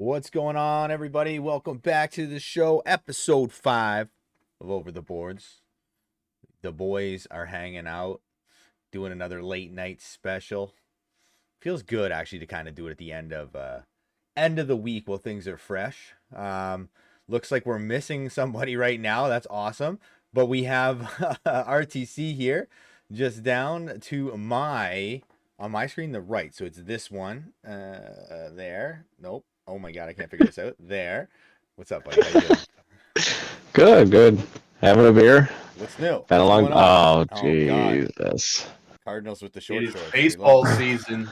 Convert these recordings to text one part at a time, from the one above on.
What's going on, everybody? Welcome back to the show, episode 5 of Over the Boards. The boys are hanging out, doing another late night special. Feels good, actually, to kind of do it at the end of the week while things are fresh. Looks like we're missing somebody right now. That's awesome. But we have RTC here, just down to on my screen, the right. So it's this one there. Nope. Oh my God, I can't figure this out. There. What's up, buddy? How you doing? Good. Having a beer. What's new? Been a What's long. going on? Oh, God. Jesus. Cardinals with the short It is shorts. baseball season.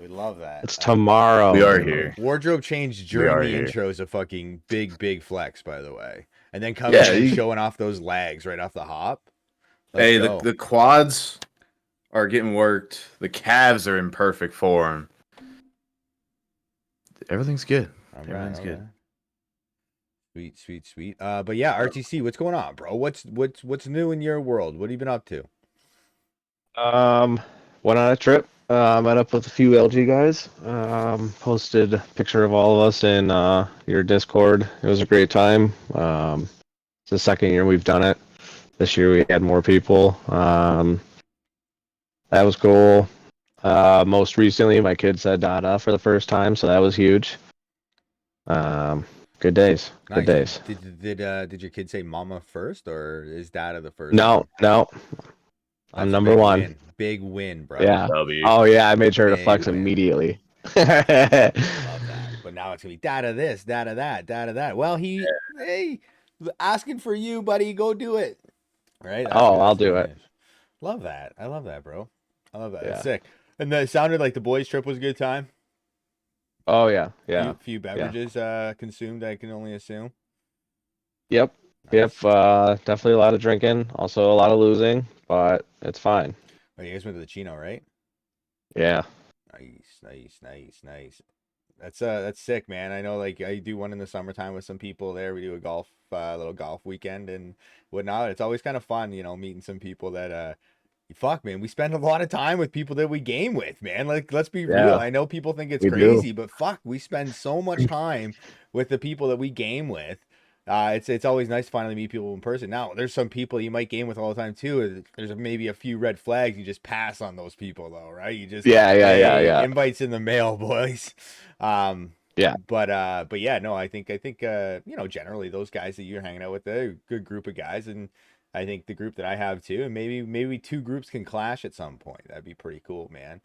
We love that. It's tomorrow. We are here. Wardrobe change during the here. intro is a fucking big flex, by the way. And then coming in and showing off those legs right off the hop. Hey, the quads are getting worked. The calves are in perfect form. Everything's good. Everything's good. Sweet. But yeah, RTC, what's going on, bro? What's new in your world? What have you been up to? Went on a trip. Met up with a few LG guys. Posted a picture of all of us in your Discord. It was a great time. It's the second year we've done it. This year we had more people. That was cool. Most recently, my kids said Dada for the first time, so that was huge. Good days. Nice. Good days. Did your kid say mama first, or is Dada the first? No. I'm number one. Win. Big win, bro. Yeah. W. Oh yeah, I made sure to flex win. immediately. Love that. But now it's gonna be Dada this, Dada that. Well, hey, asking for you, buddy. Go do it. Right? I'll do it. Love that. I love that, bro. I love that. Yeah. It's sick. And it sounded like the boys' trip was a good time. Oh yeah. Yeah. Few beverages consumed, I can only assume. Yep. Nice. Yep. Definitely a lot of drinking. Also a lot of losing, but it's fine. Oh, you guys went to the Chino, right? Yeah. Nice. That's sick, man. I know, like, I do one in the summertime with some people there. We do a little golf weekend and whatnot. It's always kind of fun, meeting some people that fuck, man, we spend a lot of time with people that we game with, man. Like, let's be real. I know people think it's crazy, but fuck, we spend so much time with the people that we game with. It's always nice to finally meet people in person. Now, there's some people you might game with all the time too. There's maybe a few red flags. You just pass on those people, though, right? You just yeah. Invites in the mail, boys. Yeah. But yeah, no, I think generally those guys that you're hanging out with, they're a good group of guys, and I think the group that I have too, and maybe two groups can clash at some point. That'd be pretty cool, man.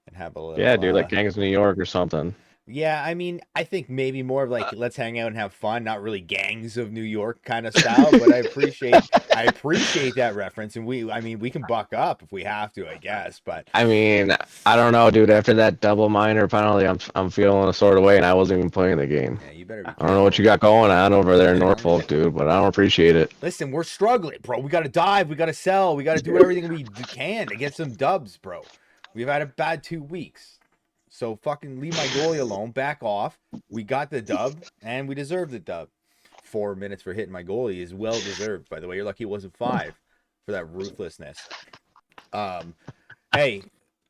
And have a little dude, like Gangs of New York or something. Yeah, I mean, I think maybe more of like let's hang out and have fun, not really Gangs of New York kind of style, but I appreciate that reference, and we can buck up if we have to, I guess. But I mean, I don't know, dude. After that double minor penalty, I'm feeling a sort of way, and I wasn't even playing the game. Yeah, you better. I don't know what you got going on over there in Norfolk, dude, but I don't appreciate it. Listen, we're struggling, bro. We got to dive, we got to sell, we got to do everything we can to get some dubs, bro. We've had a bad 2 weeks. So fucking leave my goalie alone. Back off. We got the dub, and we deserve the dub. 4 minutes for hitting my goalie is well deserved. By the way, you're lucky it wasn't 5 for that ruthlessness. Hey,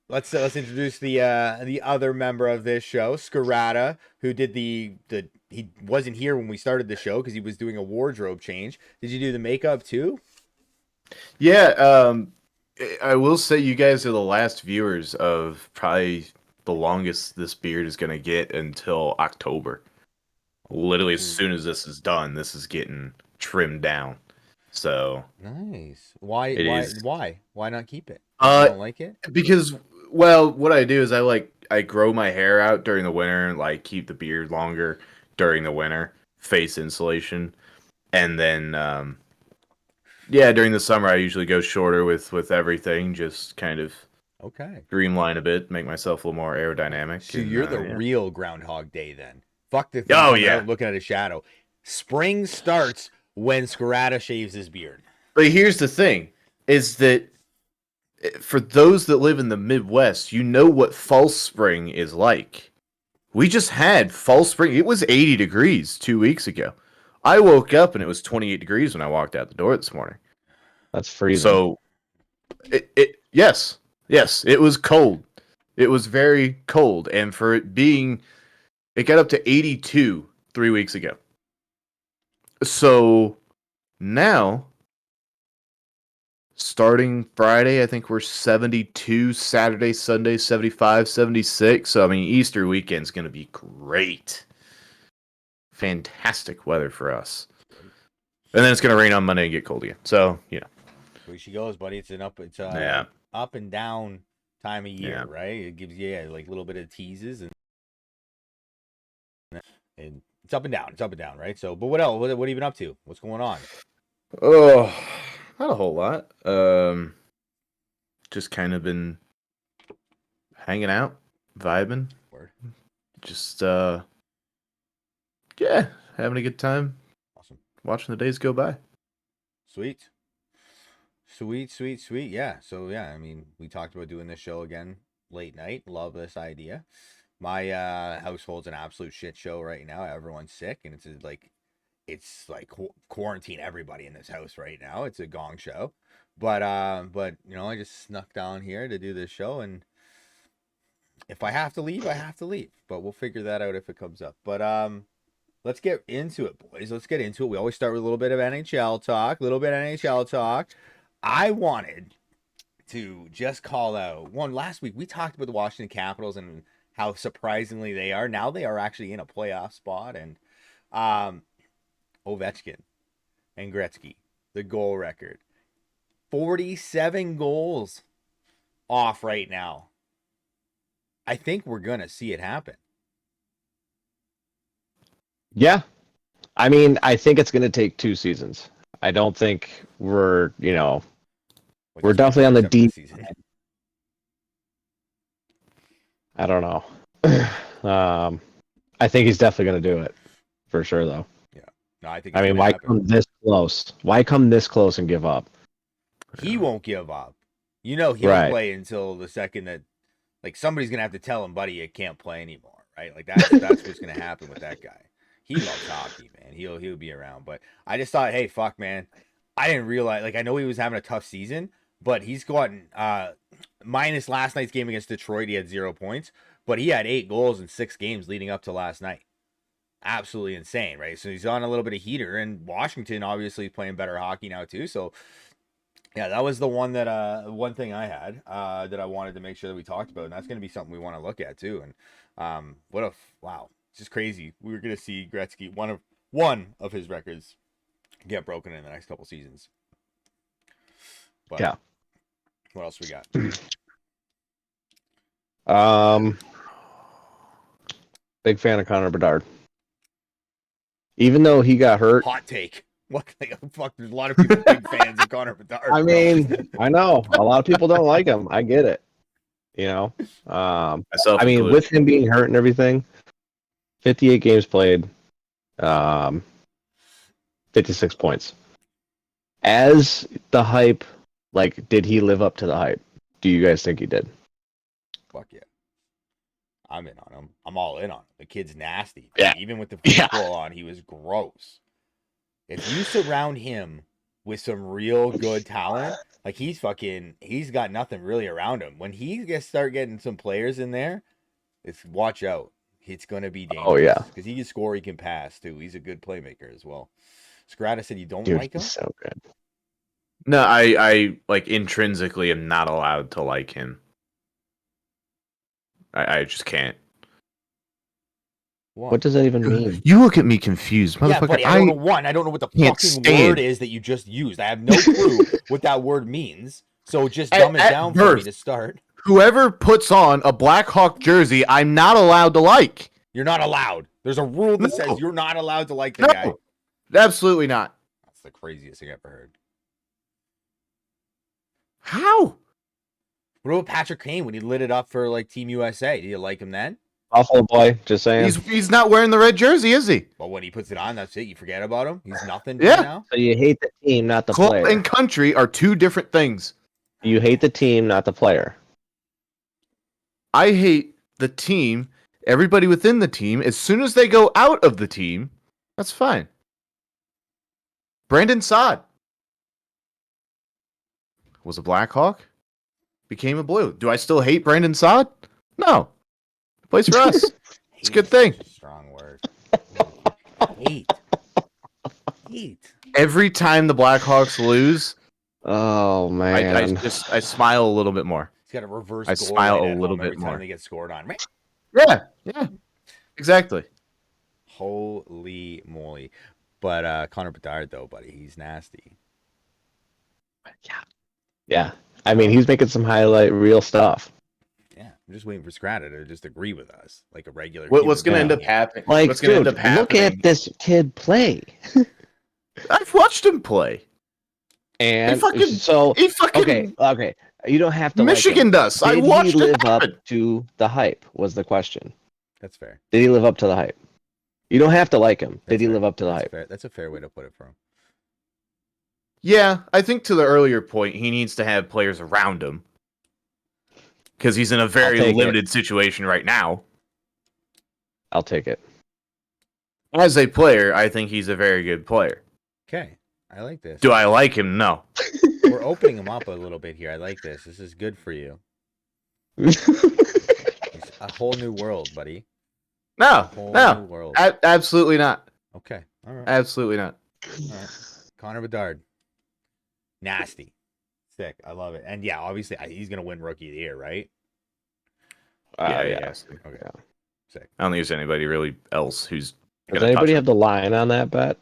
let's introduce the other member of this show, Skirata, who did he wasn't here when we started the show because he was doing a wardrobe change. Did you do the makeup too? Yeah. I will say you guys are the last viewers of probably the longest this beard is going to get until October. Literally, as soon as this is done, this is getting trimmed down. So nice. Why not keep it? You don't like it? Because, well, what I do is I grow my hair out during the winter and like keep the beard longer during the winter, face insulation, and then during the summer I usually go shorter with everything, just kind of streamline a bit, make myself a little more aerodynamic. So you're the real Groundhog Day then. Fuck the thing looking at a shadow. Spring starts when Skirata shaves his beard. But here's the thing, is that for those that live in the Midwest, you know what false spring is like. We just had false spring. It was 80 degrees 2 weeks ago. I woke up and it was 28 degrees when I walked out the door this morning. That's freezing. So, yes, it was cold. It was very cold, and for it being It got up to 82 3 weeks ago. So now, starting Friday, I think we're 72, Saturday, Sunday, 75, 76. So, I mean, Easter weekend's going to be great. Fantastic weather for us. And then it's going to rain on Monday and get cold again. So, Where she goes, buddy. It's Yeah. up and down time of year, Yeah. right? It gives you like a little bit of teases and it's up and down. It's up and down, right? So, but what else? What have you been up to? What's going on? Oh, not a whole lot. Just kind of been hanging out, vibing. Word. Just, yeah, having a good time. Awesome. Watching the days go by. Sweet. Yeah. So yeah, I mean, we talked about doing this show again late night. Love this idea. My household's an absolute shit show right now. Everyone's sick, and it's like quarantine everybody in this house right now. It's a gong show. But you know, I just snuck down here to do this show, and if I have to leave, I have to leave. But we'll figure that out if it comes up. But let's get into it, boys. Let's get into it. We always start with a little bit of NHL talk. I wanted to just call out one last week. We talked about the Washington Capitals and how surprisingly they are. Now they are actually in a playoff spot. And Ovechkin and Gretzky, the goal record. 47 goals off right now. I think we're going to see it happen. Yeah. I mean, I think it's going to take 2 seasons. I don't think we're definitely on the deep. I don't know. I think he's definitely going to do it for sure, though. Yeah. No, I think. I mean, why come this close? Why come this close and give up? He won't give up. You know, he'll play until the second that, like, somebody's going to have to tell him, buddy, you can't play anymore, right? Like, that's what's going to happen with that guy. He loves hockey, man. He'll be around. But I just thought, hey, fuck, man. I didn't realize, like, I know he was having a tough season, but he's gotten, minus last night's game against Detroit, he had 0 points, but he had 8 goals in 6 games leading up to last night. Absolutely insane, right? So he's on a little bit of heater, and Washington obviously is playing better hockey now too. So yeah, that was the one that one thing I had that I wanted to make sure that we talked about, and that's going to be something we want to look at too. And wow, it's just crazy. We were going to see Gretzky one of his records get broken in the next couple seasons. But yeah. What else we got? Big fan of Connor Bedard. Even though he got hurt. Hot take. What? Fuck, there's a lot of people big fans of Connor Bedard. I mean, I know. A lot of people don't like him. I get it. You know? I mean, with him being hurt and everything, 58 games played, 56 points. As the hype, like, did he live up to the hype? Do you guys think he did? Fuck yeah. I'm in on him. I'm all in on him. The kid's nasty. Yeah. Even with the football on, he was gross. If you surround him with some real good talent, like he's got nothing really around him. When he start getting some players in there, watch out. It's going to be dangerous. Oh, yeah. Because he can score, he can pass, too. He's a good playmaker as well. Skirata said you don't Dude, like him? He's so good. No, I like intrinsically am not allowed to like him. I just can't. What does that even mean? You look at me confused, motherfucker. Yeah, buddy, I don't know what the fucking word is that you just used. I have no clue what that word means. So just dumb it down for me to start. Whoever puts on a Blackhawk jersey, I'm not allowed to like. You're not allowed. There's a rule that says you're not allowed to like the guy. Absolutely not. That's the craziest thing I've ever heard. How? What about Patrick Kane when he lit it up for like Team USA? Do you like him then? Buffalo boy, just saying. He's not wearing the red jersey, is he? But when he puts it on, that's it. You forget about him. He's nothing now. So you hate the team, not the player. Club and country are two different things. You hate the team, not the player. I hate the team, everybody within the team. As soon as they go out of the team, that's fine. Brandon Saad was a Blackhawk, became a Blue. Do I still hate Brandon Saad? No. He plays for us. It's a good thing. Strong word. Hate. Every time the Blackhawks lose, Oh man. I smile a little bit more. He's got a reverse I goal smile right a at little home bit every time more. they get scored on. Yeah, exactly. Holy moly. But Connor Bedard, though, buddy, he's nasty. Yeah. I mean, he's making some highlight real stuff. Yeah, I'm just waiting for Skirata to just agree with us, like a regular. What's going to human end up being. happening? Like, what's going to dude, end up happening? look at this kid play. I've watched him play. And he fucking okay. You don't have to Michigan like him. does. I Did watched he it live up happen. to the hype? Was the question. That's fair. Did he live up to the hype? You don't have to like him. That's Did he fair. live up to the That's hype? fair. That's a fair way to put it for him. Yeah, I think to the earlier point, he needs to have players around him because he's in a very limited situation right now. I'll take it. As a player, I think he's a very good player. Okay, I like this. Do I like him? No. We're opening him up a little bit here. I like this. This is good for you. It's a whole new world, buddy. No. New world. Absolutely not. Okay. All right. Absolutely not. All right. Connor Bedard. Nasty. Sick. I love it. And yeah, obviously he's gonna win Rookie of the Year, right? Yeah. Okay. Yeah. Sick. I don't think there's anybody really else who's. Does anybody have the line on that bet?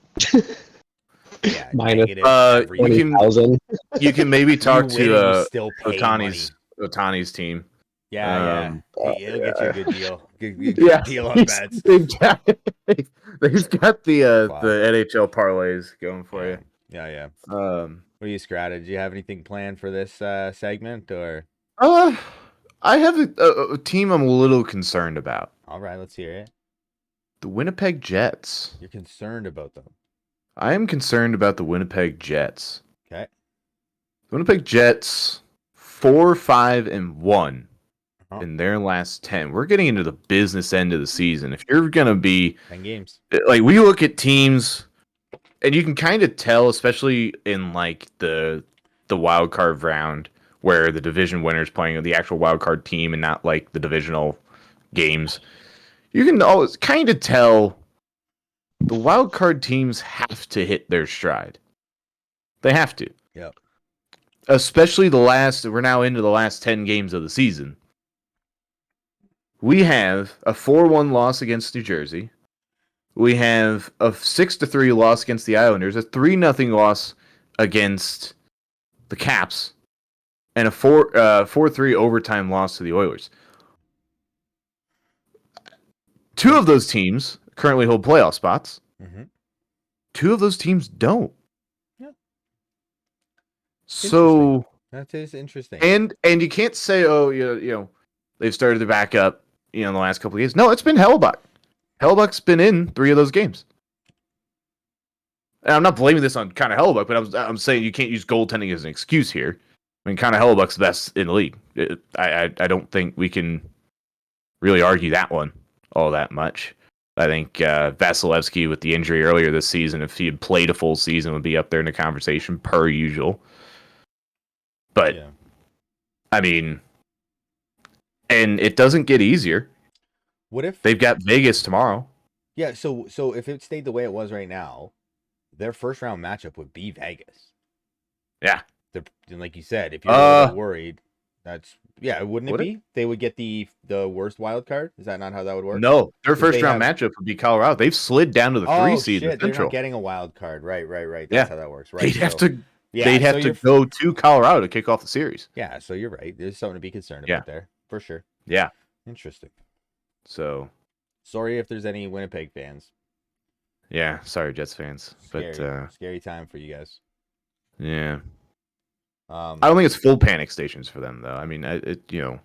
Yeah. Minus every 20,000. You can maybe talk to still pay money. Otani's team. Yeah. He'll get you a good deal. Good deal on bets. They've got the NHL parlays going for you. Yeah. What are you, Skirata? Did you have anything planned for this segment, or? I have a team I'm a little concerned about. All right, let's hear it. The Winnipeg Jets. You're concerned about them. I am concerned about the Winnipeg Jets. Okay. The Winnipeg Jets 4-5-1 in their last 10. We're getting into the business end of the season. If you're gonna be 10 games, like we look at teams. And you can kind of tell, especially in like the wild card round, where the division winner is playing the actual wild card team and not like the divisional games. You can always kind of tell the wild card teams have to hit their stride. They have to. Yep. Especially we're now into the last 10 games of the season. We have a 4-1 loss against New Jersey. We have a 6-3 loss against the Islanders, a 3-0 loss against the Caps, and a 4-3 overtime loss to the Oilers. 2 of those teams currently hold playoff spots. Mm-hmm. 2 of those teams don't. Yeah. So that is interesting. And you can't say, they've started to back up, in the last couple of games. No, it's been Hellebuck. Hellebuck's been in 3 of those games. And I'm not blaming this on Connor Hellebuck, but I'm saying you can't use goaltending as an excuse here. I mean, Connor Hellebuck's the best in the league. I don't think we can really argue that one all that much. I think Vasilevsky, with the injury earlier this season, if he had played a full season, would be up there in the conversation per usual. But, yeah. I mean, and it doesn't get easier. What if they've got Vegas tomorrow? Yeah, so if it stayed the way it was right now, their first round matchup would be Vegas. Yeah. And like you said, if you're a little worried, wouldn't it Would be? They would get the worst wild card? Is that not how that would work? No, their first round matchup would be Colorado. They've slid down to the 3 seed in the Central. They're not getting a wild card. Right. That's how that works. Right. They'd have to go to Colorado to kick off the series. Yeah, so you're right. There's something to be concerned about there, for sure. Yeah. Interesting. So, sorry if there's any Winnipeg fans. Yeah, sorry Jets fans, scary time for you guys. Yeah. I don't think it's full panic stations for them though. I mean, the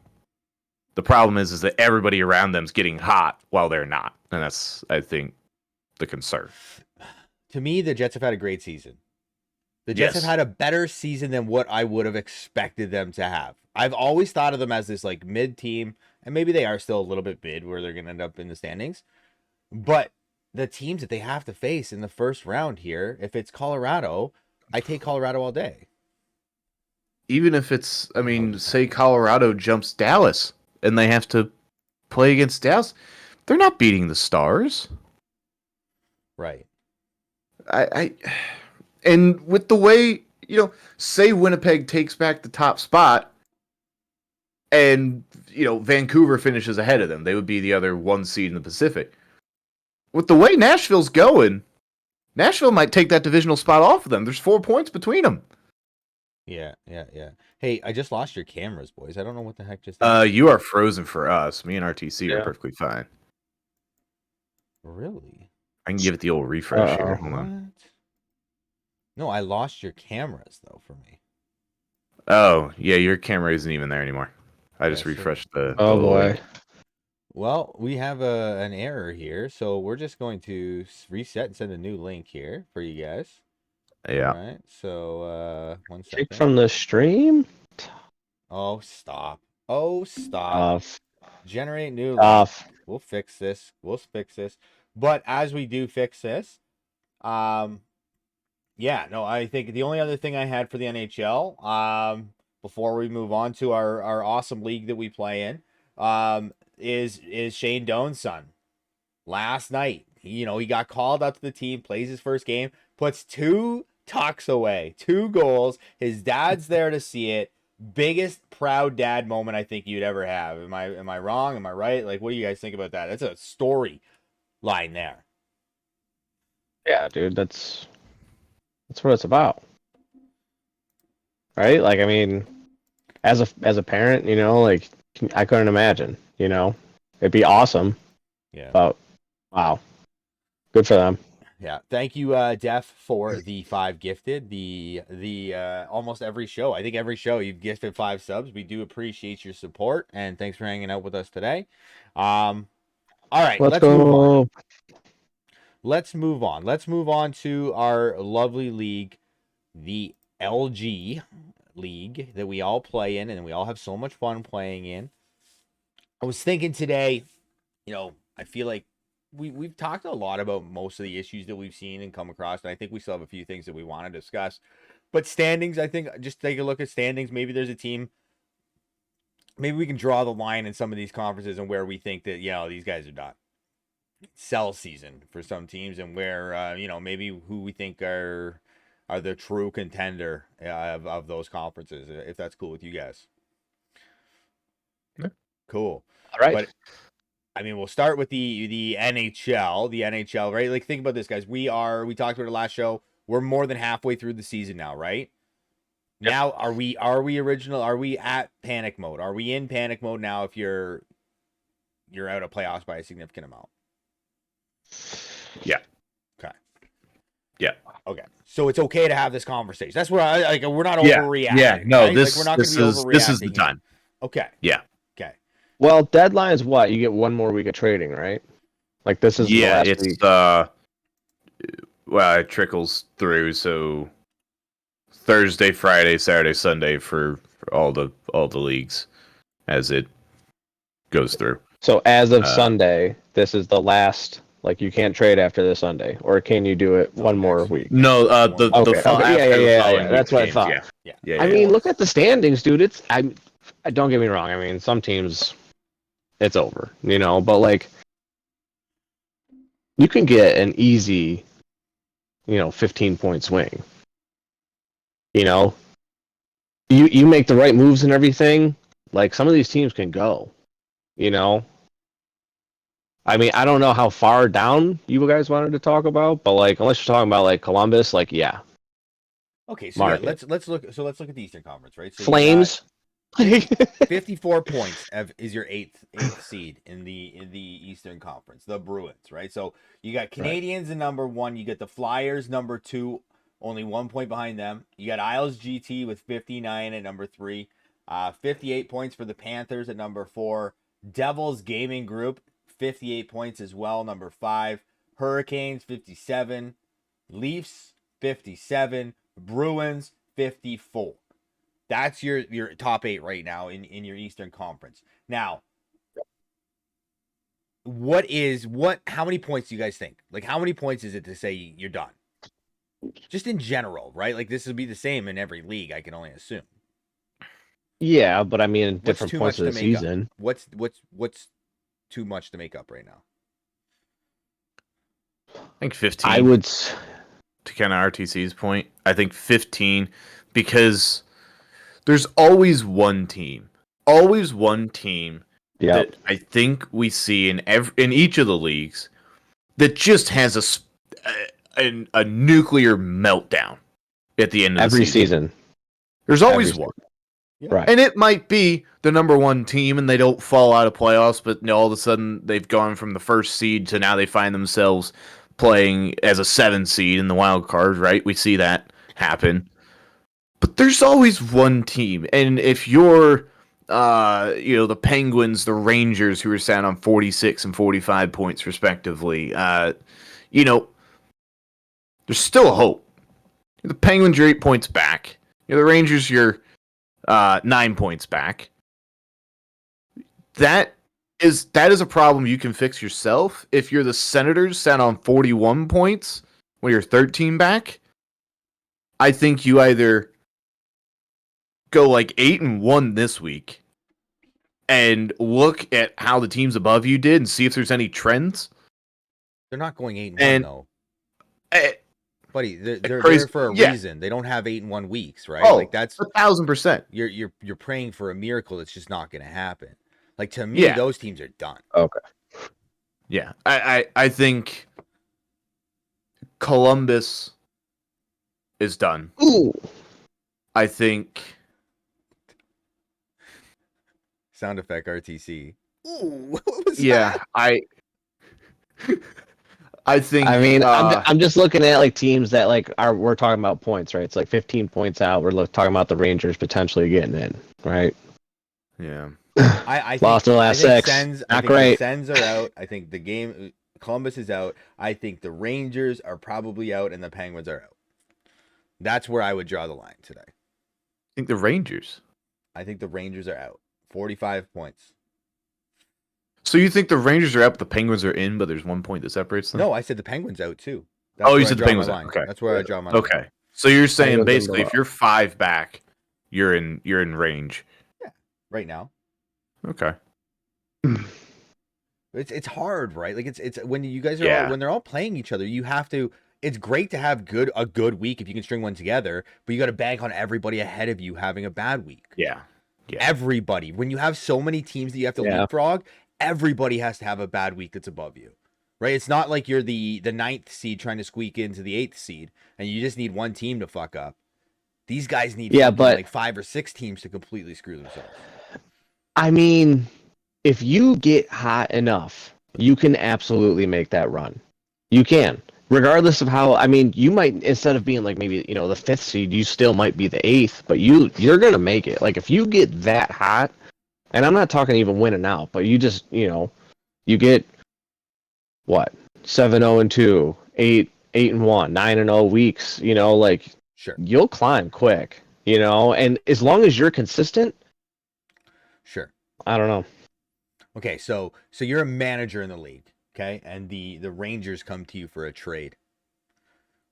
problem is that everybody around them's getting hot while they're not, and that's, I think, the concern. To me, the Jets have had a great season. The Jets have had a better season than what I would have expected them to have. I've always thought of them as this like mid team, and maybe they are still a little bit mid where they're going to end up in the standings. But the teams that they have to face in the first round here, if it's Colorado, I take Colorado all day. Even if it's, say Colorado jumps Dallas and they have to play against Dallas, They're not beating the Stars. Right. I and with the way, say Winnipeg takes back the top spot and, Vancouver finishes ahead of them, they would be the other one seed in the Pacific. With the way Nashville's going, Nashville might take that divisional spot off of them. There's 4 points between them. Yeah. Hey, I just lost your cameras, boys. I don't know what the heck just happened. You are frozen for us. Me and RTC are Yeah. perfectly fine. Really? I can give it the old refresh here. Uh-oh. Hold on. What? No, I lost your cameras though for me. Oh, yeah, your camera isn't even there anymore. I just Yeah, so- refreshed the Oh little boy. link. Well, we have an error here, so we're just going to reset and send a new link here for you guys. Yeah. All right. So 1 Take second. from the stream. Oh, stop. Oh, stop. Off. Generate new link. Off. We'll fix this. But as we do fix this, yeah, no, I think the only other thing I had for the NHL, before we move on to our awesome league that we play in, is Shane Doan's son. Last night, he got called up to the team, plays his first game, puts 2 tucks away, 2 goals. His dad's there to see it. Biggest proud dad moment I think you'd ever have. Am I wrong? Am I right? Like, what do you guys think about that? That's a story line there. Yeah, dude, that's what it's about. Right? Like, I mean, as a parent, like, I couldn't imagine, It'd be awesome, Yeah. but wow. Good for them. Yeah. Thank you, Def, for the 5 gifted. The almost every show. I think every show you've gifted 5 subs. We do appreciate your support, and thanks for hanging out with us today. All right, Let's move on. go. Let's move on. Let's move on to our lovely league, the LG league that we all play in and we all have so much fun playing in. I was thinking today, I feel like we've talked a lot about most of the issues that we've seen and come across, and I think we still have a few things that we want to discuss. But standings, I think, just take a look at standings. Maybe there's a team. Maybe we can draw the line in some of these conferences and where we think that, these guys are done. Sell season for some teams, and where maybe who we think are the true contender of those conferences, if that's cool with you guys. Yeah. Cool. All right. But I mean, we'll start with the NHL, right? Like, think about this, guys. We talked about it last show. We're more than halfway through the season now, right? Yep. Now, are we at panic mode? Are we in panic mode now if you're out of playoffs by a significant amount? Yeah. Okay. Yeah. Okay. So it's okay to have this conversation. That's where we're not Yeah. overreacting. Yeah. No, right? this we're not this gonna be is overreacting this is the here. time. Okay. Yeah. Okay. Well, deadline is what? You get one more week of trading, right? Like, this is the last it's week. well, it trickles through, so Thursday, Friday, Saturday, Sunday for all the leagues as it goes through. So as of Sunday, this is the last. Like, you can't trade after this Sunday, or can you do it one more week? No, the Okay. after the Yeah. following That's week what I games, thought. Yeah. I mean, look at the standings, dude. Don't get me wrong. I mean, some teams, it's over, but like, you can get an easy, 15-point swing. You make the right moves and everything. Like, some of these teams can go. I mean, I don't know how far down you guys wanted to talk about, but like, unless you're talking about like Columbus, like, yeah. Okay, so Market. let's look at the Eastern Conference, right? So Flames. 54 points is your eighth seed in the Eastern Conference, the Bruins, right? So you got Canadians in number 1, you get the Flyers number 2, only 1 point behind them. You got Isles GT with 59 at number 3, 58 points for the Panthers at number 4, Devils Gaming Group 58 points as well, number 5, Hurricanes 57, Leafs 57, Bruins 54. That's your top 8 right now in your Eastern Conference. Now, how many points do you guys think? Like, how many points is it to say you're done? Just in general, right? Like, this would be the same in every league, I can only assume. Yeah, but I mean, What's different too points much of the to make season. up? What's too much to make up right now? I think 15. I would. To kind of RTC's point, I think 15 because there's always one team Yeah. that I think we see in each of the leagues that just has a nuclear meltdown at the end of the Every season. season. There's Every always season. one. Yeah. Right. And it might be the number one team and they don't fall out of playoffs, but all of a sudden they've gone from the first seed to now they find themselves playing as a 7 seed in the wild card, right? We see that happen. But there's always one team. And if you're the Penguins, the Rangers, who are sat on 46 and 45 points respectively, there's still hope. The Penguins, you're 8 points back. The Rangers, you're 9 points back. That is a problem you can fix yourself. If you're the Senators, sat on 41 points when you're 13 back, I think you either go like 8-1 this week and look at how the teams above you did and see if there's any trends. They're not going 8-1 though. Buddy, they're there for a reason. They don't have 8-1 weeks, right? Oh, like that's 1,000%. You're praying for a miracle that's just not going to happen. Like to me, those teams are done. Okay. Yeah, I think Columbus is done. Ooh. I think sound effect RTC. Ooh, what was that? I think. I mean, I'm just looking at like teams that we're talking about points, right? It's like 15 points out. We're talking about the Rangers potentially getting in, right? Yeah. I think, lost the last 6. Not great. The Sens are out. I think the game Columbus is out. I think the Rangers are probably out, and the Penguins are out. That's where I would draw the line today. I think the Rangers. I think the Rangers are out. 45 points. So you think the Rangers are out, but the Penguins are in, but there's 1 point that separates them? No, I said the Penguins out too. You said the Penguins out. Okay. That's where I draw my line. Okay. So you're saying basically if you're 5 back, you're in range. Yeah. Right now. Okay. It's hard, right? Like it's when you guys are when they're all playing each other, you have to. It's great to have a good week if you can string one together, but you got to bank on everybody ahead of you having a bad week. Yeah. Everybody. When you have so many teams that you have to leapfrog, everybody has to have a bad week that's above you, right? It's not like you're the 9th seed trying to squeak into the 8th seed, and you just need one team to fuck up. These guys need like 5 or 6 teams to completely screw themselves. I mean, if you get hot enough, you can absolutely make that run. You can. Regardless of how, I mean, you might, instead of being like maybe, the 5th seed, you still might be the 8th, but you're going to make it. Like, if you get that hot, and I'm not talking even winning out, but you just, you get, 7-0-2, 8-1, 9-0 weeks, sure, you'll climb quick, and as long as you're consistent, sure. I don't know. Okay, so you're a manager in the league, okay, and the Rangers come to you for a trade.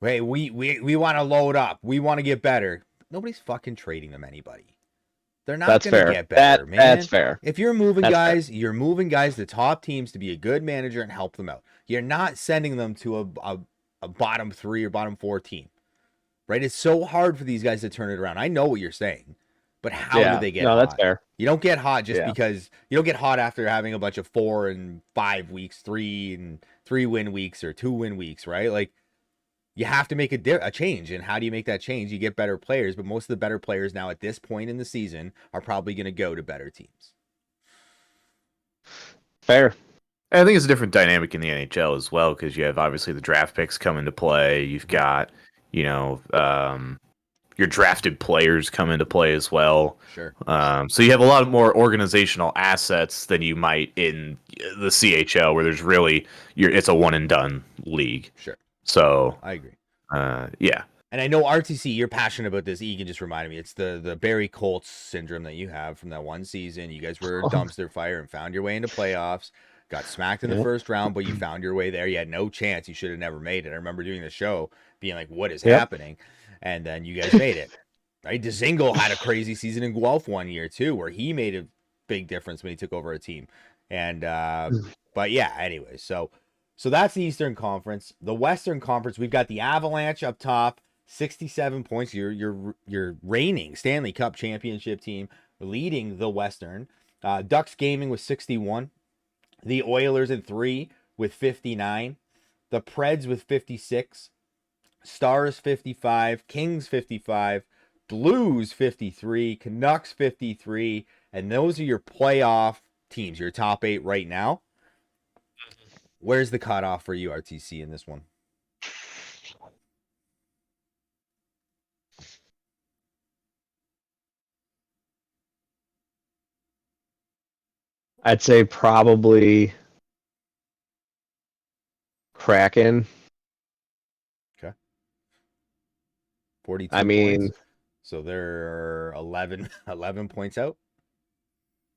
Hey, we want to load up. We want to get better. Nobody's fucking trading them anybody. They're not going to get better, man. That's fair. If you're moving guys, you're moving guys to top teams to be a good manager and help them out. You're not sending them to a bottom 3 or bottom 4 team, right? It's so hard for these guys to turn it around. I know what you're saying, but how do they get hot? No, that's fair. You don't get hot just because you don't get hot after having a bunch of 4 and 5 weeks, 3 win weeks or 2 win weeks, right? Like you have to make a change. And how do you make that change? You get better players, but most of the better players now at this point in the season are probably going to go to better teams. Fair. I think it's a different dynamic in the NHL as well because you have obviously the draft picks come into play. You've got, your drafted players come into play as well. Sure. So you have a lot more organizational assets than you might in the CHL where there's really it's a one and done league. Sure. So I agree. Yeah. And I know RTC, you're passionate about this. Egan just reminded me. It's the Barry Colts syndrome that you have from that one season. You guys were dumpster fire and found your way into playoffs. Got smacked in the first round, but you found your way there. You had no chance. You should have never made it. I remember doing the show being like, what is happening? And then you guys made it. Right? Dzingel had a crazy season in Guelph one year too, where he made a big difference when he took over a team. And but yeah, anyway, so So that's the Eastern Conference. The Western Conference, we've got the Avalanche up top, 67 points. Your reigning Stanley Cup championship team leading the Western. Ducks Gaming with 61. The Oilers in 3 with 59. The Preds with 56. Stars 55. Kings 55. Blues 53. Canucks 53. And those are your playoff teams, your top 8 right now. Where's the cutoff for you, RTC, in this one? I'd say probably Kraken. Okay. 42 I mean, points. So they're 11 points out.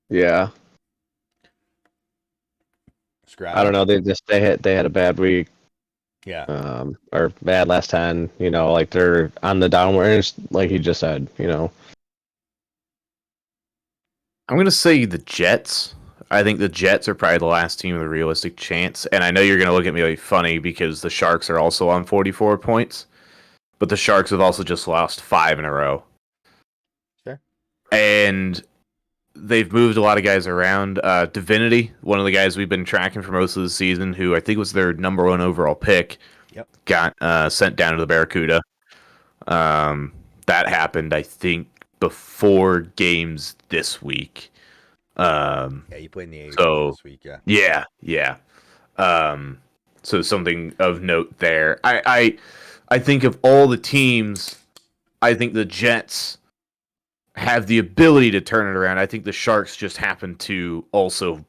yeah. I don't Skirata? know. They had a bad week. Yeah. Or bad last 10. Like they're on the downward, like you just said. I'm going to say the Jets. I think the Jets are probably the last team with a realistic chance. And I know you're going to look at me like funny because the Sharks are also on 44 points. But the Sharks have also just lost 5 in a row. Sure. And they've moved a lot of guys around. Divinity, one of the guys we've been tracking for most of the season, who I think was their number 1 overall pick, Yep. got sent down to the Barracuda. That happened, I think, before games this week. Yeah, you played in the AHL So this week, yeah. So something of note there. I think of all the teams, I think the Jets have the ability to turn it around. I think the Sharks just happen to also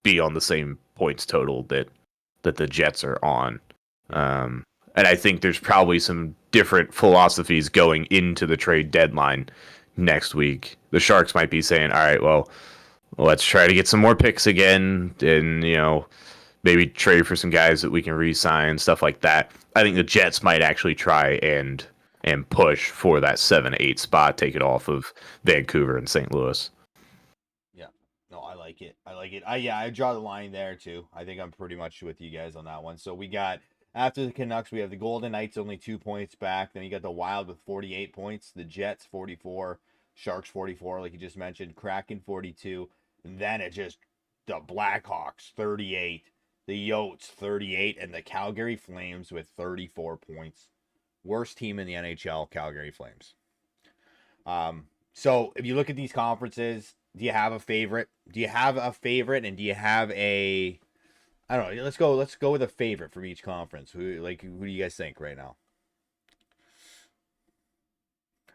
be on the same points total that the Jets are on. And I think there's probably some different philosophies going into the trade deadline next week. The Sharks might be saying, all right, well, let's try to get some more picks again and, maybe trade for some guys that we can re-sign, stuff like that. I think the Jets might actually try and push for that 7-8 spot, take it off of Vancouver and St. Louis. Yeah. No, I like it. I draw the line there too. I think I'm pretty much with you guys on that one. So we got, after the Canucks, we have the Golden Knights only 2 points back. Then you got the Wild with 48 points, the Jets 44, Sharks 44, like you just mentioned, Kraken 42. And then it just, the Blackhawks 38, the Yotes 38, and the Calgary Flames with 34 points. Worst team in the NHL, Calgary Flames. So if you look at these conferences, do you have a favorite? And do you have a, I don't know, let's go with a favorite from each conference. Who do you guys think right now?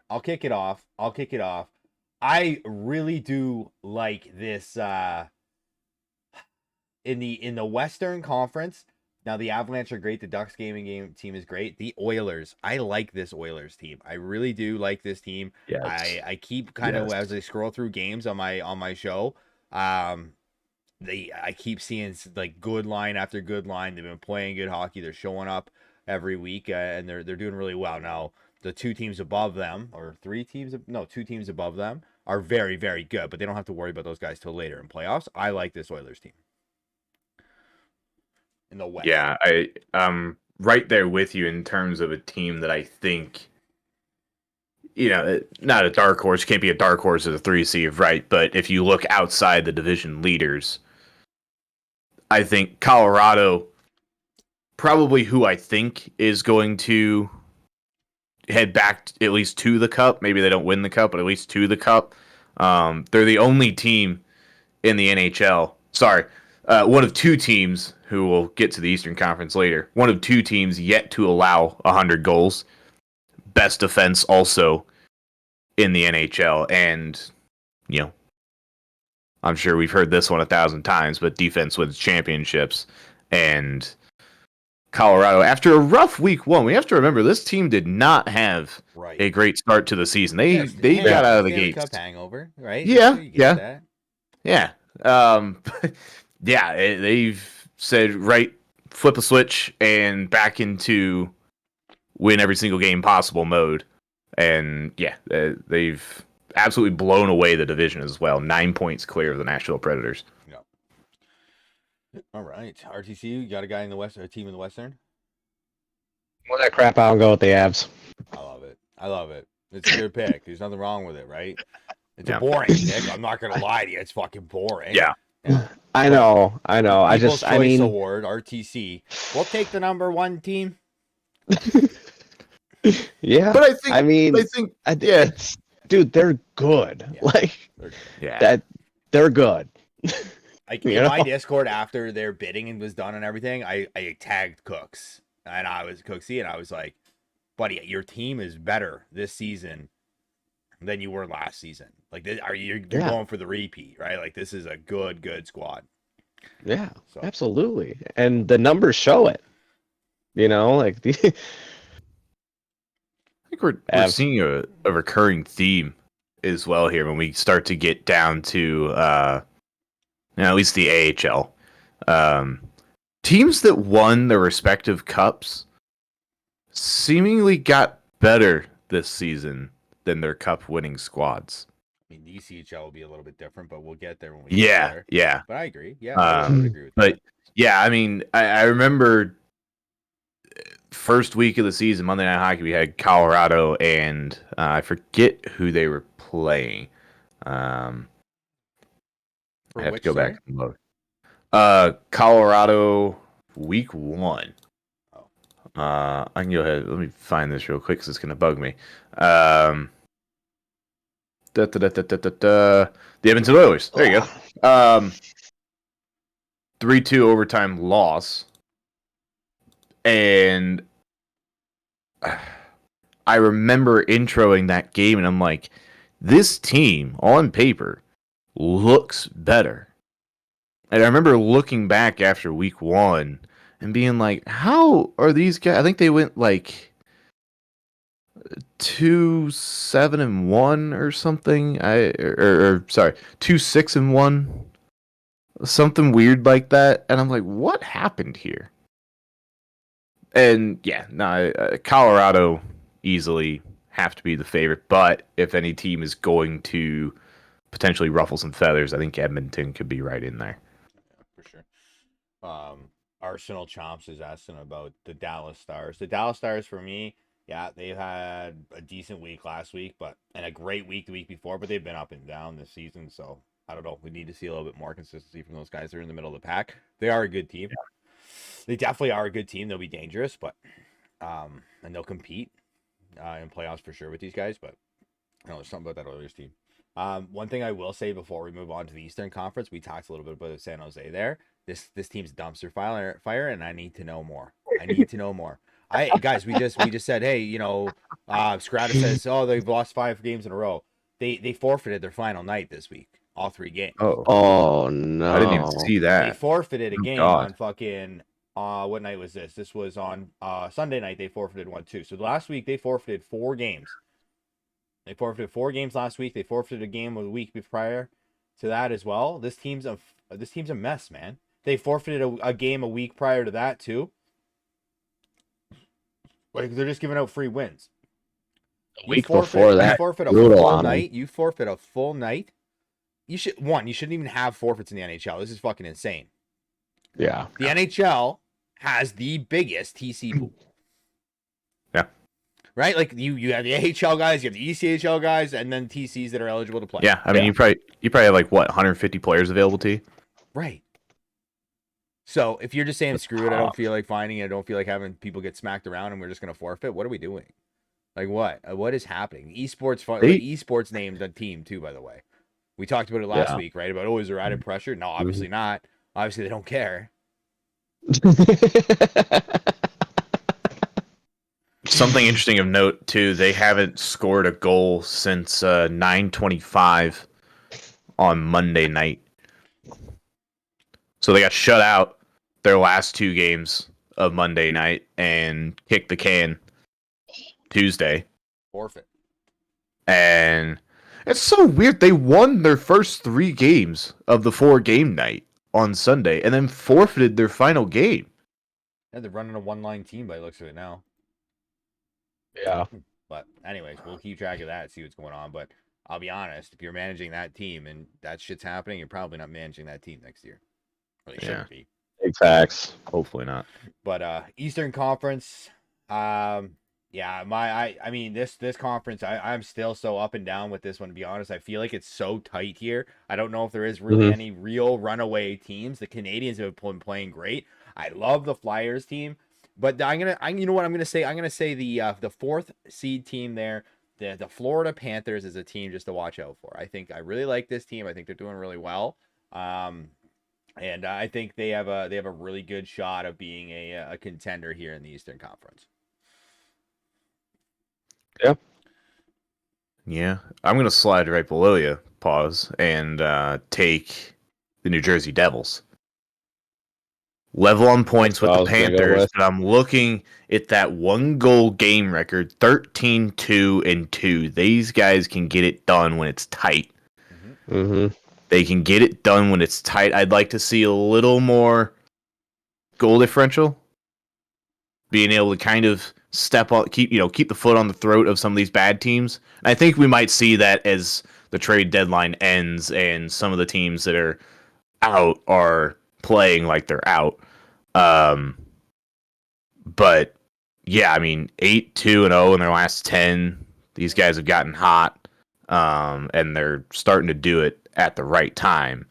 I'll kick it off. I really do like this in the Western Conference. Now the Avalanche are great. The Ducks gaming team is great. The Oilers, I like this Oilers team. I really do like this team. Yes. I keep kind of, as I scroll through games on my show, I keep seeing like good line after good line. They've been playing good hockey. They're showing up every week, and they're doing really well. Now the 2 teams above them, or 2 teams above them, are very, very good, but they don't have to worry about those guys till later in playoffs. I like this Oilers team in the West. Yeah, I'm right there with you in terms of a team that I think, not a dark horse, can't be a dark horse as a 3 seed, right? But if you look outside the division leaders, I think Colorado, probably who I think is going to head back at least to the Cup. Maybe they don't win the Cup, but at least to the Cup. They're the only team in the NHL. Sorry, one of 2 teams who will get to the Eastern Conference later. One of 2 teams yet to allow 100 goals. Best defense also in the NHL. And, I'm sure we've heard this one 1,000 times, but defense wins championships. And Colorado, after a rough week 1, we have to remember this team did not have a great start to the season. They got out of the gates. Cup hangover, right? Yeah, Sure you get yeah. They've said, right, flip a switch and back into win every single game possible mode. And they've absolutely blown away the division as well. 9 points clear of the Nashville Predators. Yeah. All right, RTC, you got a guy in the West, a team in the Western. When that crap out and go with the Avs. I love it. I love it. It's a good pick. There's nothing wrong with it, right? It's a Yeah. boring pick. I'm not gonna lie to you. It's fucking boring. Yeah. Yeah. I But know. People's I Choice mean, Award, RTC. We'll take the number one team. yeah. But I mean, yeah. it's dude, they're good. Yeah. Like They're good. Yeah. they're good. Like You in my know? Discord after their bidding and was done and everything, I tagged Cooks and I was Cooksy and I was like, buddy, your team is better this season than you were last season. Like, you're Yeah. going for the repeat, right? Like, this is a good squad. Yeah, So absolutely. And the numbers show it. You know, like the I think we're Avs. seeing a recurring theme as well here when we start to get down to at least the AHL. Teams that won their respective cups seemingly got better this season than their cup winning squads. I mean, the ECHL will be a little bit different, but we'll get there when we Yeah, get there. yeah. But I agree. Yeah, I would agree with But that. yeah, I mean, I remember first week of the season, Monday Night Hockey, we had Colorado and I forget who they were playing. I For have which, to go sorry? back and look. Colorado week 1. Oh. I can go ahead. Let me find this real quick because it's gonna bug me. The Edmonton Oilers. There you go. 3-2 overtime loss, and I remember introing that game, and I'm like, this team on paper looks better. And I remember looking back after week 1 and being like, how are these guys? I think they went like 2-7-1 or something. Sorry, 2-6-1, something weird like that. And I'm like, what happened here? And yeah, no, Colorado easily have to be the favorite. But if any team is going to potentially ruffle some feathers, I think Edmonton could be right in there. Yeah, for sure. Arsenal Chomps is asking about the Dallas Stars. The Dallas Stars, for me, yeah, they had a decent week last week, and a great week the week before, but they've been up and down this season. So I don't know. We need to see a little bit more consistency from those guys. They're in the middle of the pack. They are a good team. Yeah. They definitely are a good team. They'll be dangerous, but and they'll compete in playoffs for sure with these guys. But I don't know, there's something about that Oilers team. One thing I will say before we move on to the Eastern Conference, we talked a little bit about San Jose there. This team's dumpster fire, and I need to know more. I need to know more. Guys, we just said, hey, Skirata says, oh, they've lost 5 games in a row. They forfeited their final night this week, all 3 games. Oh no! I didn't even see that. They forfeited a game God. on fucking what night was this? This was on Sunday night. They forfeited 1 too. So last week they forfeited 4 games. They forfeited 4 games last week. They forfeited a game a week prior to that as well. This team's a mess, man. They forfeited a game a week prior to that too. Like, they're just giving out free wins. A week before that, you forfeit a brutal full on them. night. You forfeit a full night. You shouldn't even have forfeits in the NHL. This is fucking insane. Yeah. The NHL has the biggest TC pool. Yeah. Right? Like, you have the AHL guys, you have the ECHL guys, and then TCs that are eligible to play. Yeah, I mean, you probably have like what, 150 players available to you. Right. So if you're just saying screw it, I don't feel like finding it, I don't feel like having people get smacked around, and we're just gonna forfeit. What are we doing? Like, what? What is happening? Esports named a team too, by the way. We talked about it last week, right? About, is there added pressure? No, obviously not. Obviously they don't care. Something interesting of note too, they haven't scored a goal since 9:25 on Monday night. So they got shut out their last 2 games of Monday night and kicked the can Tuesday. Forfeit. And it's so weird. They won their first 3 games of the 4-game night on Sunday and then forfeited their final game. Yeah, they're running a one-line team by the looks of it now. Yeah. But anyways, we'll keep track of that, see what's going on. But I'll be honest, if you're managing that team and that shit's happening, you're probably not managing that team next year. Or they shouldn't be. Big facts. Hopefully not. But Eastern Conference, yeah, I mean this conference, I'm still so up and down with this one, to be honest. I feel like it's so tight here. I don't know if there is really any real runaway teams. The Canadians have been playing great. I love the Flyers team, but you know what I'm gonna say? I'm gonna say the fourth seed team there. The Florida Panthers is a team just to watch out for. I really like this team. I think they're doing really well. And I think they have a really good shot of being a contender here in the Eastern Conference. Yeah. Yeah. I'm going to slide right below you, pause, and take the New Jersey Devils. Level on points That's with what I the was gonna go Panthers, with. but I'm looking at that 1-goal game record, 13-2-2. These guys can get it done when it's tight. Mm-hmm. They can get it done when it's tight. I'd like to see a little more goal differential. Being able to kind of step up, keep the foot on the throat of some of these bad teams. And I think we might see that as the trade deadline ends and some of the teams that are out are playing like they're out. But yeah, I mean, 8-2-0 in their last 10. These guys have gotten hot, and they're starting to do it at the right time.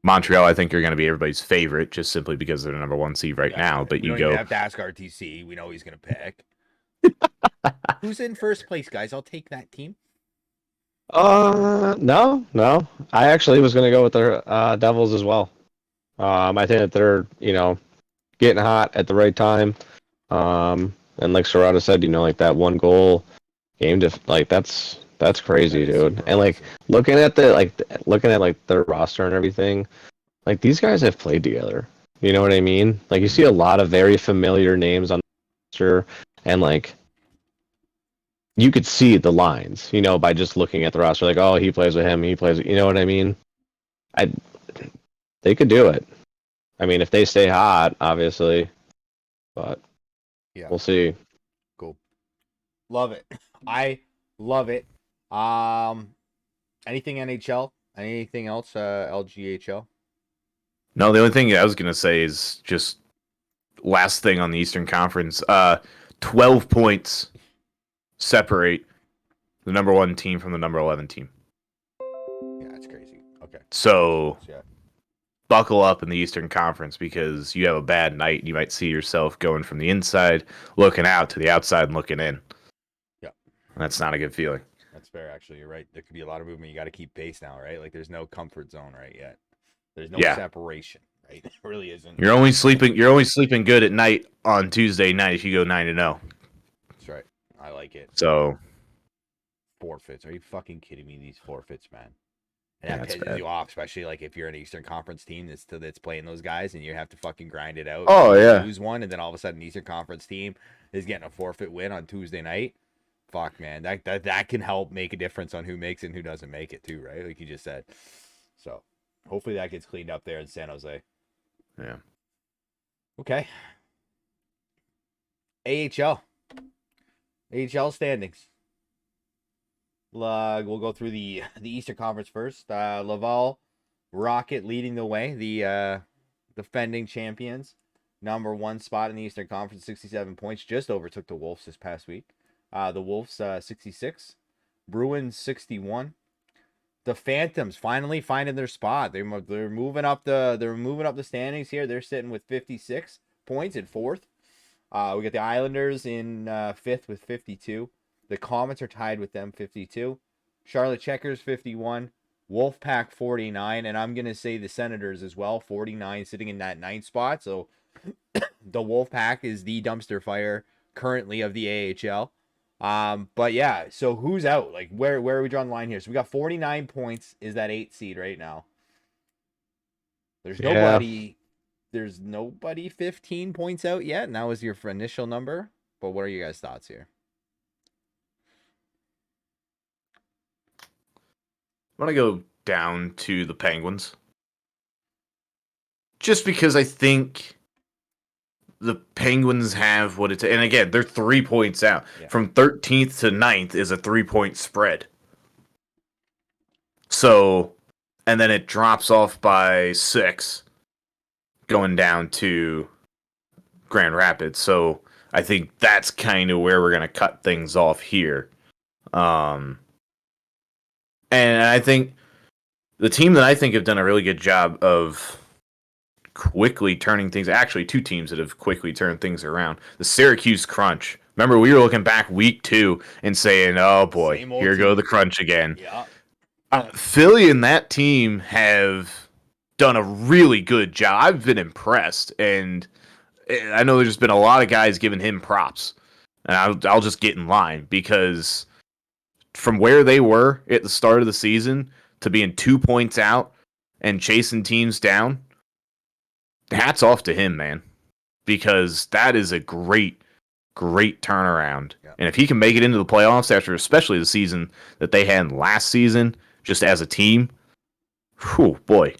Montreal, I think, are going to be everybody's favorite just simply because they're the number one seed right now. But we don't even have to ask RTC. We know he's going to pick. Who's in first place, guys? I'll take that team. No. I actually was gonna go with the Devils as well. I think that they're getting hot at the right time. And like Skirata said, like that 1-goal game that's crazy, That is dude. super And like awesome. looking at their roster and everything, like these guys have played together. You know what I mean? Like you see a lot of very familiar names on the roster, and like you could see the lines, by just looking at the roster. Like, oh, he plays with him, he plays. You know what I mean? They could do it. I mean, if they stay hot, obviously, but Yeah, we'll see. cool. Love it. I love it. Anything NHL? Anything else? LGHL? No, the only thing I was going to say is just last thing on the Eastern Conference. 12 points separate the number 1 team from the number 11 team. Yeah, that's crazy. Okay. So Yeah. buckle up in the Eastern Conference because you have a bad night and you might see yourself going from the inside, looking out to the outside and looking in. Yeah. That's not a good feeling. That's fair, actually. You're right. There could be a lot of movement. You got to keep pace now, right? Like there's no comfort zone right yet. There's no separation, right? There really isn't. You're only sleeping good at night on Tuesday night if you go 9-0. That's right. I like it. So forfeits. Are you fucking kidding me? These forfeits, man. And that pisses you off, especially like if you're an Eastern Conference team that's playing those guys and you have to fucking grind it out. Oh, yeah. Lose one, and then all of a sudden, Eastern Conference team is getting a forfeit win on Tuesday night. Fuck, man, that can help make a difference on who makes it and who doesn't make it too, right? Like you just said. So hopefully that gets cleaned up there in San Jose. Yeah. Okay. AHL standings. We'll go through the Eastern Conference first. Laval Rocket leading the way. The defending champions. Number 1 spot in the Eastern Conference, 67 points. Just overtook the Wolves this past week. The Wolves 66. Bruins 61. The Phantoms finally finding their spot. They're moving up the standings here. They're sitting with 56 points in 4th. We got the Islanders in 5th with 52. The Comets are tied with them, 52. Charlotte Checkers, 51. Wolfpack, 49. And I'm going to say the Senators as well, 49, sitting in that 9th spot. So the Wolfpack is the dumpster fire currently of the AHL. But yeah, so who's out? Like, where are we drawing the line here? So we got 49 points is that 8th seed right now. There's nobody 15 points out yet, and that was your initial number. But what are you guys' thoughts here? I want to go down to the Penguins. Just because I think the Penguins have what it's... And again, they're 3 points out. Yeah. From 13th to 9th is a 3-point spread. So, and then it drops off by 6. going down to Grand Rapids. So I think that's kind of where we're going to cut things off here. And I think the team that I think have done a really good job of quickly turning things. Actually, two teams that have quickly turned things around. The Syracuse Crunch. Remember, we were looking back week 2 and saying, "Oh boy, here go the Crunch again." Yeah. Philly and that team have done a really good job. I've been impressed, and I know there's just been a lot of guys giving him props, and I'll just get in line because from where they were at the start of the season to being 2 points out and chasing teams down, hats off to him, man, because that is a great turnaround. Yeah. And if he can make it into the playoffs after especially the season that they had last season, just as a team, whew, boy,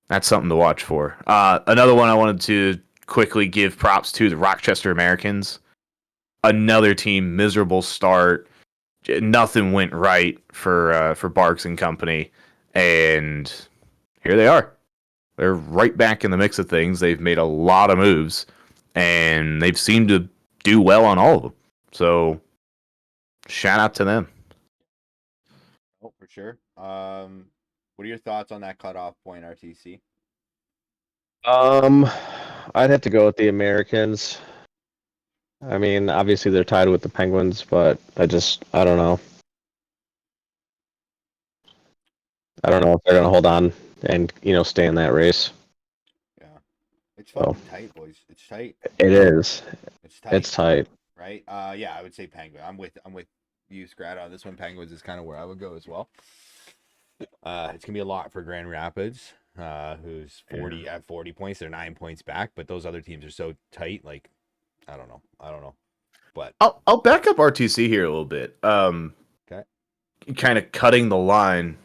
that's something to watch for. Another one I wanted to quickly give props to, the Rochester Americans. Another team, miserable start. Nothing went right for Barks and company, and here they are. They're right back in the mix of things. They've made a lot of moves, and they've seemed to do well on all of them. So, shout out to them. Oh, for sure. What are your thoughts on that cutoff point, RTC? I'd have to go with the Americans. I mean, obviously they're tied with the Penguins, but I don't know. I don't know if they're going to hold on and, stay in that race. Yeah. It's fucking tight, boys. It's tight. It is. It's tight. It's tight. Right? Yeah, I would say Penguin. I'm with you, Skirata, on this one. Penguins is kind of where I would go as well. It's gonna be a lot for Grand Rapids, who's 40 points. They're 9 points back, but those other teams are so tight. Like, I don't know. But I'll back up RTC here a little bit. Okay. Kind of cutting the line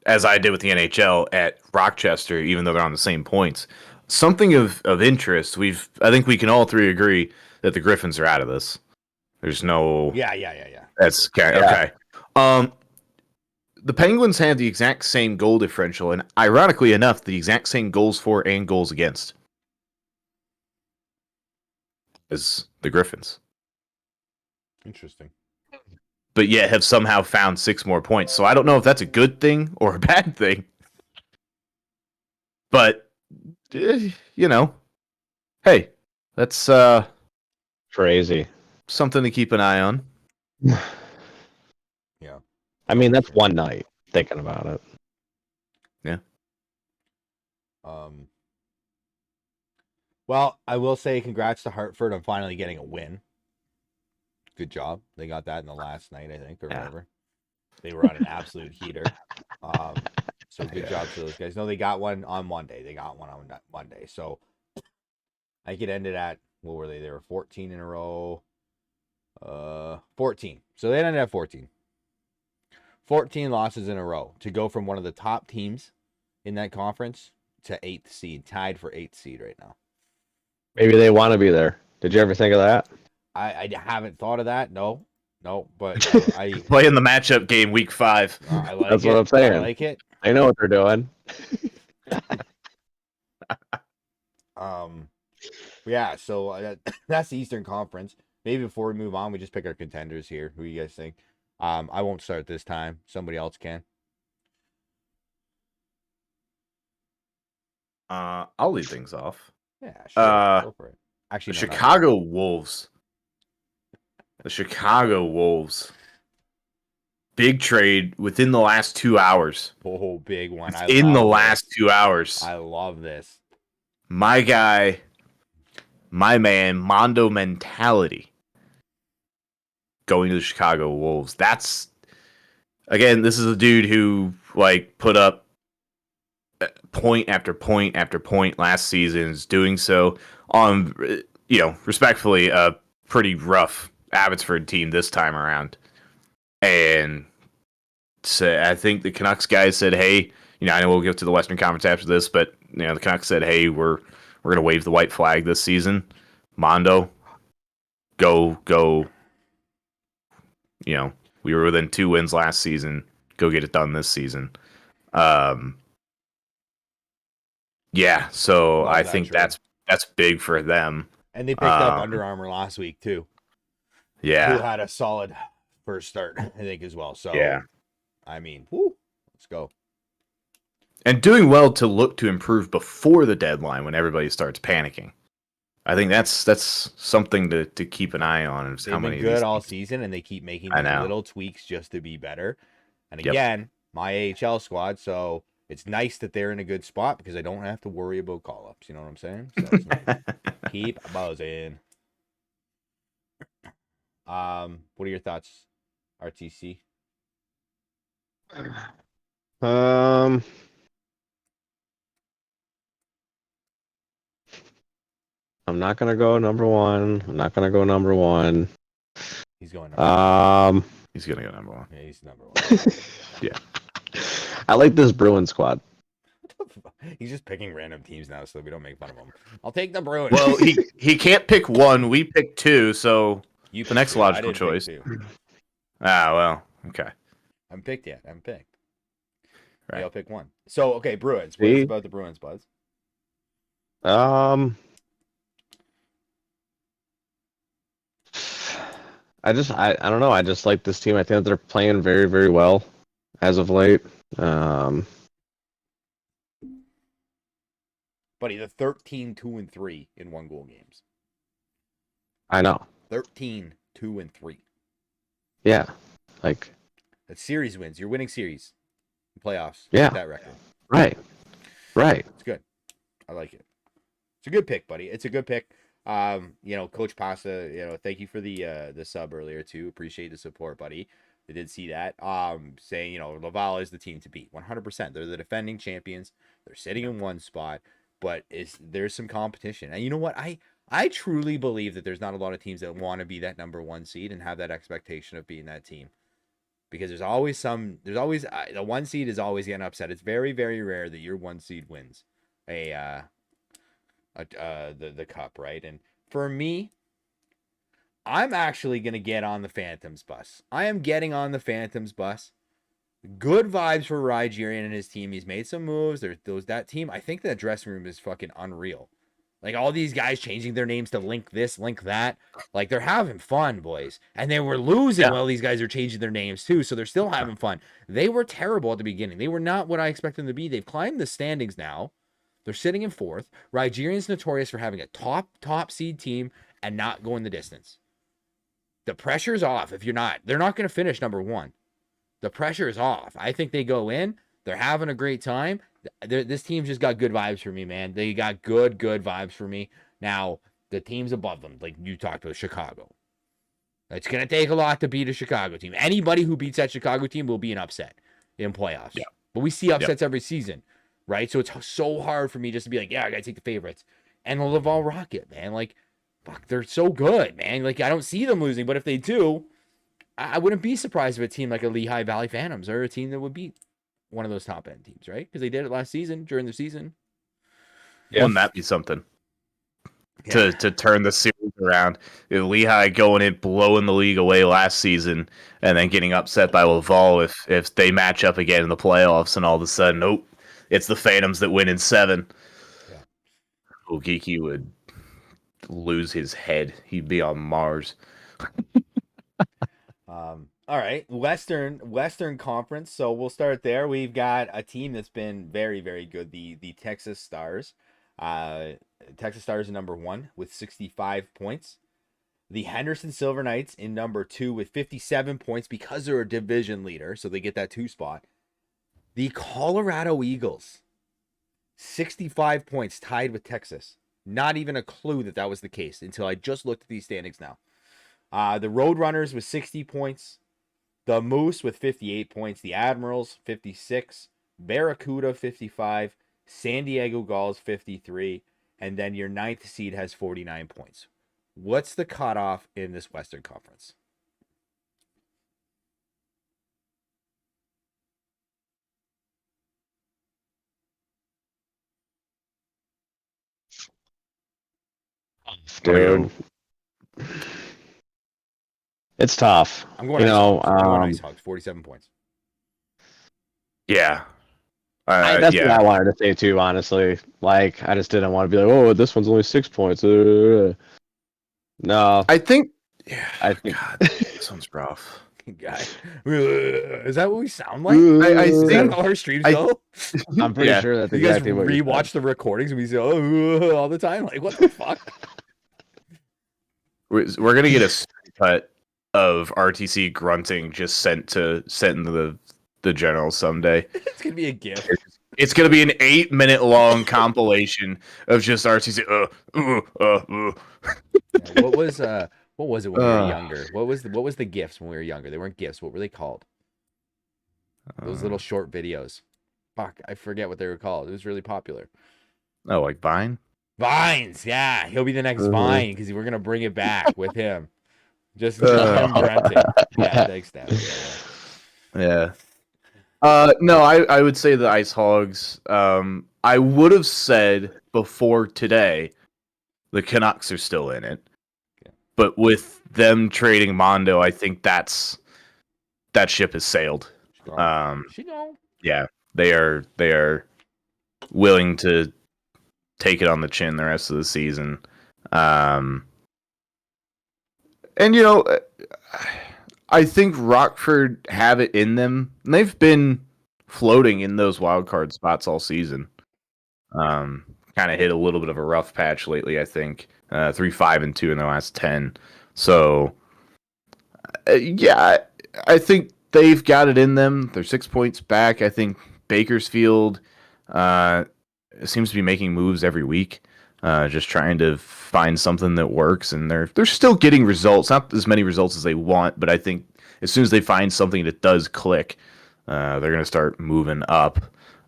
as I did with the NHL at Rochester, even though they're on the same points. Something of interest. I think we can all three agree that the Griffins are out of this. There's no. Yeah. That's okay. Yeah. Okay. The Penguins have the exact same goal differential, and ironically enough, the exact same goals for and goals against as the Griffins. Interesting. But yet have somehow found 6 more points. So I don't know if that's a good thing or a bad thing. But, hey, that's Crazy. something to keep an eye on. Yeah. I mean, that's one night thinking about it. Yeah. Well, I will say congrats to Hartford on finally getting a win. Good job. They got that in the last night, I think, or whatever. They were on an absolute heater. So good job to those guys. No, they got one on Monday. So I think it ended at, what were they? They were 14 in a row. 14. So they ended at 14. 14 losses in a row to go from one of the top teams in that conference to 8th seed, tied for 8th seed right now. Maybe they want to be there. Did you ever think of that? I haven't thought of that. No, but I Playing the matchup game week 5. I like That's it. what I'm saying. I like it. They know what they're doing. Yeah, so that's the Eastern Conference. Maybe before we move on, we just pick our contenders here. Who you guys think? I won't start this time. Somebody else can. I'll lead things off. Yeah, sure. Go for it. Actually, The Chicago Wolves. The Chicago Wolves. Big trade within the last 2 hours. Oh, big one. In the last 2 hours. I love this. My guy, my man, Mondo Mentality going to the Chicago Wolves. That's, again, this is a dude who put up point after point after point last season, is doing so on, respectfully, a pretty rough Abbotsford team this time around. And so I think the Canucks guys said, hey, I know we'll get to the Western Conference after this, but the Canucks said, hey, we're going to wave the white flag this season. Mondo, go. We were within 2 wins last season. Go get it done this season. Yeah, so I think that's that's big for them. And they picked up Under Armour last week too, who Yeah, had a solid first start, I think, as well. So, yeah, I mean, whoo, let's go. and doing well to look to improve before the deadline when everybody starts panicking. I think that's something to keep an eye on. Is They've how been many of good these all teams. season, and they keep making I these know. little tweaks just to be better. And Yep. again, my AHL squad, so it's nice that they're in a good spot because I don't have to worry about call-ups. You know what I'm saying? So it's nice. Keep buzzing. What are your thoughts, RTC? Um, I'm not gonna go number one. I'm not gonna go number one. He's going number one. He's gonna go number one. Yeah, he's number one. Yeah. I like this Bruin squad. He's just picking random teams now, so we don't make fun of him. I'll take the Bruins. Well, he can't pick one. We picked two, so you the next two. logical I didn't pick choice. two. Well, okay. I'm picked yet. I'm picked. Right. I'll pick one. So okay, Bruins. What See? is about the Bruins, Buzz? I don't know. I just like this team. I think they're playing very, very well as of late. Buddy, the 13-2-3 in 1-goal games. I know. 13-2-3. Yeah. Like, That's series wins. You're winning series. Playoffs. Yeah. That record. right. Right. It's good. I like it. It's a good pick, buddy. It's a good pick. Coach Pasta, thank you for the sub earlier too. Appreciate the support, buddy. I did see that. Saying, Laval is the team to beat. 100%. They're the defending champions. They're sitting in one spot, but there's some competition. And you know what? I truly believe that there's not a lot of teams that want to be that number one seed and have that expectation of being that team. Because there's always the one seed is always getting upset. It's very, very rare that your one seed wins the cup, right? And for me, I'm actually gonna get on the Phantoms bus. I am getting on the Phantoms bus. Good vibes for Rigerian and his team. He's made some moves. That team. I think that dressing room is fucking unreal. Like all these guys changing their names to link this, link that. Like they're having fun, boys. And they were losing while these guys are changing their names too. So they're still having fun. They were terrible at the beginning. They were not what I expected them to be. They've climbed the standings now. They're sitting in fourth. Rigerian's notorious for having a top seed team and not going the distance. The pressure's off if you're not. They're not going to finish number one. The pressure is off. I think they go in. They're having a great time. This team's just got good vibes for me, man. They got good vibes for me. Now, the teams above them, like you talked about, Chicago. It's going to take a lot to beat a Chicago team. Anybody who beats that Chicago team will be an upset in playoffs. Yeah. But we see upsets every season, right? So it's so hard for me just to be like, yeah, I got to take the favorites. And the Laval Rocket, man. Like, fuck, they're so good, man. Like, I don't see them losing. But if they do, I wouldn't be surprised if a team like a Lehigh Valley Phantoms or a team that would beat one of those top end teams, right? Because they did it last season during the season. Wouldn't that be something to turn the series around? If Lehigh going in blowing the league away last season and then getting upset by Laval if they match up again in the playoffs and all of a sudden, nope, it's the Phantoms that win in 7. Yeah. Geeky would lose his head. He'd be on Mars. All right, Western Conference. So we'll start there. We've got a team that's been very, very good. The Texas Stars. Texas Stars in number 1 with 65 points. The Henderson Silver Knights in number 2 with 57 points because they're a division leader, so they get that 2 spot. The Colorado Eagles, 65 points, tied with Texas. Not even a clue that was the case until I just looked at these standings now. The Roadrunners with 60 points. The Moose with 58 points. The Admirals, 56. Barracuda, 55. San Diego Gulls, 53. And then your 9th seed has 49 points. What's the cutoff in this Western Conference? Dude. It's tough. I'm going Ice Hogs. 47 points. Yeah. That's what Yeah, I wanted to say too, honestly. Like, I just didn't want to be like, oh, this one's only 6 points. No, I think. Yeah, I think. God, this one's rough. Guy. Is that what we sound like? I Is that think how our streams I go? I'm pretty yeah. sure that's You guys exactly what you said. rewatch the recordings and we say, oh, all the time? Like, what the fuck? We're gonna get a cut of RTC grunting just sent into the general someday. It's going to be a GIF. It's gonna be an 8-minute long compilation of just RTC. Yeah, what was it when we were younger? What was the GIFs when we were younger? They weren't GIFs. What were they called? Those little short videos. Fuck, I forget what they were called. It was really popular. Oh, like Vine? Vines, yeah. He'll be the next Mhm. Vine because we're gonna bring it back with him. Just him grunting. Yeah, thanks, Dad. Yeah. No, I would say the Ice Hogs. I would have said before today, the Canucks are still in it, but with them trading Mondo, I think that ship has sailed. She know. Yeah, they are willing to take it on the chin the rest of the season. And I think Rockford have it in them. And they've been floating in those wild card spots all season. Kind of hit a little bit of a rough patch lately, I think. 3-5-2 in their last 10. So, yeah, I think they've got it in them. They're 6 points back. I think Bakersfield seems to be making moves every week, just trying to find something that works. And they're still getting results, not as many results as they want, but I think as soon as they find something that does click, they're going to start moving up.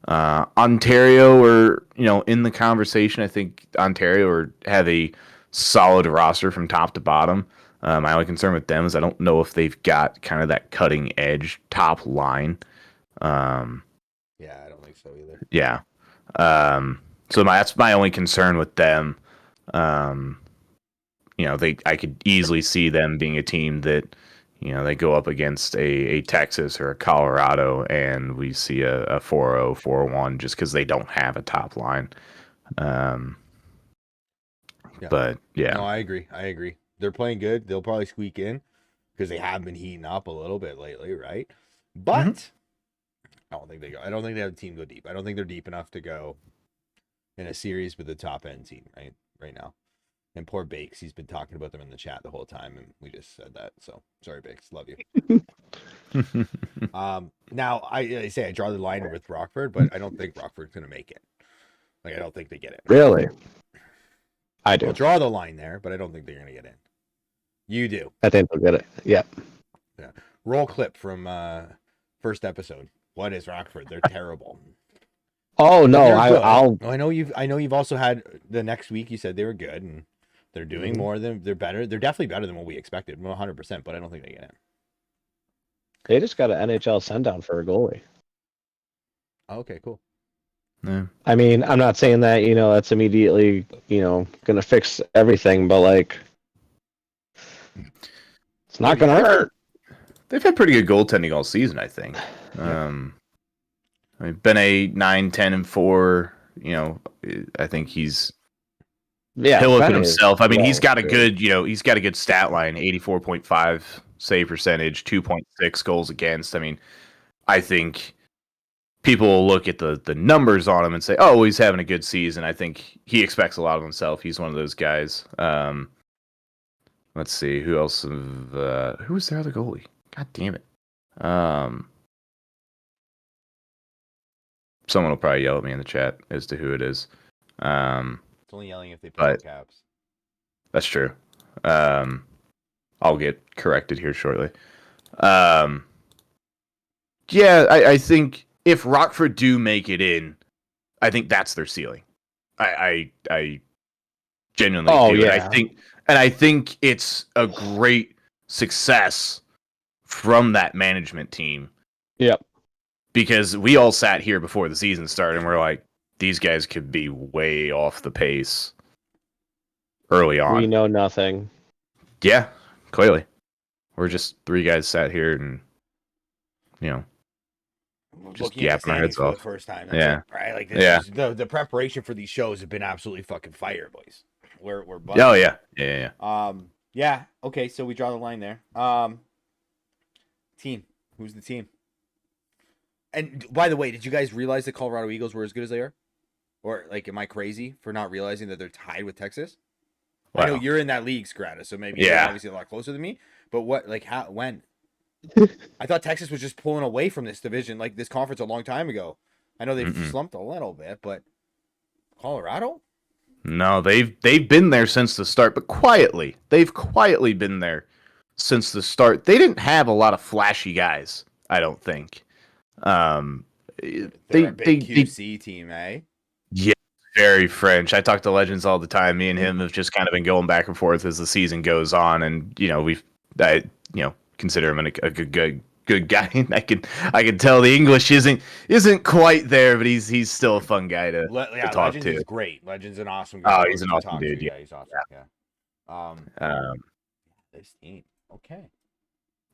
Ontario are in the conversation. I think Ontario have a solid roster from top to bottom. My only concern with them is I don't know if they've got kind of that cutting edge top line. Yeah, I don't think so either. Yeah. So that's my only concern with them. I could easily see them being a team that, they go up against a Texas or a Colorado and we see a 4-0, 4-1 just because they don't have a top line. Yeah. But yeah. No, I agree. They're playing good. They'll probably squeak in because they have been heating up a little bit lately, right? But I don't think they have a team go deep. I don't think they're deep enough to go in a series with the top end team right now. And poor Bakes, he's been talking about them in the chat the whole time, and we just said that. So sorry, Bakes, love you. Now I say I draw the line with Rockford, but I don't think Rockford's gonna make it. Like I don't think they get it. Really? I do. I'll draw the line there, but I don't think they're gonna get in. You do. I think they'll get it. Yeah. Yeah. Roll clip from first episode. What is Rockford? They're terrible. Oh no, I'll. I know you've also had the next week. You said they were good, and they're doing more than they're better. They're definitely better than what we expected, 100%. But I don't think they get in. They just got an NHL send down for a goalie. Okay, cool. Yeah. I mean, I'm not saying that that's immediately gonna fix everything, but like, it's not gonna hurt. They've had pretty good goaltending all season, I think. Been a 9-10-4. I think he's he'll look at himself. I mean, he's got a good stat line, 84.5 save percentage, 2.6 goals against. I mean, I think people will look at the numbers on him and say, "Oh, he's having a good season." I think he expects a lot of himself. He's one of those guys. Let's see who else. Who was their other goalie? God damn it. Someone will probably yell at me in the chat as to who it is. It's only yelling if they put in caps. That's true. I'll get corrected here shortly. Yeah, I think if Rockford do make it in, I think that's their ceiling. I genuinely do. Yeah. I think it's a great success from that management team. Yep. Because we all sat here before the season started and we're like, these guys could be way off the pace early on. We know nothing. Yeah, clearly. We're just three guys sat here and, just looking at the yapping our standings heads for the off. first time. That's Yeah. it, right? Like this Yeah. is the preparation for these shows have been absolutely fucking fire, boys. We're Oh buzzing. yeah. Yeah. Yeah. Okay, so we draw the line there. Team. Who's the team? And by the way, did you guys realize the Colorado Eagles were as good as they are? Or like, am I crazy for not realizing that they're tied with Texas? I know Wow. you're in that league, Skirata, so maybe you're Yeah. obviously a lot closer than me. But what, like, how, when? I thought Texas was just pulling away from this division, like this conference, a long time ago. I know they've Mm-mm. slumped a little bit, but Colorado? No, they've been there since the start, but quietly. They've quietly been there since the start. They didn't have a lot of flashy guys, I don't think. Um, They're they a big they QC team, eh? yeah, very French. I talk to Legends all the time. Me and him have just kind of been going back and forth as the season goes on, and I consider him a good guy. And I can tell the English isn't quite there, but he's still a fun guy to talk Legends to. is great. Legends an awesome guy Oh, he's an to awesome talk to. dude. Yeah, he's awesome. Yeah. Um, This team. Okay.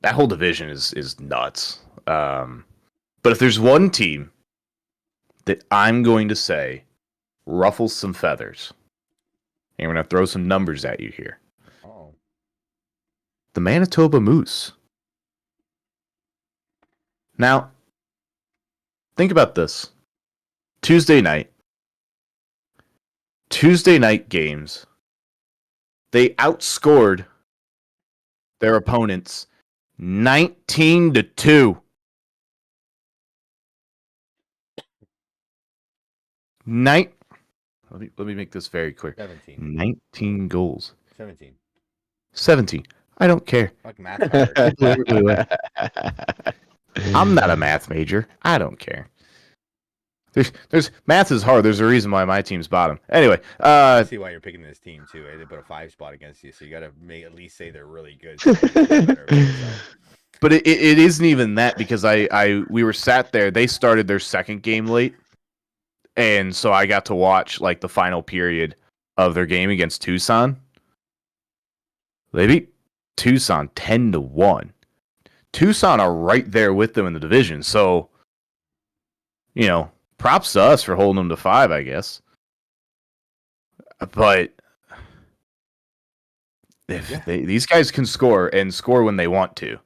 that whole division is nuts. But if there's one team that I'm going to say ruffles some feathers, and we're going to throw some numbers at you here, Oh. the Manitoba Moose. Now, think about this. Tuesday night games, they outscored their opponents 19-2. Let me make this very clear. 17. 19 goals. 17. 17. I don't care. Fuck, math's hard. I'm not a math major. I don't care. There's math is hard. There's a reason why my team's bottom. Anyway, I see why you're picking this team too. Eh? They put a 5 spot against you, so you got to at least say they're really good. So you feel better about yourself. but it isn't even that because we were sat there. They started their second game late, and so I got to watch like the final period of their game against Tucson. They beat Tucson 10-1. Tucson are right there with them in the division, so props to us for holding them to 5, I guess. But these guys can score and score when they want to,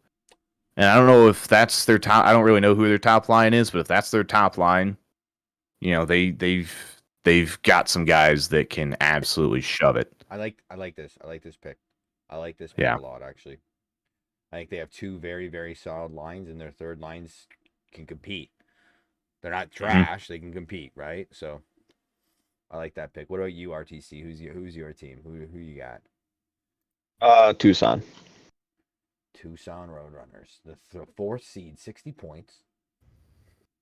and I don't know if that's their top. I don't really know who their top line is, but if that's their top line, they've got some guys that can absolutely shove it. I like this. I like this pick. I like this pick a lot, actually. I think they have 2 very, very solid lines, and their third lines can compete. They're not trash. Mm-hmm. They can compete, right? So I like that pick. What about you, RTC? Who's your team? Who you got? Tucson. Tucson Roadrunners. The 4th seed, 60 points.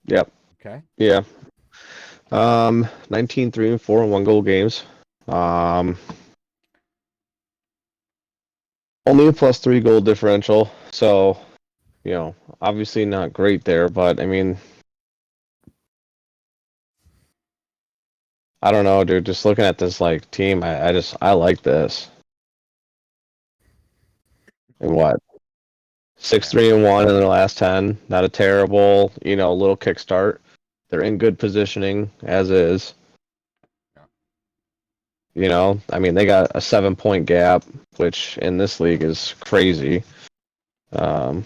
Yep. Okay. Yeah. 19-3-4 in 1 goal games. Only a +3 goal differential. So, obviously not great there, but I mean, I don't know, dude. Just looking at this like team, I like this. And what? 6-3-1 in their last 10. Not a terrible, little kickstart. They're in good positioning as is. I mean, they got a 7-point gap, which in this league is crazy. I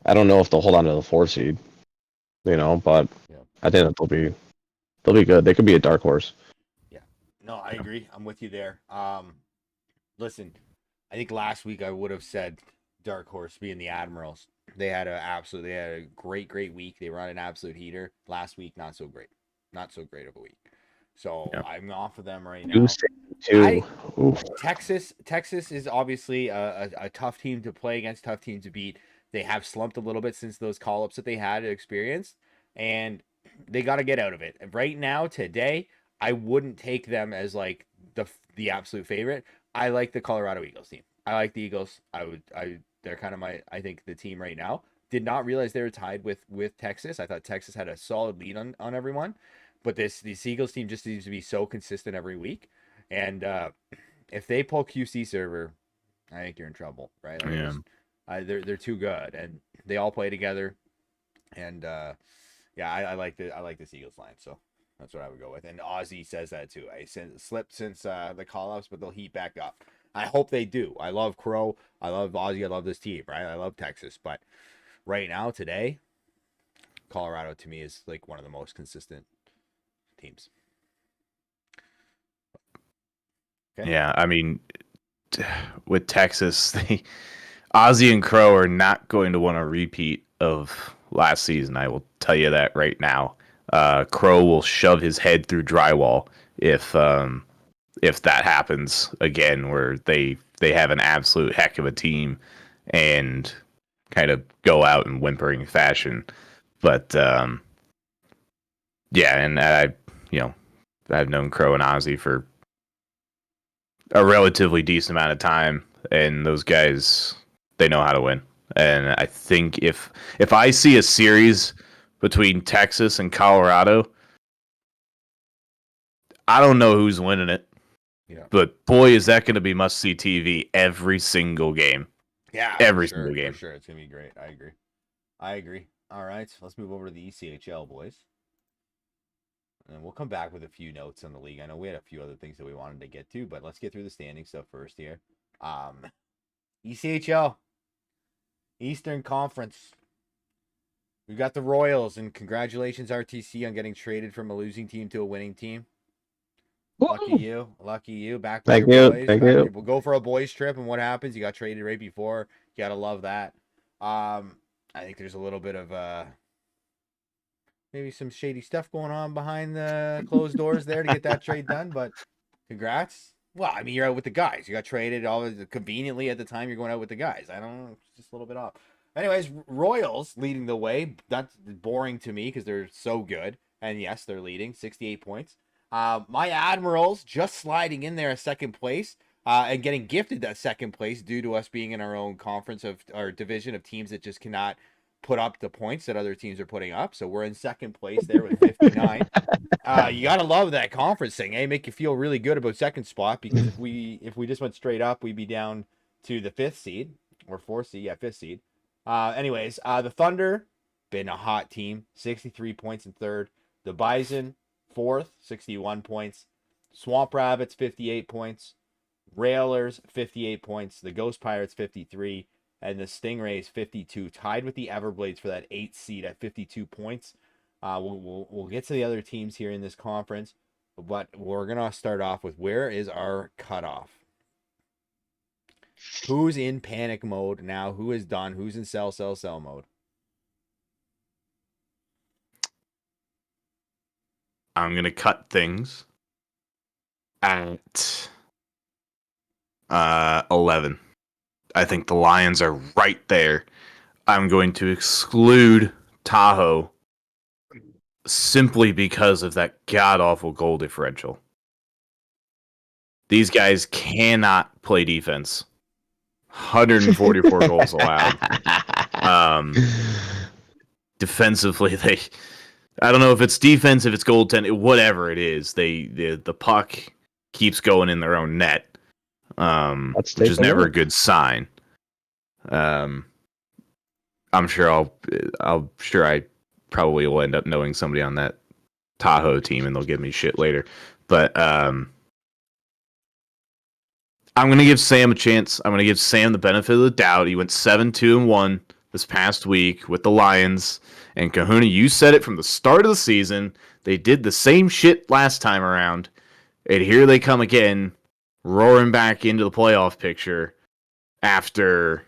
don't know if they'll hold on to the 4 seed, but I think that they'll be good. They could be a dark horse. Yeah. No, I agree. I'm with you there. Listen, I think last week I would have said dark horse being the Admirals. They had a great week. They were on an absolute heater. Last week, not so great. Not so great of a week. So I'm off of them right now. Texas is obviously a tough team to play against, tough team to beat. They have slumped a little bit since those call-ups that they had experienced, and they got to get out of it. Right now, today, I wouldn't take them as like the absolute favorite. I like the Colorado Eagles team. I like the Eagles. They're kind of I think the team right now. Did not realize they were tied with Texas. I thought Texas had a solid lead on everyone. But the Eagles team just seems to be so consistent every week. And if they pull QC server, I think you're in trouble, right? Like they're too good. And they all play together. And yeah, I like this Eagles line, so that's what I would go with. And Ozzy says that too. I slipped since the call-ups, but they'll heat back up. I hope they do. I love Crow. I love Ozzy. I love this team, right? I love Texas, but right now, today, Colorado to me is like one of the most consistent teams. Okay. Yeah, I mean, with Texas, Ozzy and Crow are not going to want a repeat of last season. I will tell you that right now. Crow will shove his head through drywall if that happens again, where they have an absolute heck of a team and kind of go out in whimpering fashion. But yeah, and you know, I've known Crow and Ozzy for a relatively decent amount of time, and those guys, they know how to win. And I think if I see a series between Texas and Colorado, I don't know who's winning it. Yeah. But boy, is that going to be must see TV every single game. Yeah, Every for sure, single game. for sure. It's gonna be great. I agree. All right, let's move over to the ECHL, boys. And we'll come back with a few notes on the league. I know we had a few other things that we wanted to get to, but let's get through the standing stuff first here. ECHL, Eastern Conference. We got the Royals, and congratulations, RTC, on getting traded from a losing team to a winning team. Lucky you. Lucky you. Back with Thank your you. boys. Thank Back you. with we'll go for a boys trip, and what happens? You got traded right before. You gotta love that. I think there's a little bit of maybe some shady stuff going on behind the closed doors there to get that trade done, but congrats. Well, I mean, you're out with the guys. You got traded all conveniently at the time you're going out with the guys. I don't know, it's just a little bit off. Anyways, Royals leading the way. That's boring to me because they're so good. And yes, they're leading 68 points. My Admirals just sliding in there at second place and getting gifted that second place due to us being in our own conference of our division of teams that just cannot put up the points that other teams are putting up. So we're in second place there with 59. You gotta love that conference thing, eh? Make you feel really good about second spot because if we just went straight up, we'd be down to the fifth seed or fourth seed, yeah, fifth seed. Anyways, the Thunder been a hot team, 63 points in third. The Bison fourth, 61 points. Swamp Rabbits 58 points. Railers 58 points. The Ghost Pirates 53, and the Stingrays 52, tied with the Everblades for that 8th seed at 52 points. We'll get to the other teams here in this conference, but we're gonna start off with where is our cutoff? Who's in panic mode now? Who is done? Who's in sell mode? I'm gonna cut things at 11. I think the Lions are right there. I'm going to exclude Tahoe simply because of that god awful goal differential. These guys cannot play defense. 144 goals allowed. Defensively, I don't know if it's defense, if it's goaltending, whatever it is. The puck keeps going in their own net, which is never a good sign. I'm sure I probably will end up knowing somebody on that Tahoe team, and they'll give me shit later. But I'm going to give Sam a chance. I'm going to give Sam the benefit of the doubt. He went 7-2-1 this past week with the Lions. And Kahuna, you said it from the start of the season. They did the same shit last time around. And here they come again, roaring back into the playoff picture after...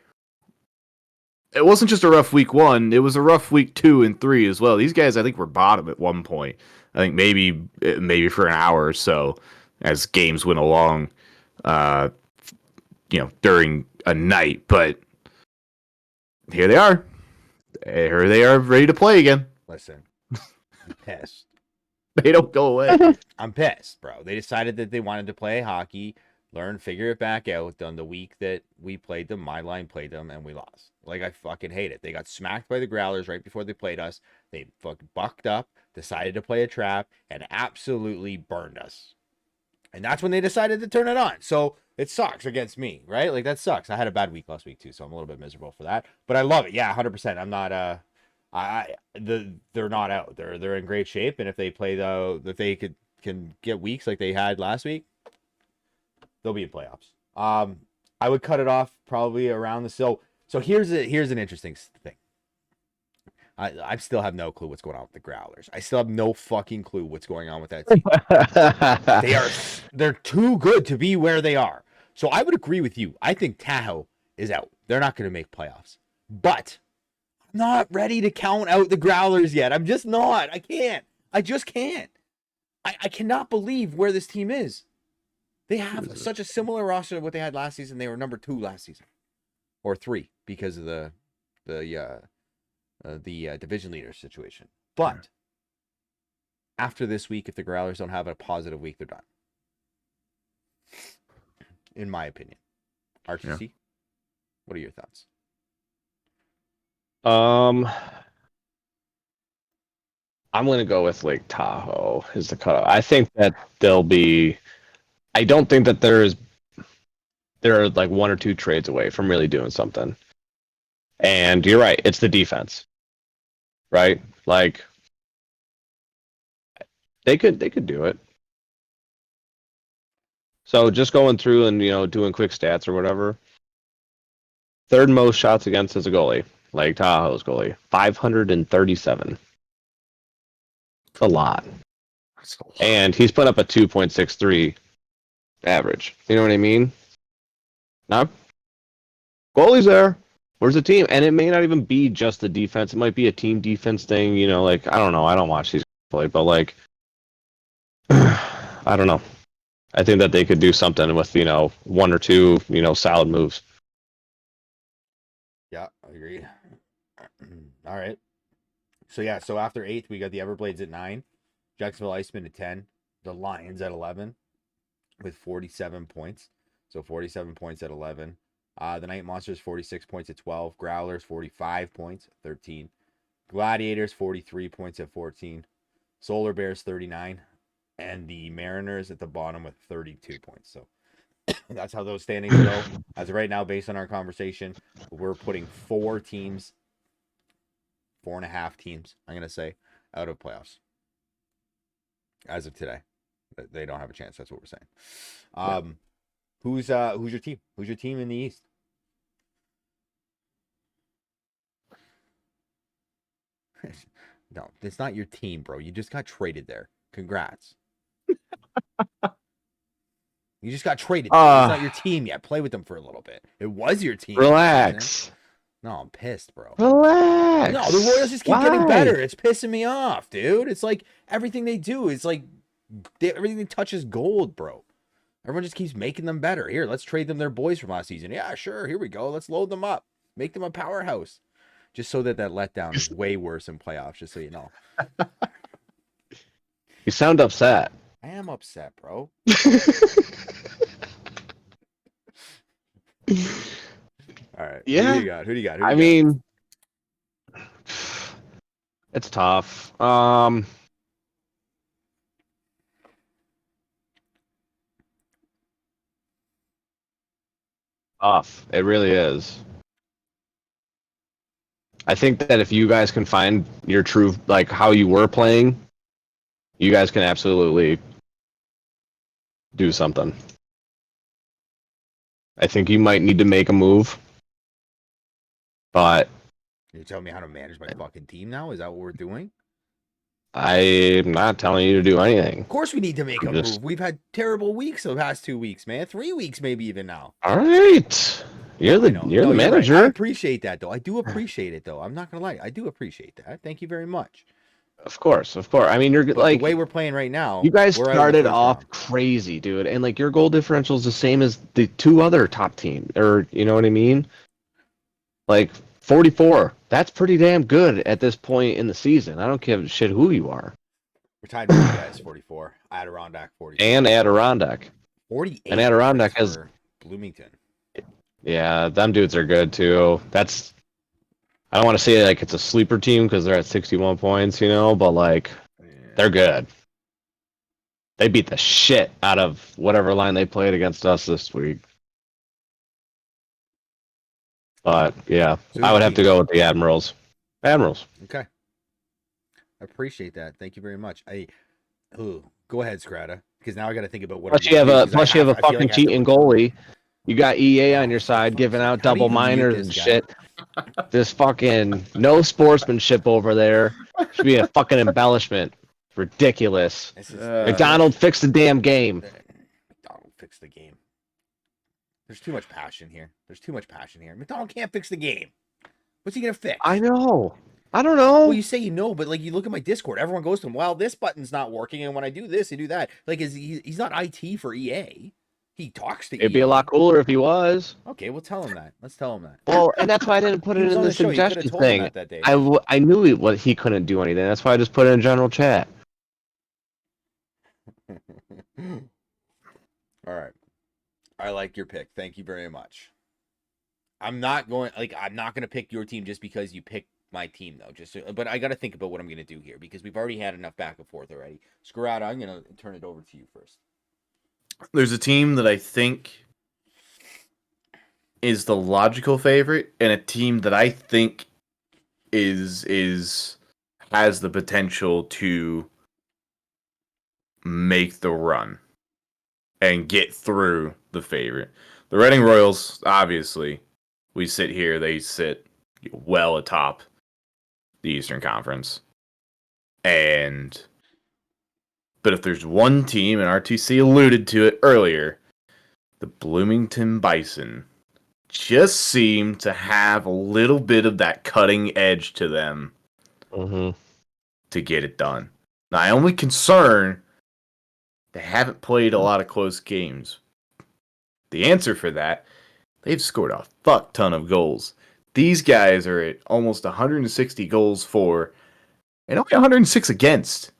It wasn't just a rough week 1. It was a rough week 2 and 3 as well. These guys, I think, were bottom at one point. I think maybe for an hour or so as games went along. During a night, but here they are. Here they are, ready to play again. Listen, I'm pissed. They don't go away. I'm pissed, bro. They decided that they wanted to play hockey, figure it back out on the week that we played them. My line played them, and we lost. Like, I fucking hate it. They got smacked by the Growlers right before they played us. They fucking bucked up, decided to play a trap, and absolutely burned us. And that's when they decided to turn it on. So it sucks against me, right? Like, that sucks. I had a bad week last week too, so I'm a little bit miserable for that. But I love it. Yeah, 100%. They're not out. They're in great shape, and if they play if they can get weeks like they had last week, they'll be in playoffs. I would cut it off probably around the so here's an interesting thing. I still have no clue what's going on with the Growlers. I still have no fucking clue what's going on with that team. They're too good to be where they are. So I would agree with you. I think Tahoe is out. They're not going to make playoffs. But I'm not ready to count out the Growlers yet. I'm just not. I can't. I just can't. I cannot believe where this team is. They have such a similar roster to what they had last season. They were number 2 last season, or 3 because of the division leader situation. But after this week, if the Growlers don't have a positive week, they're done. In my opinion. RTC, what are your thoughts? I'm going to go with Lake Tahoe is the cutoff. I think that they'll be. I don't think that they're like 1 or 2 trades away from really doing something. And you're right, it's the defense, right? Like they could do it. So just going through and doing quick stats or whatever. 3rd most shots against as a goalie, Lake Tahoe's goalie, 537. A lot. And he's put up a 2.63 average. You know what I mean? Now, goalie's there. Where's the team? And it may not even be just the defense. It might be a team defense thing. Like, I don't know. I don't watch these play, but like, I don't know. I think that they could do something with, 1 or 2, solid moves. Yeah, I agree. All right. So after 8th, we got the Everblades at 9, Jacksonville Icemen at 10, the Lions at 11 with 47 points. So 47 points at 11. The Night Monsters 46 points at 12, Growlers 45 points at 13, Gladiators 43 points at 14, Solar Bears 39, and the Mariners at the bottom with 32 points. So that's how those standings go. As of right now, based on our conversation, we're putting 4.5 teams, I'm going to say, out of playoffs. As of today. They don't have a chance. That's what we're saying. Who's your team? Who's your team in the East? No, it's not your team, bro. You just got traded there. Congrats. You just got traded. It's not your team yet. Play with them for a little bit. It was your team. Relax. No, I'm pissed, bro. Relax. No, the Royals just keep getting better. It's pissing me off, dude. It's like everything they do is like everything they touch is gold, bro. Everyone just keeps making them better. Here, let's trade them their boys from last season. Yeah, sure. Here we go. Let's load them up. Make them a powerhouse. Just so that letdown is way worse in playoffs, just so you know. You sound upset. I am upset, bro. All right. Yeah. Who do you got? I mean, it's tough. Tough. It really is. I think that if you guys can find your true, like how you were playing, you guys can absolutely do something. I think you might need to make a move, but You're telling me how to manage my fucking team now? Is that what we're doing? I'm not telling you to do anything. Of course we need to make a move. We've had terrible weeks the past 2 weeks, man. 3 weeks maybe even now. All right. You're the manager. Right. I appreciate that, though. I do appreciate it, though. I'm not going to lie. I do appreciate that. Thank you very much. Of course. I mean, but like the way we're playing right now. You guys started off crazy, dude. And like your goal differential is the same as the 2 other top teams. Or, you know what I mean? Like 44. That's pretty damn good at this point in the season. I don't give a shit who you are. We're tied with you guys, 44. Adirondack, 44. And Adirondack. 48. And Adirondack has Bloomington. Yeah, them dudes are good too. I don't want to say like it's a sleeper team because they're at 61 points, but like they're good. They beat the shit out of whatever line they played against us this week. But yeah, I would have to go with the Admirals. Admirals. Okay. I appreciate that. Thank you very much. Go ahead, Skirata, because now I got to think about what I'm Plus you going to have do. a Because plus you have a I feel like fucking I have to. cheating goalie. You got EA on your For side fuck's giving sake. out How do you double even mute minors this and guy? shit. This fucking no sportsmanship over there. Should be a fucking embellishment. Ridiculous. This is McDonald, fix the damn game. McDonald fix the game. There's too much passion here. McDonald can't fix the game. What's he gonna fix? I know. I don't know. Well, you say you know, but like you look at my Discord, everyone goes to him. Well, this button's not working, and when I do this, I do that. Like, he's not IT for EA. He talks to It'd EA. be a lot cooler if he was. Okay, we'll tell him that. Let's tell him that. Well, and that's why I didn't put He it was in on the the show. You could have suggestion told him thing. that day. I knew he couldn't do anything. That's why I just put it in general chat. All right. I like your pick. Thank you very much. I'm not going to pick your team just because you picked my team though. But I got to think about what I'm going to do here because we've already had enough back and forth already. Skirata, I'm going to turn it over to you first. There's a team that I think is the logical favorite, and a team that I think is has the potential to make the run and get through the favorite. The Reading Royals, obviously, we sit here, they sit well atop the Eastern Conference. But if there's one team, and RTC alluded to it earlier, the Bloomington Bison just seem to have a little bit of that cutting edge to them to get it done. My only concern, they haven't played a lot of close games. The answer for that, they've scored a fuck ton of goals. These guys are at almost 160 goals for, and only 106 against.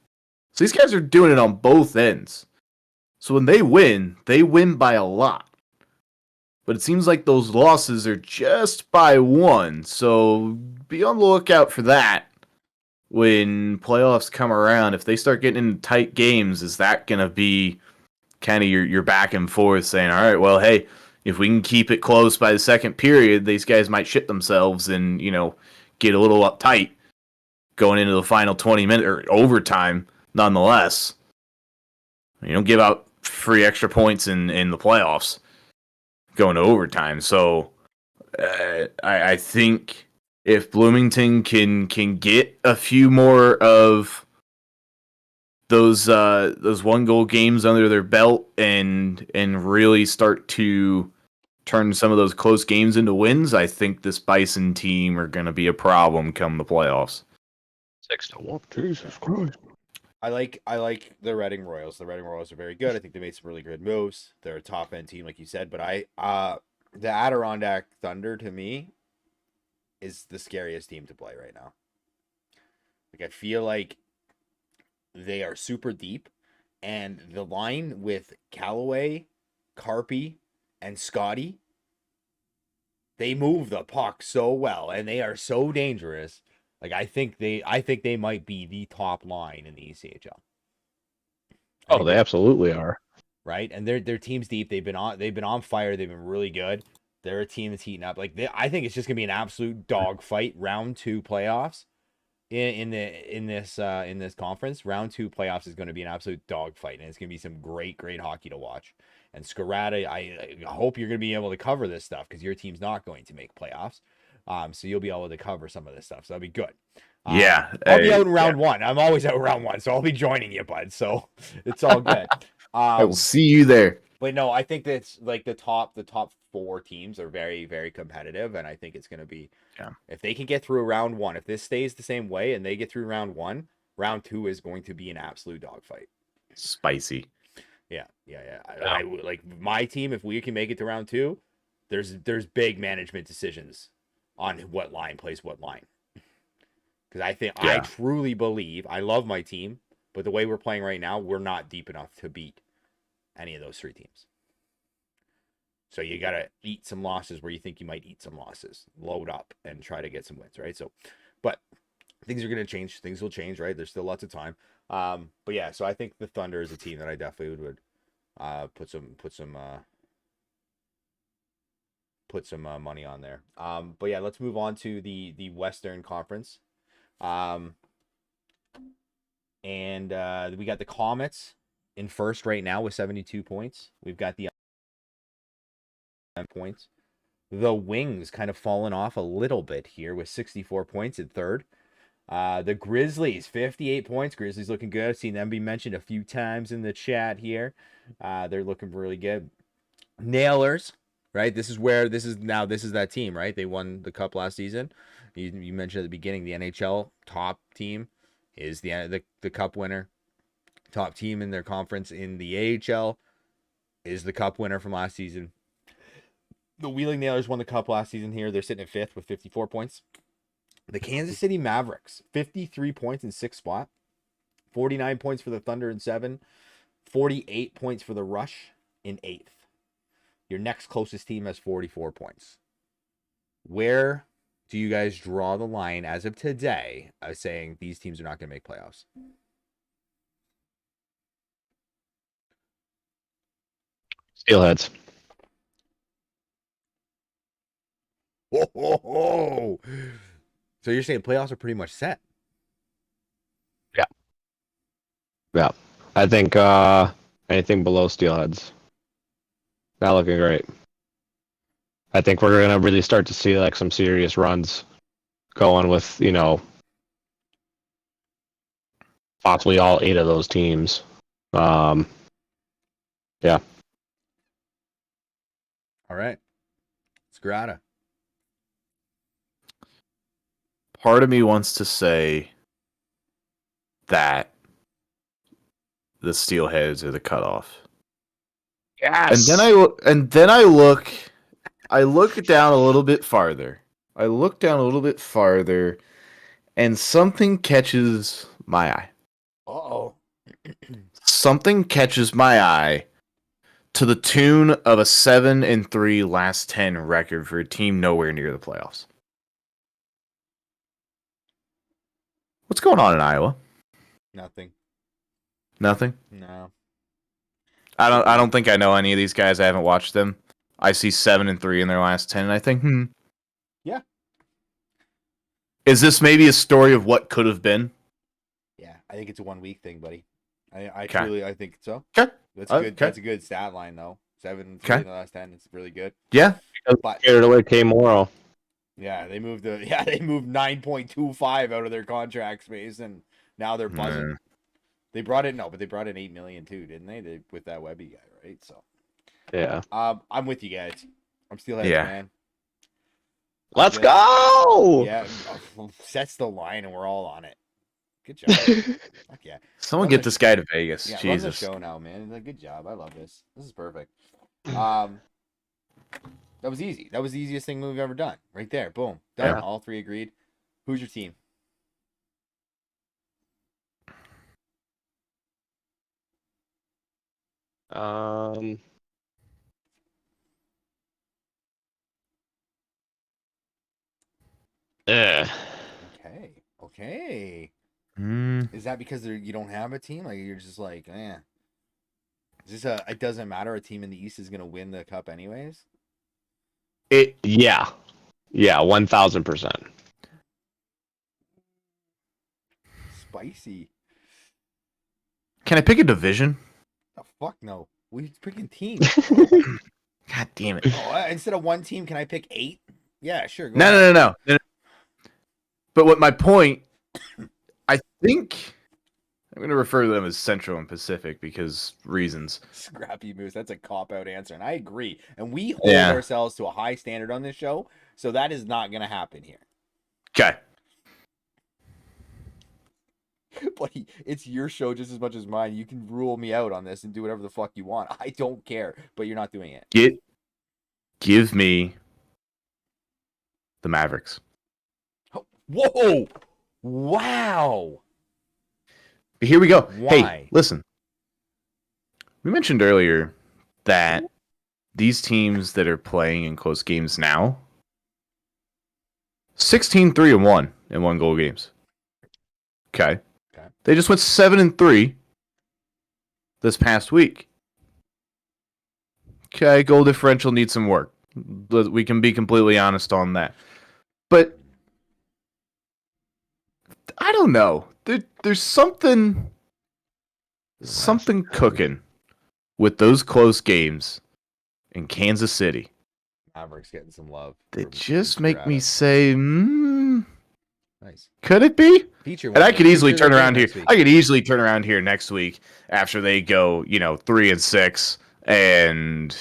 So these guys are doing it on both ends. So when they win by a lot. But it seems like those losses are just by one. So be on the lookout for that when playoffs come around. If they start getting into tight games, is that going to be kind of your back and forth saying, all right, well, hey, if we can keep it close by the second period, these guys might shit themselves and, get a little uptight going into the final 20 minutes or overtime nonetheless. You don't give out free extra points in the playoffs going to overtime. So I think if Bloomington can get a few more of those 1-goal games under their belt and really start to turn some of those close games into wins, I think this Bison team are going to be a problem come the playoffs. 6-1. Jesus Christ. I like the Reading Royals. The Reading Royals are very good. I think they made some really good moves. They're a top end team, like you said. But the Adirondack Thunder to me is the scariest team to play right now. Like I feel like they are super deep, and the line with Callaway, Carpy, and Scotty, they move the puck so well, and they are so dangerous. Like I think they might be the top line in the ECHL. Oh, they absolutely are. Right, and their team's deep. They've been on fire. They've been really good. They're a team that's heating up. I think it's just gonna be an absolute dogfight. Round 2 playoffs in this conference. Round 2 playoffs is going to be an absolute dogfight, and it's gonna be some great hockey to watch. And Skirata, I hope you're gonna be able to cover this stuff because your team's not going to make playoffs. So you'll be able to cover some of this stuff. So that'll be good. Yeah, I'll be out in round 1. I'm always out round 1, so I'll be joining you, bud. So it's all good. I will see you there. But no, I think that's like the top 4 teams are very, very competitive, and I think it's going to be if they can get through round 1, if this stays the same way and they get through round 1, round 2 is going to be an absolute dogfight. Spicy. Yeah. I like my team. If we can make it to round 2, there's big management decisions on what line plays what line. Because I truly believe I love my team, but the way we're playing right now, we're not deep enough to beat any of those 3 teams. So you got to eat some losses where you think you might eat some losses, load up and try to get some wins, right? So, but things are going to change. Things will change, right? There's still lots of time. But yeah, so I think the Thunder is a team that I definitely would put some money on there. But yeah, let's move on to the Western Conference. And we got the Comets in first right now with 72 points. We've got the points. The Wings kind of fallen off a little bit here with 64 points in third. The Grizzlies, 58 points. Grizzlies looking good. I've seen them be mentioned a few times in the chat here. They're looking really good. Nailers, right? This is that team, right? They won the cup last season. You mentioned at the beginning the NHL top team is the cup winner. Top team in their conference in the AHL is the cup winner from last season. The Wheeling Nailers won the cup last season here. They're sitting at fifth with 54 points. The Kansas City Mavericks, 53 points in sixth spot. 49 points for the Thunder in seven. 48 points for the Rush in eighth. Your next closest team has 44 points. Where do you guys draw the line as of today of saying these teams are not going to make playoffs? Steelheads. Oh. So you're saying playoffs are pretty much set? Yeah. I think anything below Steelheads. Not looking great. I think we're gonna really start to see like some serious runs going with, possibly all 8 of those teams. Yeah. All right. Skirata. Part of me wants to say that the Steelheads are the cutoff. Yes. And then I look down a little bit farther. And something catches my eye. Uh-oh. Something catches my eye to the tune of a 7-3 last 10 record for a team nowhere near the playoffs. What's going on in Iowa? Nothing. Nothing? No. I don't think I know any of these guys. I haven't watched them. I see 7-3 in their last 10 and I think, Yeah. Is this maybe a story of what could have been? Yeah. I think it's a 1 week thing, buddy. I Okay. truly think so. Okay. That's good. Okay. That's a good stat line though. 7 Okay. in the last 10. It's really good. Yeah. But Scared away K Morrow. yeah, they moved 9.25 out of their contract space and now they're buzzing. Mm. They brought in 8 million too, didn't they? With that Webby guy, right? So Yeah. I'm with you guys. I'm Steelheads, Yeah. man. Let's go. Yeah, sets the line and we're all on it. Good job. Fuck yeah. Someone Run get the this guy to Vegas. Yeah, Jesus. run the show now, man. Good job. I love this. This is perfect. That was easy. That was the easiest thing we've ever done. Right there. Boom. Done. Yeah. All three agreed. Who's your team? Yeah. Okay. Mm. Is that because you don't have a team? Like you're just like, eh. Is this it doesn't matter. A team in the East is gonna win the cup anyways. Yeah. 1000%. Spicy. Can I pick a division? Oh, fuck no. We picking teams. God damn it. Instead of one team, can I pick 8? Yeah, sure. Go No, ahead. no. But what my point, I think I'm going to refer to them as Central and Pacific because reasons. Scrappy Moose. That's a cop-out answer, and I agree. And we hold ourselves to a high standard on this show, so that is not going to happen here. Okay. Buddy, it's your show just as much as mine. You can rule me out on this and do whatever the fuck you want. I don't care, but you're not doing it. Give me the Mavericks. Whoa! Wow! Here we go. Why? Hey, listen. We mentioned earlier that these teams that are playing in close games now, 16-3-1 in 1-goal games. Okay. They just went 7-3 this past week. Okay, goal differential needs some work. We can be completely honest on that. But I don't know. There's something West. cooking with those close games in Kansas City. Mavericks getting some love. They from just make me Skirata. say, Nice. could it be? Feature And one. I could easily Feature turn their game around here. next week. I could easily turn around here next week after they go, 3-6, and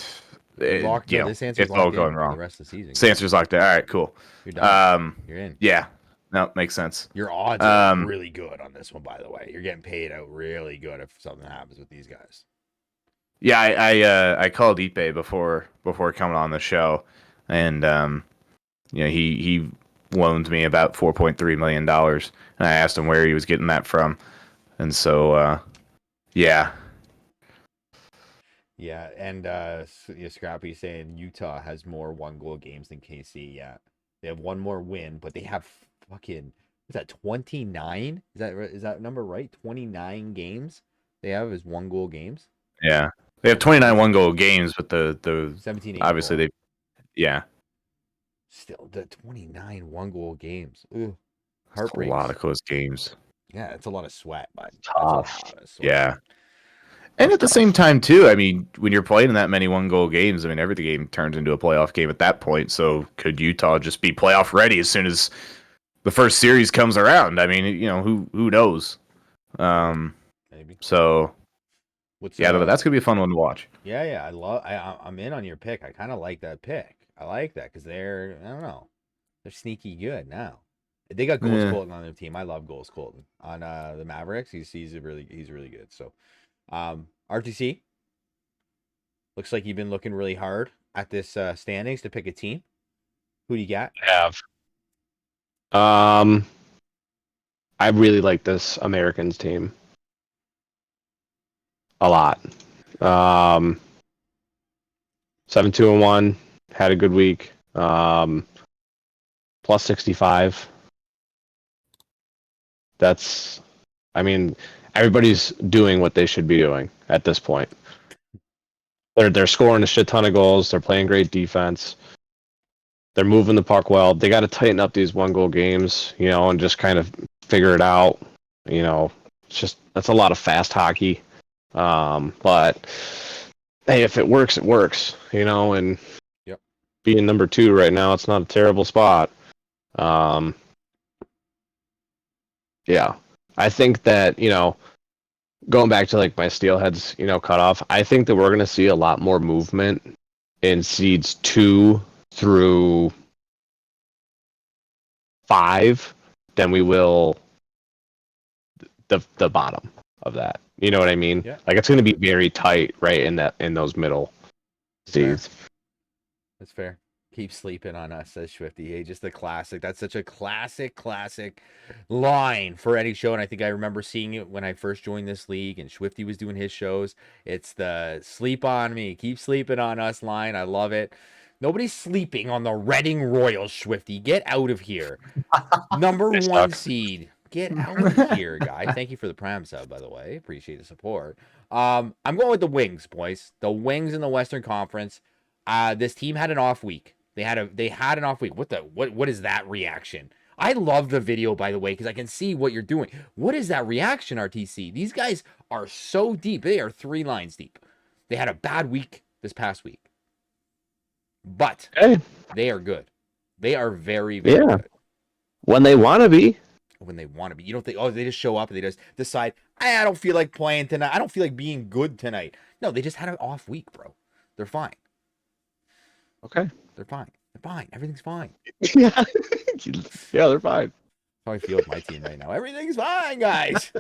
Locked. No, this answer's it's all locked in going for the wrong. rest of the season. Sancer's locked in. All right, cool. You're done. You're in. Yeah, no, makes sense. Your odds are really good on this one, by the way. You're getting paid out really good if something happens with these guys. Yeah, I called Ipe before coming on the show, and he loaned me about $4.3 million, and I asked him where he was getting that from, and so yeah. Yeah, and Scrappy saying Utah has more 1-goal games than KC. Yeah, they have one more win, but they have fucking, is that 29? Is that number right? 29 games they have as 1-goal games. Yeah, they have 29 1-goal games, but the 17 obviously they, yeah, still the 29 1-goal games. Ugh. it's a Heartbreaks. lot of close games. Yeah, it's a lot of sweat, but Tough. Yeah. And at the same time, too, I mean, when you're playing in that many 1-goal games, I mean, every game turns into a playoff game at that point. So could Utah just be playoff ready as soon as the first series comes around? I mean, who knows? Maybe. So What's that's gonna be a fun one to watch. Yeah. I'm in on your pick. I kind of like that pick. I like that because they're, I don't know, they're sneaky good now. They got Goals Yeah. Colton on their team. I love Goals Colton on the Mavericks. He's really good. So, RTC looks like you've been looking really hard at this standings to pick a team. Who do you got? Have. I really like this Americans team a lot. 7-2-1, had a good week. Plus 65. I mean, everybody's doing what they should be doing at this point. They're scoring a shit ton of goals. They're playing great defense. They're moving the puck well. They got to tighten up these 1-goal games, and just kind of figure it out. That's a lot of fast hockey. But hey, if it works, it works. And Yep. being number 2 right now, it's not a terrible spot. Yeah, I think that going back to like my Steelheads, cutoff. I think that we're going to see a lot more movement in seeds 2 through 5 than we will the bottom of that. You know what I mean? Yeah. Like it's going to be very tight right in those middle seeds. That's fair. Keep sleeping on us, says Swifty. Hey, just the classic. That's such a classic line for any show. And I think I remember seeing it when I first joined this league and Swifty was doing his shows. It's the sleep on me, keep sleeping on us line. I love it. Nobody's sleeping on the Reading Royals, Swifty. Get out of here. Number They 1 suck. seed. Get out of here, guy. Thank you for the Prime sub, by the way. Appreciate the support. I'm going with the Wings, boys. The Wings in the Western Conference. This team had an off week. They had an off week. What is that reaction? I love the video, by the way, because I can see what you're doing. What is that reaction, RTC? These guys are so deep. They are 3 lines deep. They had a bad week this past week, but they are good. They are very good. When they want to be. When they want to be. You don't think, they just show up and they just decide, I don't feel like playing tonight. I don't feel like being good tonight. No, they just had an off week, bro. They're fine. Okay. They're fine. Everything's fine. Yeah. Yeah, they're fine. That's how I feel with my team right now. Everything's fine, guys.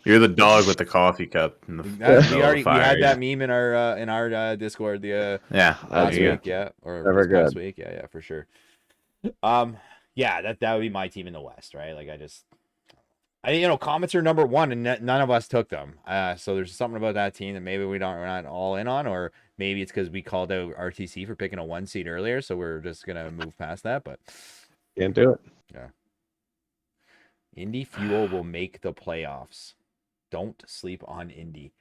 You're the dog with the coffee cup in the we fire, had that meme in our Discord last week, or Never this past good. week, yeah, for sure. Yeah, that would be my team in the West, right? Like Comets are number 1, and none of us took them. So there's something about that team that maybe we're not all in on, or maybe it's because we called out RTC for picking a 1 seed earlier, so we're just gonna move past that. But Can't do it. yeah, Indy Fuel will make the playoffs. Don't sleep on Indy.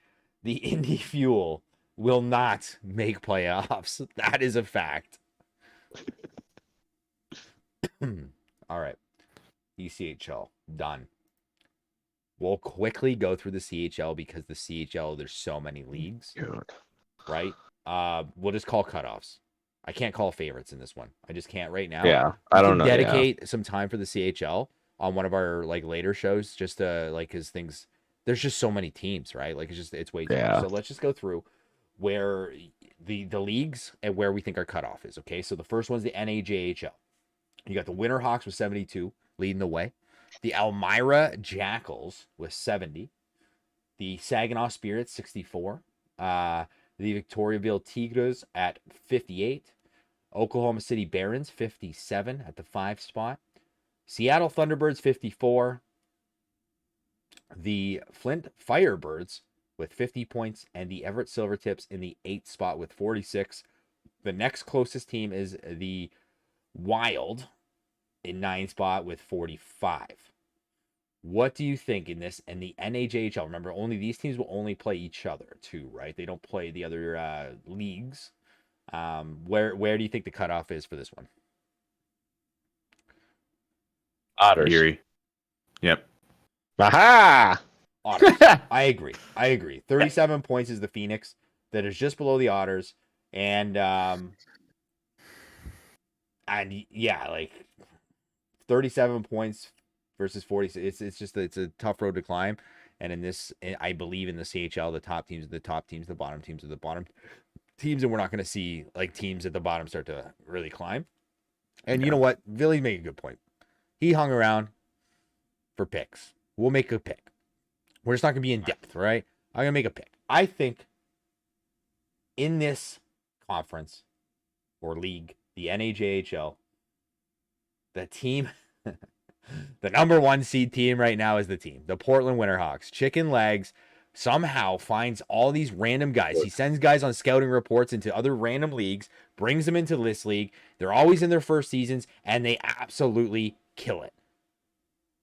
The Indy Fuel will not make playoffs. That is a fact. All right. ECHL, done. We'll quickly go through the CHL because the CHL, there's so many leagues, Good. right? We'll just call cutoffs. I can't call favorites in this one. I just can't right now. Yeah, We I don't can know. Yeah. dedicate some time for the CHL on one of our like later shows, just to like, because things, there's just so many teams, right? Like it's way too much. Yeah. So let's just go through where the leagues and where we think our cutoff is. Okay, so the first one's the NAJHL. You got the Winterhawks with 72 leading the way. The Elmira Jackals with 70. The Saginaw Spirits 64. The Victoriaville Tigres at 58. Oklahoma City Barons 57 at the 5 spot. Seattle Thunderbirds 54. The Flint Firebirds with 50 points, and the Everett Silvertips in the 8th spot with 46. The next closest team is the Wild in 9th spot with 45. What do you think in this and the NAJHL? Remember, only these teams will only play each other too, right? They don't play the other leagues. Where do you think the cutoff is for this one? Otters. Erie. Yep. Aha! Otters. I agree. 37 points is the Phoenix, that is just below the Otters, and yeah, like 37 points versus 40. It's a tough road to climb. And in this, I believe in the CHL, the top teams are the top teams, the bottom teams are the bottom teams, and we're not going to see like teams at the bottom start to really climb. And you know what? Billy made a good point. He hung around for picks. We'll make a pick. We're just not going to be in depth, right? I'm going to make a pick. I think in this conference or league, the NAJHL, the team, the number 1 seed team right now is the Portland Winterhawks. Chicken Legs somehow finds all these random guys. He sends guys on scouting reports into other random leagues, brings them into this league. They're always in their first seasons, and they absolutely kill it.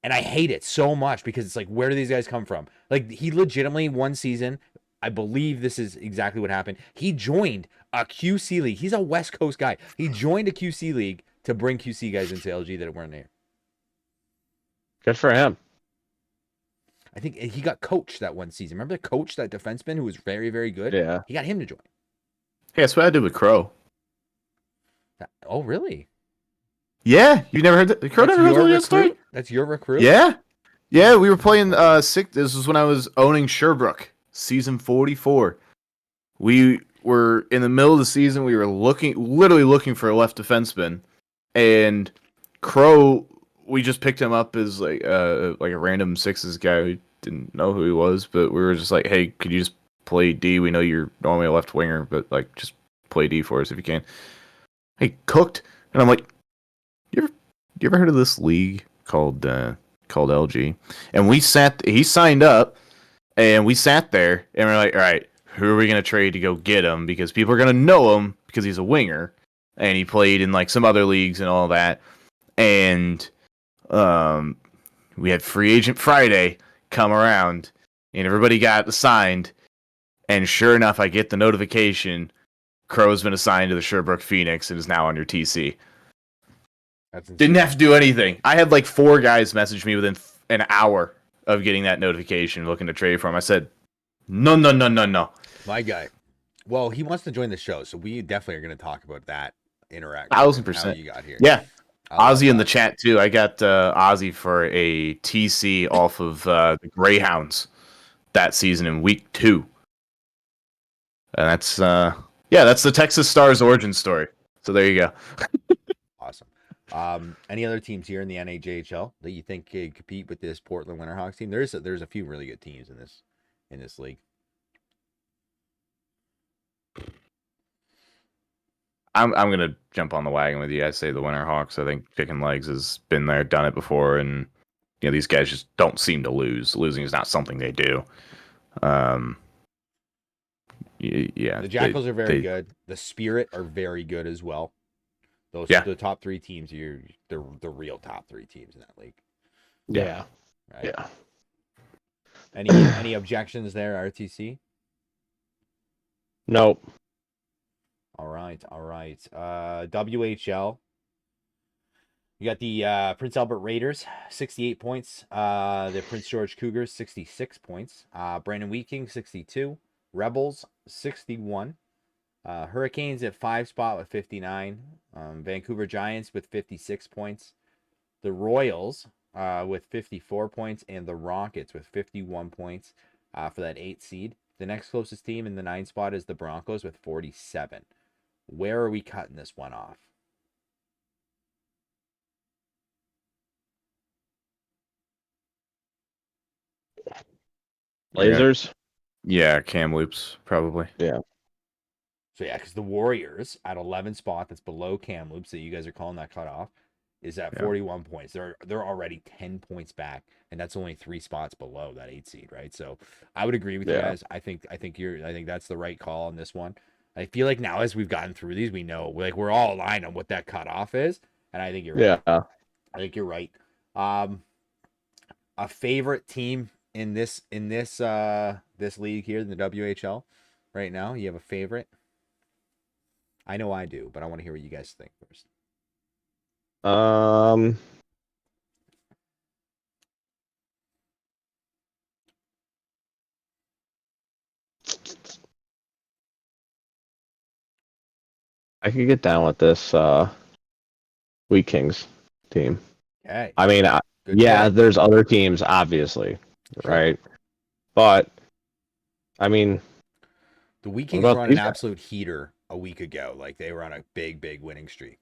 And I hate it so much because it's like, where do these guys come from? Like, he legitimately, one season, I believe this is exactly what happened. He joined a QC league. He's a West Coast guy. He joined a QC league to bring QC guys into LG that weren't there. Good for him. I think he got coached that one season. Remember the coach, that defenseman who was very, very good? Yeah. He got him to join. Hey, that's what I did with Crow. Oh, really? Yeah, you never heard that? Crow That's never heard your that story? recruit? That's your recruit? Yeah. Yeah, we were playing this was when I was owning Sherbrooke, season 44. We were in the middle of the season, we were literally looking for a left defenseman, and Crow, we just picked him up as like a random sixes guy. We didn't know who he was, but we were just like, "Hey, could you just play D? We know you're normally a left winger, but like just play D for us if you can." He cooked, and I'm like, "You ever heard of this league called LG?" And he signed up, and we sat there, and we're like, "All right, who are we gonna trade to go get him? Because people are gonna know him because he's a winger, and he played in like some other leagues and all that." And we had Free Agent Friday come around, and everybody got assigned. And sure enough, I get the notification: Crow's been assigned to the Sherbrooke Phoenix and is now on your TC. That's insane. Didn't have to do anything. I had like 4 guys message me within an hour of getting that notification, looking to trade for him. I said, no. My guy. Well, he wants to join the show, so we definitely are going to talk about that interaction. 1000%. How you got here. Yeah. I love Ozzy in the that. chat too. I got Ozzy for a TC off of the Greyhounds that season in week 2. And that's that's the Texas Stars origin story. So there you go. Awesome. Any other teams here in the NAJHL that you think could compete with this Portland Winterhawks team? There's a few really good teams in this league. I'm gonna jump on the wagon with you. I say the Winterhawks. I think Chicken Legs has been there, done it before, and these guys just don't seem to lose. Losing is not something they do. Yeah. The Jackals are very good. The Spirit are very good as well. Those the top 3 teams. They're the real top 3 teams in that league. Yeah. Right? Yeah. Any objections there, RTC? Nope. All right. WHL. You got the Prince Albert Raiders, 68 points. The Prince George Cougars, 66 points. Brandon Wheat King, 62. Rebels, 61. Hurricanes at 5 spot with 59. Vancouver Giants with 56 points. The Royals with 54 points. And the Rockets with 51 points for that 8 seed. The next closest team in the 9 spot is the Broncos with 47. Where are we cutting this one off? Blazers. Yeah, Kamloops probably. Yeah. So yeah, because the Warriors at 11 spot, that's below Kamloops, that you guys are calling that cutoff, is at 41 points. They're already 10 points back, and that's only 3 spots below that 8 seed, right? So I would agree with you guys. I think that's the right call on this one. I feel like now as we've gotten through these, we know we're all aligned on what that cutoff is, and I think you're right. Yeah. I think you're right. A favorite team in this this league here in the WHL right now? You have a favorite? I know I do, but I want to hear what you guys think first. I could get down with this Wheat Kings team. Okay. I mean, yeah, there's other teams, obviously, Sure. right? But I mean, the Wheat Kings were on an absolute heater a week ago. Like they were on a big winning streak.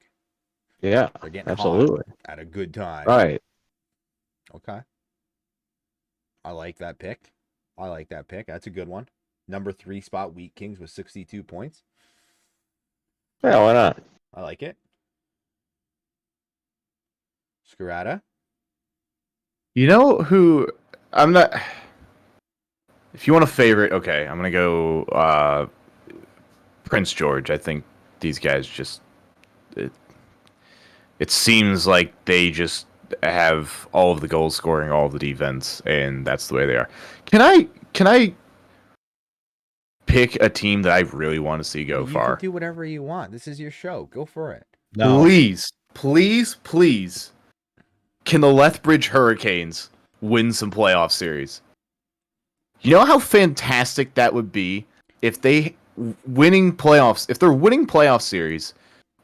Yeah, they're getting absolutely hot at a good time. Right. Okay. I like that pick. That's a good one. Number 3 spot, Wheat Kings with 62 points. Yeah, why not? I like it. Skirata. You know who I'm not. If you want a favorite, okay, I'm gonna go Prince George. I think these guys just it seems like they just have all of the goal scoring, all of the defense, and that's the way they are. Can I pick a team that I really want to see go far? You can do whatever you want. This is your show. Go for it. No. Please. Can the Lethbridge Hurricanes win some playoff series? You know how fantastic that would be if they're winning playoff series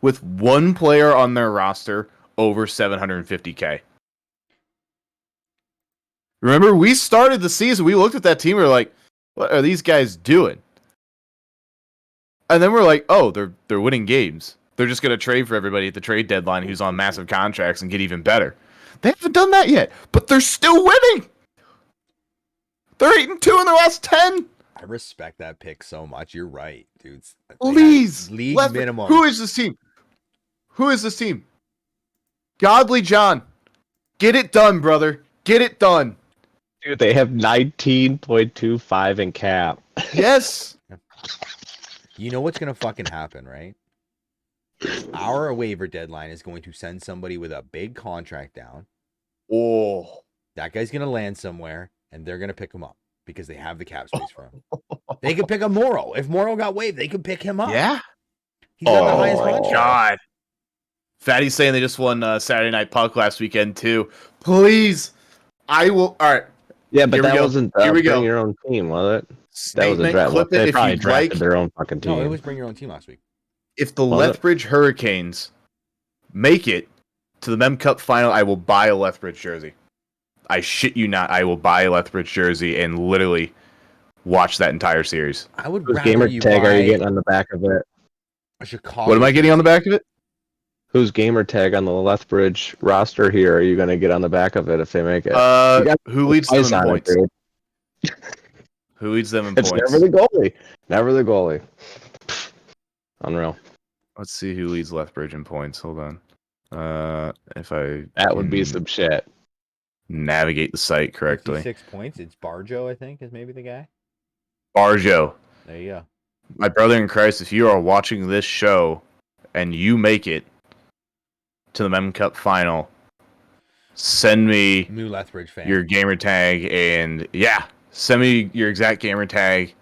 with one player on their roster over 750K. Remember, we started the season, we looked at that team, we were like, what are these guys doing? And then we're like, oh, they're winning games. They're just going to trade for everybody at the trade deadline who's on massive contracts and get even better. They haven't done that yet, but they're still winning. They're 8-2 in their last 10. I respect that pick so much. You're right, dudes. Please. League minimum. Who is this team? Godly John. Get it done, brother. Get it done. Dude, they have 19.25 in cap. Yes. You know what's going to fucking happen, right? Our waiver deadline is going to send somebody with a big contract down. Oh. That guy's going to land somewhere, and they're going to pick him up because they have the cap space for him. They could pick up Morrow. If Morrow got waived, they could pick him up. Yeah. He's got the highest contract. God. Fatty's saying they just won Saturday Night Puck last weekend, too. Please. I will. All right. Yeah, but that wasn't bring your own team, was it? That was a draft. Clip it they if probably you'd drafted like. their own fucking team. No, it was bring your own team last week. If the Lethbridge Hurricanes make it to the Mem Cup final, I will buy a Lethbridge jersey. I shit you not. I will buy a Lethbridge jersey and literally watch that entire series. I would Whose rather gamer you tag buy are you getting on the back of it? a Chicago. What am I getting on the back of it? Whose gamer tag on the Lethbridge roster here are you going to get on the back of it if they make it? Who leads them in points? It, Who leads them in it's points? never the goalie. Never the goalie. Unreal. Let's see who leads Lethbridge in points. Hold on. If I That would be some shit. Navigate the site correctly. 6 points. It's Barjo, I think, is maybe the guy. Barjo. There you go. My brother in Christ, if you are watching this show and you make it to the Mem Cup final, send me New Lethbridge fan. your gamer tag and send me your exact gamer tag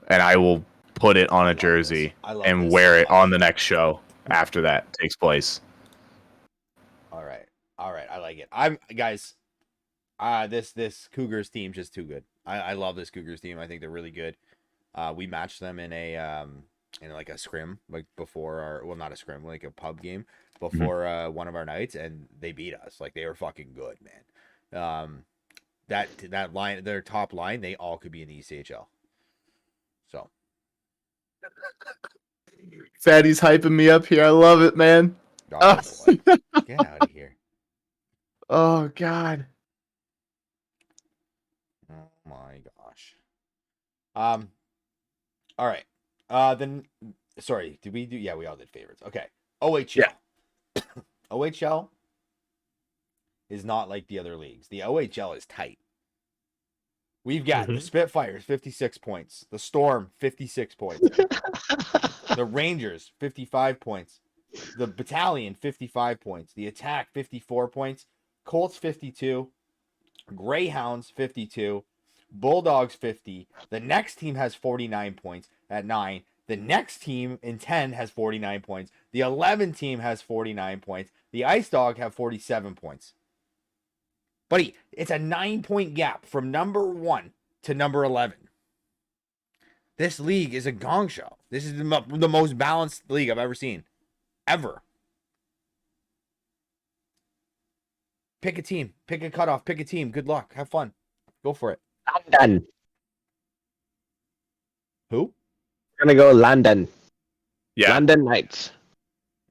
and I will put it on a jersey and wear it on the next show after that takes place. All right, I like it. Guys. This Cougars team just too good. I love this Cougars team. I think they're really good. We matched them in like a scrim, like before our, well, not a scrim, like a pub game before one of our nights, and they beat us. Like, they were fucking good, man. That line, their top line, they all could be in the ECHL. So Fatty's hyping me up here. I love it, man. oh boy, get out of here. Oh God. Oh my gosh. All right. Then sorry, did we do? Yeah, we all did favorites. Okay. OHL. Yeah. OHL is not like the other leagues. The OHL is tight. We've got the Spitfires 56 points, the Storm 56 points, the Rangers 55 points, the Battalion 55 points, the Attack 54 points, Colts 52, Greyhounds 52, Bulldogs 50. The next team has 49 points at 9. The next team in 10 has 49 points. The 11 team has 49 points. The Ice Dog have 47 points. Buddy, it's a 9-point gap from number 1 to number 11. This league is a gong show. This is the most balanced league I've ever seen. Ever. Pick a team. Pick a cutoff. Pick a team. Good luck. Have fun. Go for it. London. Who? We're gonna go London. Yeah. London Knights.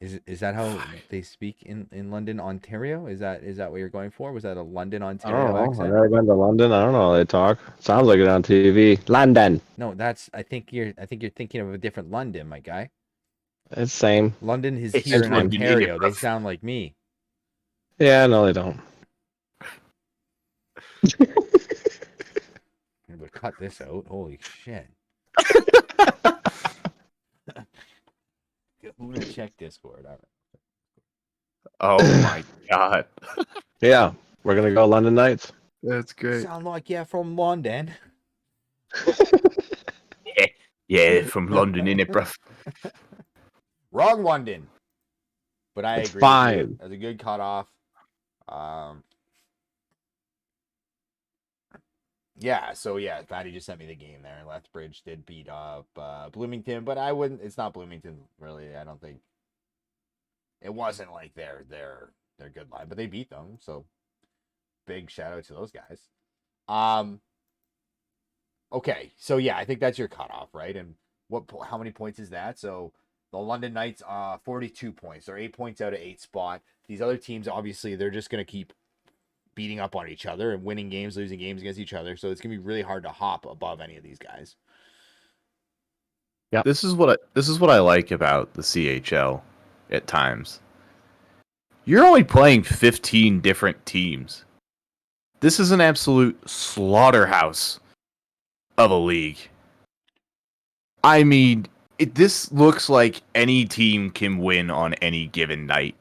Is that how they speak in London, Ontario? Is that what you're going for? Was that a London, I Ontario don't know. I've accent? never been to London. I don't know how they talk. Sounds like it on TV. London. No, that's I think you're thinking of a different London, my guy. It's same. London is It's here in London, Ontario. idiot, They bruv. sound like me. Yeah, no, they don't. I'm gonna cut this out. Holy shit. I'm gonna check Discord. All right. Oh my God. Yeah, we're gonna go London Knights. That's great. Sound like you're from London. Yeah, from London, innit, bruv? Wrong London. But I It's agree with fine. you. That's a good cutoff. Yeah, so yeah, Patty just sent me the game there. Lethbridge did beat up Bloomington, but I wouldn't. It's not Bloomington, really. I don't think it wasn't like their good line, but they beat them. So big shout out to those guys. Okay, so yeah, I think that's your cutoff, right? And how many points is that? So the London Knights, 42 points. They're 8 points out of 8 spot. These other teams, obviously, they're just gonna keep beating up on each other and winning games, losing games against each other. So it's gonna be really hard to hop above any of these guys. Yeah. This is what I like about the CHL at times. You're only playing 15 different teams. This is an absolute slaughterhouse of a league. I mean, this looks like any team can win on any given night.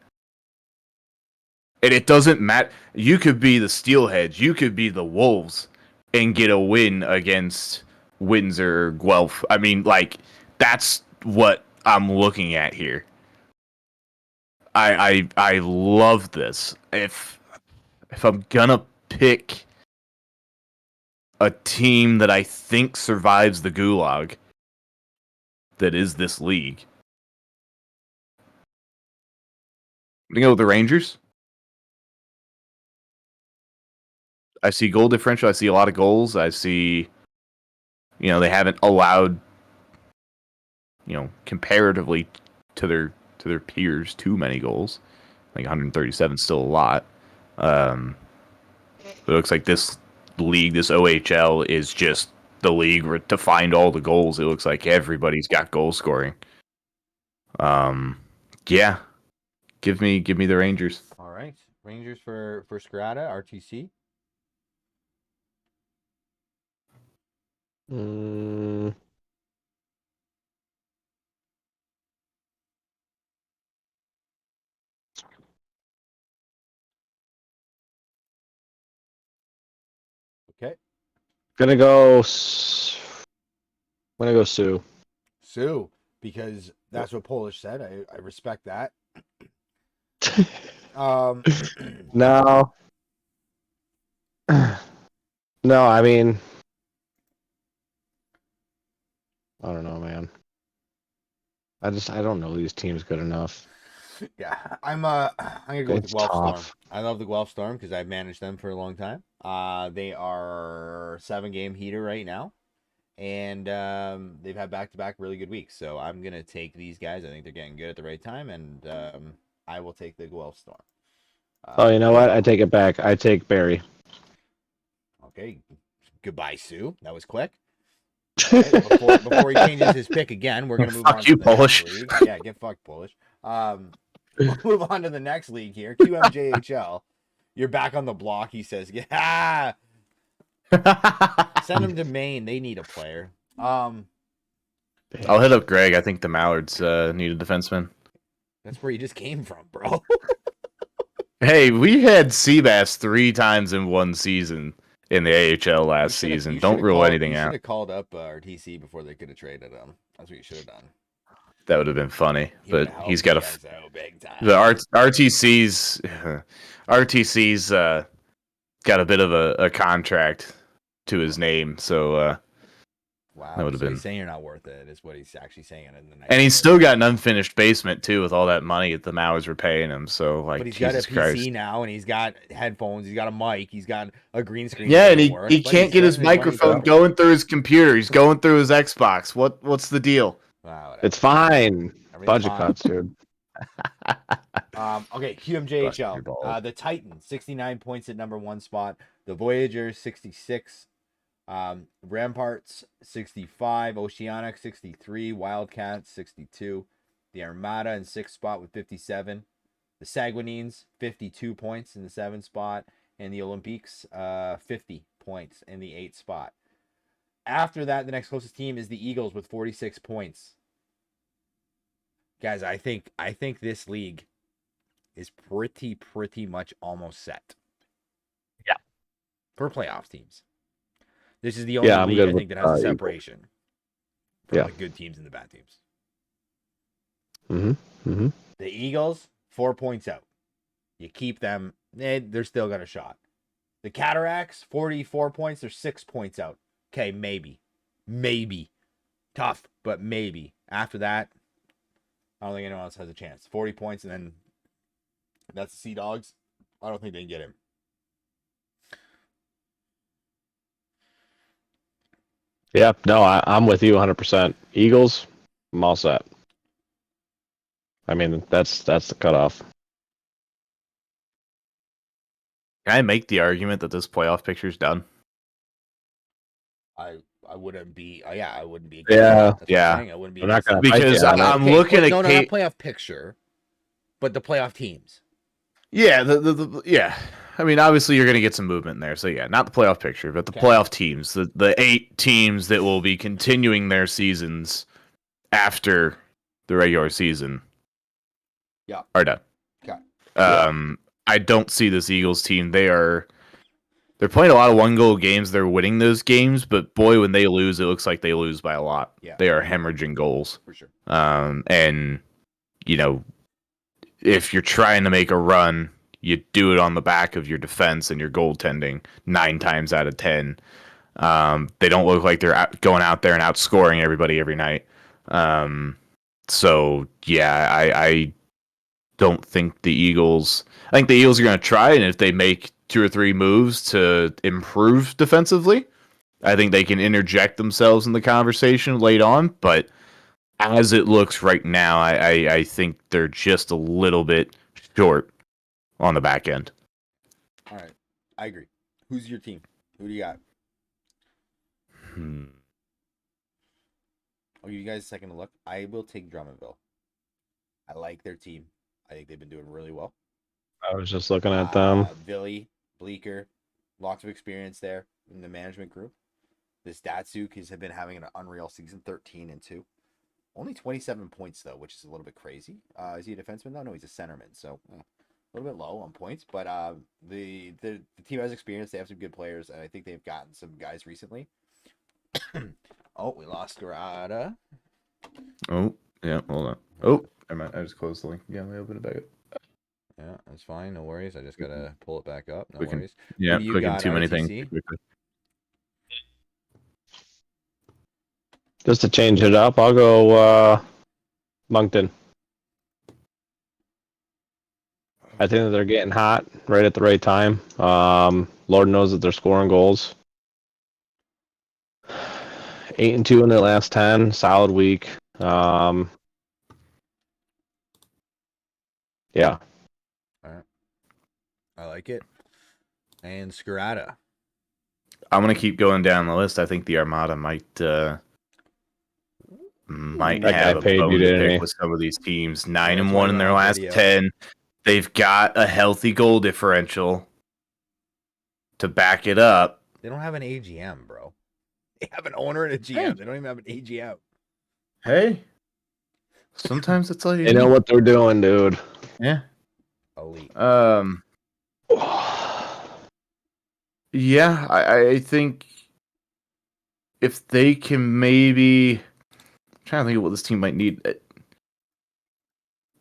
And it doesn't matter. You could be the Steelheads, you could be the Wolves, and get a win against Windsor or Guelph. I mean, like, that's what I'm looking at here. I love this. If I'm gonna pick a team that I think survives the gulag that is this league, I'm gonna go with the Rangers. I see goal differential. I see a lot of goals. I see, they haven't allowed, comparatively to their peers, too many goals. Like 137 is still a lot. It looks like this league, this OHL, is just the league to find all the goals. It looks like everybody's got goal scoring. Yeah, give me the Rangers. All right, Rangers for Skirata, RTC. Okay, Gonna go Sue. Sue, because that's what Polish said. I respect that. Um, No. No, I mean, I don't know, man. I don't know these teams good enough. yeah, I'm gonna go with the It's Guelph Storm. tough. I love the Guelph Storm because I've managed them for a long time. They are 7 game heater right now, and they've had back-to-back really good weeks. So I'm gonna take these guys. I think they're getting good at the right time, and I will take the Guelph Storm. Oh, you know what? I Now, take it back. I take Barry. okay, goodbye, Sue. That was quick. All right, before he changes his pick again, we're gonna move on Fuck to you, the next Polish. league. Yeah, get fucked, Polish. We'll move on to the next league here, QMJHL. You're back on the block, he says. Yeah, send him to Maine. They need a player. I'll hit up Greg. I think the Mallards need a defenseman. That's where he just came from, bro. Hey, we had Seabass 3 times in one season in the AHL last season. Don't rule anything You should out. have called up RTC before they could have traded him. That's what you should have done. That would have been funny. He But would've he's helped got you guys out big time. the RTC's got a bit of a contract to his name, so Wow, that would have so been. he's saying you're not worth it. Is what he's actually saying in the next. And he's still got an unfinished basement too, with all that money that the Mowers were paying him. So like, But he's Jesus got a PC Christ. now, and he's got headphones. He's got a mic. He's got a green screen. Yeah, and doesn't he work, but can't he's get his spending money microphone doing it. going through his computer. He's going through his Xbox. What's the deal? Wow, whatever. It's fine. Everything's Budget fine. cuts, dude. Okay, Bust your QMJHL. balls. The Titans, 69 points at #1 spot. The Voyagers, 66. Ramparts, 65. Oceanic, 63. Wildcats, 62. The Armada in 6th spot with 57. The Saguenines, 52 points in the 7th spot. And the Olympiques, 50 points in the 8th spot. After that, the next closest team is the Eagles with 46 points. Guys, I think this league is pretty much almost set. Yeah. For playoff teams. This is the only I'm league good I think with, that has a Eagles. separation from Yeah. the good teams and the bad teams. Mm-hmm. The Eagles, 4 points out. You keep them, they're still got a shot. The Cataracts, 44 points, they're 6 points out. Okay, maybe. Tough, but maybe. After that, I don't think anyone else has a chance. 40 points, and then that's the Sea Dogs. I don't think they can get him. Yeah, no, I'm with you 100%. Eagles, I'm all set. I mean, that's the cutoff. Can I make the argument that this playoff picture's done? I wouldn't be. I wouldn't be. Yeah. That's Yeah. what I'm saying. I wouldn't be. I'm not gonna Because fight you on it. I'm looking at no, not Kate. playoff picture, but the playoff teams. Yeah, yeah. I mean, obviously you're going to get some movement in there. So yeah, not the playoff picture, but the Okay. playoff teams, the 8 teams that will be continuing their seasons after the regular season. Yeah. Are done. Okay. I don't see this Eagles team. They're playing a lot of 1-goal games. They're winning those games, but boy, when they lose, it looks like they lose by a lot. Yeah. They are hemorrhaging goals. For sure. And you know, if you're trying to make a run, you do it on the back of your defense and your goaltending 9 times out of 10. They don't look like they're going out there and outscoring everybody every night. So yeah, I don't think the Eagles. I think the Eagles are going to try, and if they make 2 or 3 moves to improve defensively, I think they can interject themselves in the conversation late on. But as it looks right now, I think they're just a little bit short on the back end. All right. I agree. Who's your team? Who do you got? I'll give you guys a second to look. I will take Drummondville. I like their team. I think they've been doing really well. I was just looking at them. Billy, Bleeker, lots of experience there in the management group. This Datsuk has been having an unreal season, 13-2. Only 27 points, though, which is a little bit crazy. Is he a defenseman, though? No, he's a centerman, so a little bit low on points. But the team has experience. They have some good players, and I think they've gotten some guys recently. Oh, we lost Skirata. Oh, yeah, hold on. Oh, never mind. I just closed the link again. Let me open it back up. Yeah, that's fine. No worries. I just gotta pull it back up. No Clicking, worries. yeah, Who do you clicking got, too many things RTC? too quickly. Just to change it up, I'll go Moncton. I think that they're getting hot right at the right time. Lord knows that they're scoring goals. 8-2 in their last 10. Solid week. Yeah. All right. I like it. And Skirata. I'm gonna keep going down the list. I think the Armada might That guy have a paid you, bone to didn't pick he? with some of these teams. Yeah, 9 that's and why I 1 in got their on last video. 10. They've got a healthy goal differential to back it up. They don't have an AGM, bro. They have an owner and a GM. Hey. They don't even have an AGM. Hey, sometimes it's all you They know need. what they're doing, dude. Yeah. Elite. Yeah, I think if they can maybe, I'm trying to think of what this team might need.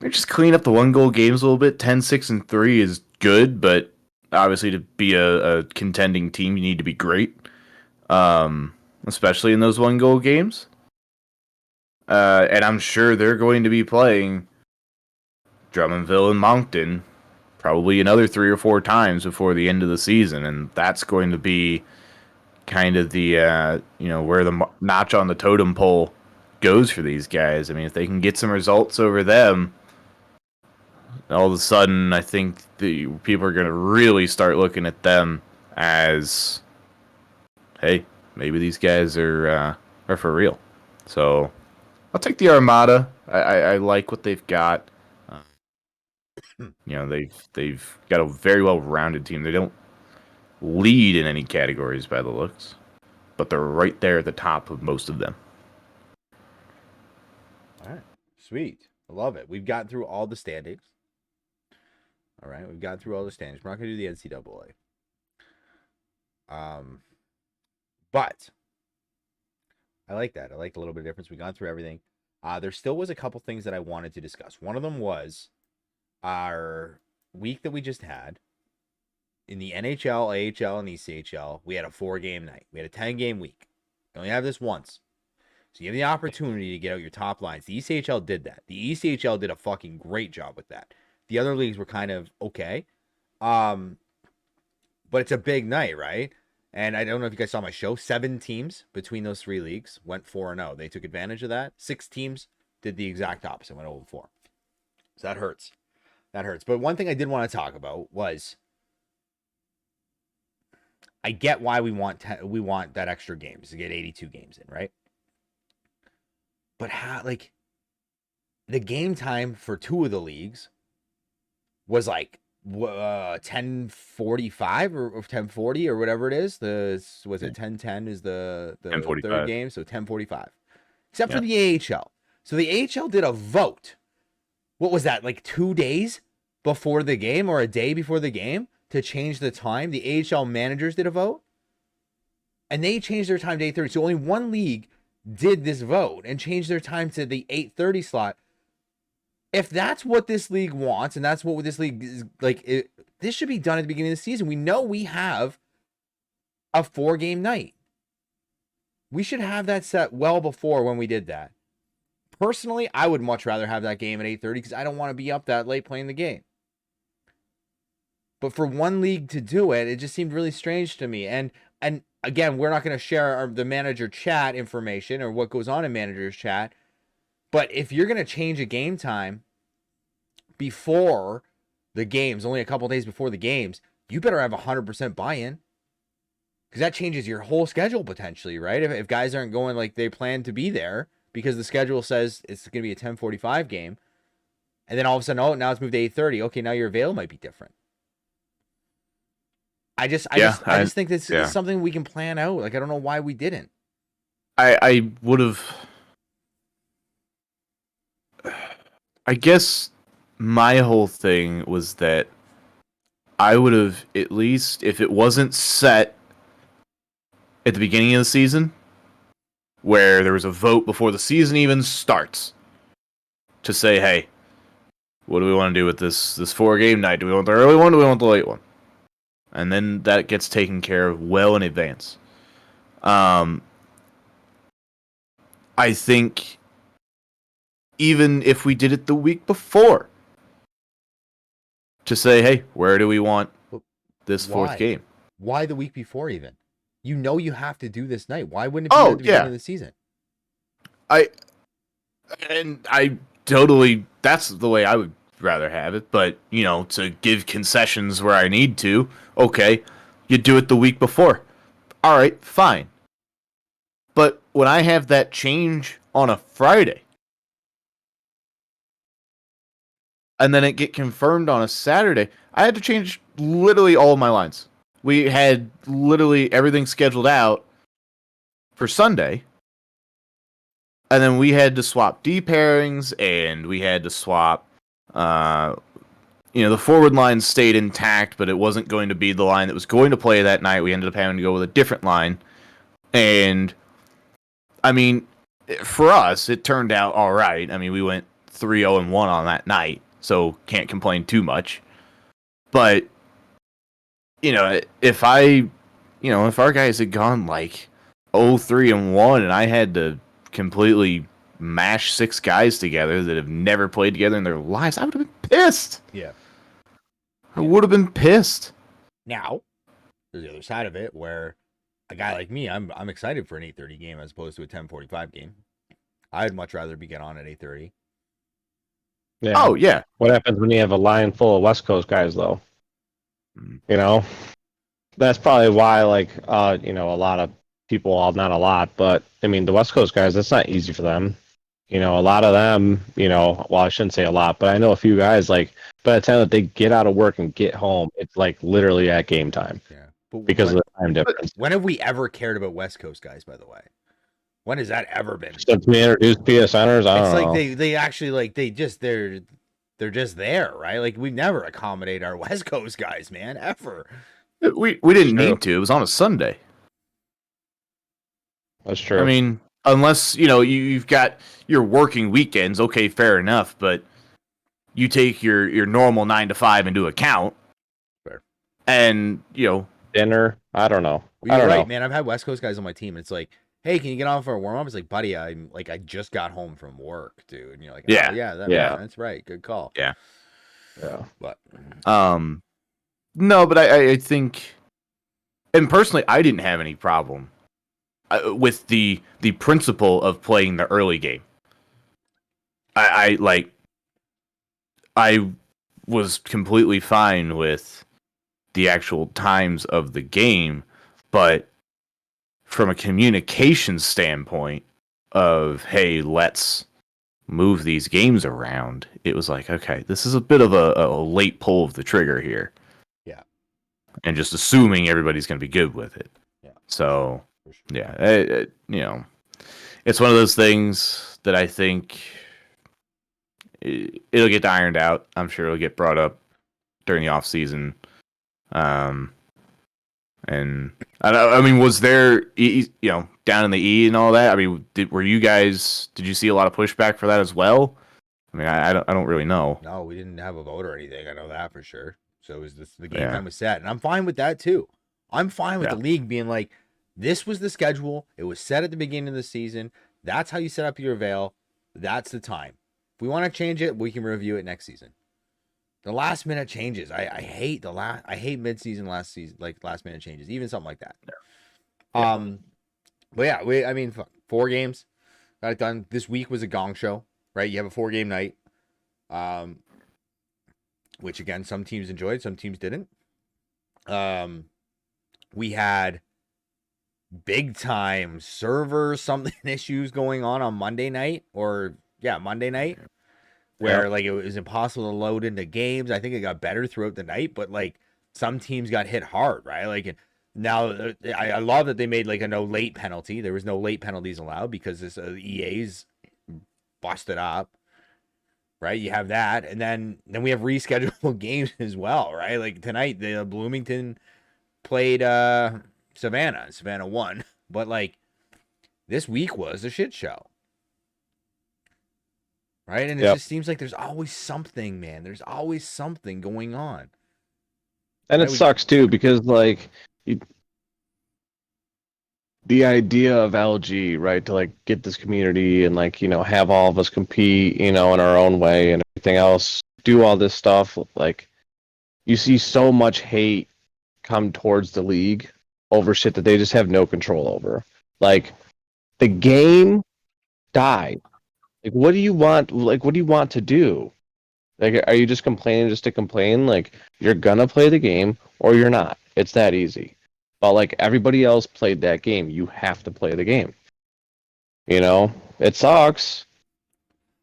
Maybe just clean up the 1-goal games a little bit. 10-6-3 is good, but obviously to be a contending team, you need to be great, especially in those 1-goal games. And I'm sure they're going to be playing Drummondville and Moncton probably another 3 or 4 times before the end of the season, and that's going to be kind of the where the notch on the totem pole goes for these guys. I mean, if they can get some results over them, all of a sudden, I think the people are going to really start looking at them as, hey, maybe these guys are for real. So I'll take the Armada. I like what they've got. They've got a very well rounded team. They don't lead in any categories by the looks, but they're right there at the top of most of them. All right. Sweet. I love it. We've gotten through all the standings. All right. We've gotten through all the standings. We're not going to do the NCAA. But I like that. I like a little bit of difference. We've gone through everything. There still was a couple things that I wanted to discuss. One of them was our week that we just had in the NHL, AHL, and ECHL. We had a 4-game night. We had a 10-game week. You only have this once. So you have the opportunity to get out your top lines. The ECHL did that. The ECHL did a fucking great job with that. The other leagues were kind of okay. But it's a big night, right? And I don't know if you guys saw my show. 7 teams between those 3 leagues went 4-0. They took advantage of that. 6 teams did the exact opposite, went 0-4. So that hurts. That hurts. But one thing I did want to talk about was I get why we want that extra games to get 82 games in, right? But how, like, the game time for 2 of the leagues was like 10:45 or 10:40 or whatever it is. Was it 10:10 is the 10:45. third game, so 10:45. Except for the AHL. So the AHL did a vote. What was that? Like 2 days before the game or a day before the game to change the time. The AHL managers did a vote. And they changed their time to 8:30. So only one league did this vote and changed their time to the 8:30 slot. If that's what this league wants and that's what this league is like, this should be done at the beginning of the season. We know we have a 4-game night. We should have that set well before when we did that. Personally, I would much rather have that game at 8:30 because I don't want to be up that late playing the game. But for one league to do it, it just seemed really strange to me. And again, we're not going to share the manager chat information or what goes on in manager's chat. But if you're going to change a game time before the games, only a couple days before the games, you better have 100% buy-in. Because that changes your whole schedule potentially, right? If guys aren't going like they plan to be there because the schedule says it's going to be a 10:45 game, and then all of a sudden, oh, now it's moved to 8:30. Okay, now your avail might be different. I just think this is something we can plan out. Like, I don't know why we didn't. I would have. I guess my whole thing was that I would have, at least if it wasn't set at the beginning of the season, where there was a vote before the season even starts to say, hey, what do we want to do with this 4-game night? Do we want the early one? Do we want the late one? And then that gets taken care of well in advance. I think even if we did it the week before, to say, hey, where do we want this fourth Why? game? Why the week before even? You know you have to do this night. Why wouldn't it be Oh, at the beginning yeah. of the season? I totally, that's the way I would rather have it. But, to give concessions where I need to, okay, you do it the week before. All right, fine. But when I have that change on a Friday, and then it get confirmed on a Saturday, I had to change literally all of my lines. We had literally everything scheduled out for Sunday, and then we had to swap D pairings, and we had to swap. The forward line stayed intact, but it wasn't going to be the line that was going to play that night. We ended up having to go with a different line, and I mean, for us, it turned out all right. I mean, we went 3-0-1 on that night, so can't complain too much. But if our guys had gone like 0-3-1 and I had to completely mash 6 guys together that have never played together in their lives, I would have been pissed. Yeah. I would have been pissed. Now, there's the other side of it where a guy like me, I'm excited for an 8:30 game as opposed to a 10:45 game. I'd much rather be get on at 8:30. Yeah. Oh, yeah. What happens when you have a line full of West Coast guys, though? That's probably why, a lot of people, well, not a lot, but I mean, the West Coast guys, that's not easy for them. A lot of them, well, I shouldn't say a lot, but I know a few guys, by the time that they get out of work and get home, it's literally at game time. Yeah. But because of the time difference. When have we ever cared about West Coast guys, by the way? When has that ever been? Since we introduced PSNers, I don't know. They actually they're just there, right? Like we never accommodate our West Coast guys, man, ever. We didn't need to. It was on a Sunday. That's true. I mean, unless, you've got your working weekends, okay, fair enough, but you take your normal 9 to 5 into account. Fair. And, dinner, I don't know. Well, you're right, man. I've had West Coast guys on my team, and it's like, hey, can you get on for a warm up? It's like, buddy, I just got home from work, dude. And you're like, yeah, oh, yeah, that's right. Good call. Yeah. But no, but I think, and personally, I didn't have any problem with the principle of playing the early game. I was completely fine with the actual times of the game, but from a communication standpoint of, hey, let's move these games around, it was like, okay, this is a bit of a late pull of the trigger here. Yeah. And just assuming everybody's going to be good with it. Yeah. So, for sure. Yeah, it's one of those things that I think it'll get ironed out. I'm sure it'll get brought up during the off season. And I mean, was there, down in the E and all that? I mean, did you see a lot of pushback for that as well? I mean, I don't really know. No, we didn't have a vote or anything. I know that for sure. So it was the game time was set, and I'm fine with that too. I'm fine with the league being like, this was the schedule. It was set at the beginning of the season. That's how you set up your avail. That's the time. If we want to change it, we can review it next season. The last minute changes, I hate I hate mid-season last minute changes, even something like that. Yeah. But yeah, 4 games got it done. This week was a gong show, right? You have a 4-game night, which again, some teams enjoyed, some teams didn't. We had big time server something issues going on Monday night, Monday night. Where it was impossible to load into games. I think it got better throughout the night, but some teams got hit hard, right? Now I love that they made a no late penalty. There was no late penalties allowed because this EA's busted up, right? You have that, and then we have rescheduled games as well, right? Tonight, the Bloomington played Savannah. Savannah won, but this week was a shit show. right? And it Yep. just seems like there's always something, man. There's always something going on. And Right? it sucks too because like the idea of LG, right, to like get this community and like, have all of us compete, in our own way and everything else, do all this stuff, like you see so much hate come towards the league over shit that they just have no control over. Like the game died. Like what do you want? Like what do you want to do? Like are you just complaining just to complain? Like you're gonna play the game or you're not. It's that easy. But like everybody else played that game, you have to play the game. It sucks,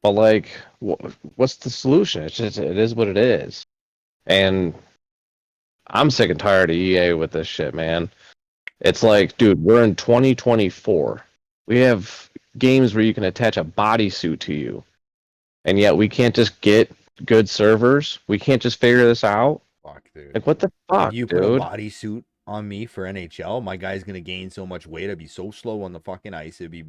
but like what's the solution? It's just it is what it is. And I'm sick and tired of EA with this shit, man. It's like, dude, we're in 2024. We have games where you can attach a bodysuit to you, and yet we can't just get good servers. We can't just figure this out. Fuck, dude. Like, what the If fuck, you put a dude? bodysuit on me for NHL, my guy's gonna gain so much weight. I'd be so slow on the fucking ice. It'd be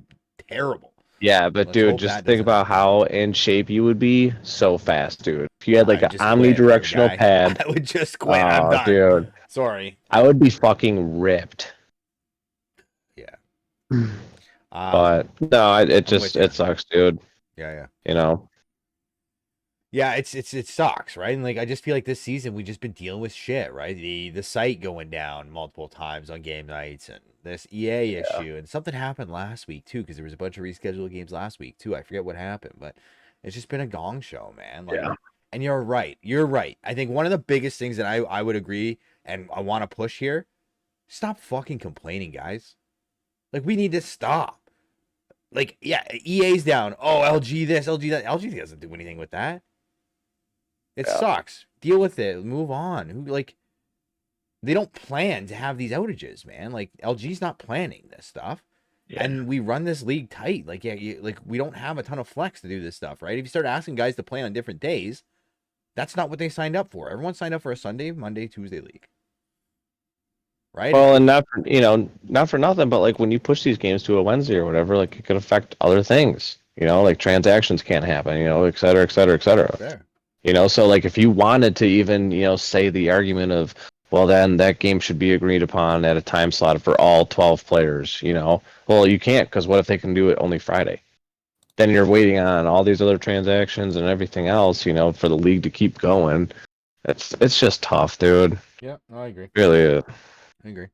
terrible. Yeah, but Let's dude, hope just that think doesn't about happen. how in shape you would be so fast, dude. If you had like I'd an just quit, my omnidirectional guy. pad, I would just quit. I'm oh, done. dude, Sorry. I would be fucking ripped. Yeah. But no, it I'm with just you. it sucks, dude. Yeah. You know. Yeah, it sucks, right? And like I just feel like this season we've just been dealing with shit, right? The site going down multiple times on game nights and this EA issue and something happened last week too because there was a bunch of rescheduled games last week too. I forget what happened, but it's just been a gong show, man. Like, Yeah. and you're right. You're right. I think one of the biggest things that I would agree and I want to push here, stop fucking complaining, guys. Like we need to stop. Like, yeah, EA's down. Oh, LG this, LG that. LG doesn't do anything with that. It Yeah. sucks. Deal with it. Move on. Who like they don't plan to have these outages, man. Like LG's not planning this stuff. Yeah. And we run this league tight. Like, yeah, like we don't have a ton of flex to do this stuff, right? If you start asking guys to play on different days, that's not what they signed up for. Everyone signed up for a Sunday, Monday, Tuesday league. Right? Well, and not for nothing, but like when you push these games to a Wednesday or whatever, like it could affect other things. Like transactions can't happen. Et cetera, et cetera, et cetera. Fair. So like if you wanted to even say the argument of, well, then that game should be agreed upon at a time slot for all 12 players. Well, you can't because what if they can do it only Friday? Then you're waiting on all these other transactions and everything else. For the league to keep going. It's just tough, dude. Yeah, no, I agree. Really is. I agree. It's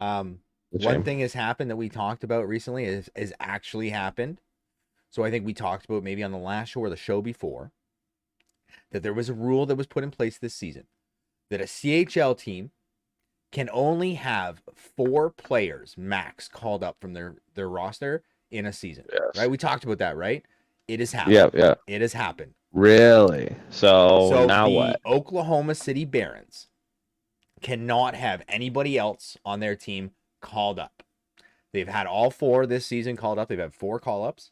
a One shame. thing has happened that we talked about recently is actually happened. So I think we talked about maybe on the last show or the show before that there was a rule that was put in place this season that a CHL team can only have 4 players max called up from their roster in a season. Yes. Right? We talked about that, right? It has happened. Yeah. It has happened. Really? So now the what? Oklahoma City Barons cannot have anybody else on their team called up. They've had all 4 this season called up. They've had 4 call-ups.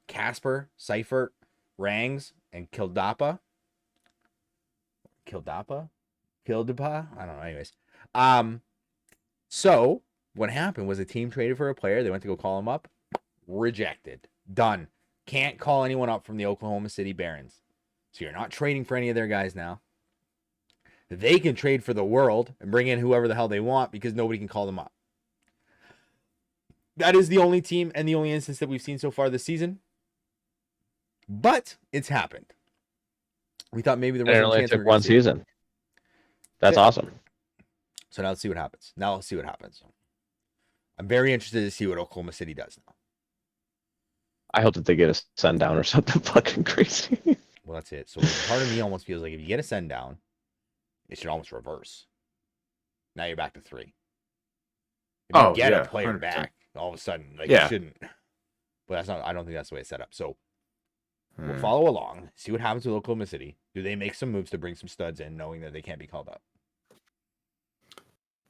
Casper, Seifert, Rangs, and Kildapa. Kildapa? I don't know. Anyways. So what happened was a team traded for a player. They went to go call him up. Rejected. Done. Can't call anyone up from the Oklahoma City Barons. So you're not trading for any of their guys now. They can trade for the world and bring in whoever the hell they want because nobody can call them up. That is the only team and the only instance that we've seen so far this season. But it's happened. We thought maybe there was It a only chance took one season. That's awesome. So now let's see what happens. I'm very interested to see what Oklahoma City does now. I hope that they get a send down or something fucking crazy. Well, that's it. So part of me almost feels like if you get a send down, it should almost reverse. Now you're back to 3. If you get a player 100%. back, all of a sudden, like Yeah. you shouldn't. But that's not. I don't think that's the way it's set up. So we'll follow along, see what happens with Oklahoma City. Do they make some moves to bring some studs in, knowing that they can't be called up?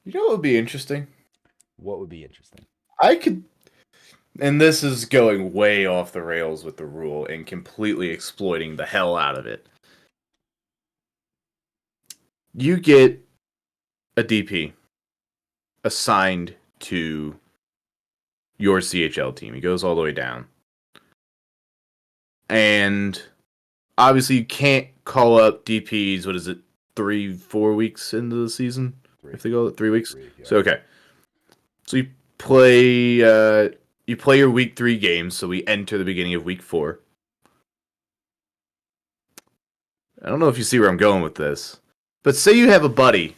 You know what would be interesting? What would be interesting? I could, and this is going way off the rails with the rule and completely exploiting the hell out of it. You get a DP assigned to your CHL team. He goes all the way down. And obviously you can't call up DPs. What is it? 3-4 weeks into the season, Three. if they go 3 weeks. Yeah. So okay, so you play your week 3 games. So we enter the beginning of week 4. I don't know if you see where I'm going with this, but say you have a buddy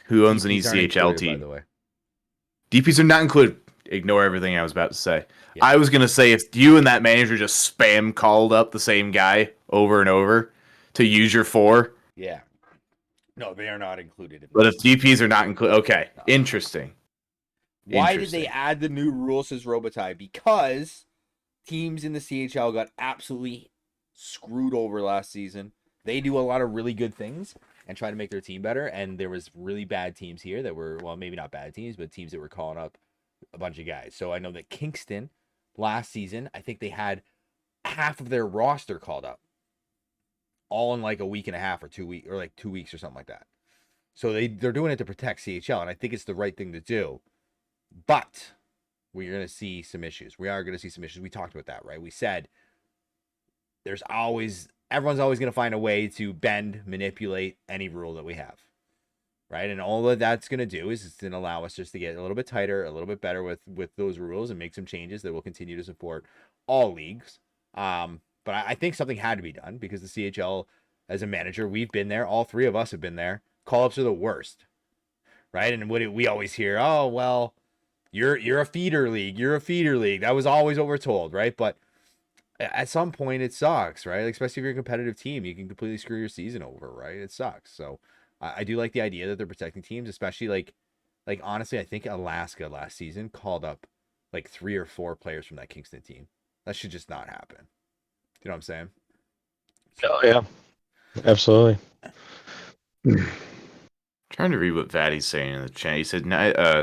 who owns an DPs aren't ECHL included, by team. the way. DPs are not included. Ignore everything I was about to say. Yeah. I was going to say if you and that manager just spam called up the same guy over and over to use your 4. Yeah. No, they are not included. But if DPs are not included, okay, No. interesting. Why did they add the new rule, says Robitaille? Because teams in the CHL got absolutely screwed over last season. They do a lot of really good things and try to make their team better. And there was really bad teams here that were, well, maybe not bad teams, but teams that were calling up a bunch of guys. So I know that Kingston last season, I think they had half of their roster called up, all in like a week and a half or 2 weeks, or like 2 weeks or something like that. So they're doing it to protect CHL, and I think it's the right thing to do. But we're going to see some issues. We are going to see some issues. We talked about that, right? We said everyone's always going to find a way to bend, manipulate any rule that we have, right? And all that that's going to do is it's going to allow us just to get a little bit tighter, a little bit better with those rules and make some changes that will continue to support all leagues. But I think something had to be done because the CHL, as a manager, we've been there. All 3 of us have been there. Call-ups are the worst, right? And what we always hear, oh, well, you're a feeder league. You're a feeder league. That was always what we're told, right? But at some point, it sucks, right? Like, especially if you're a competitive team, you can completely screw your season over, right? It sucks. So I do like the idea that they're protecting teams, especially like honestly, I think Alaska last season called up like 3 or 4 players from that Kingston team. That should just not happen. You know what I'm saying? Oh yeah, absolutely. Trying to read what Vatty's saying in the chat. He said,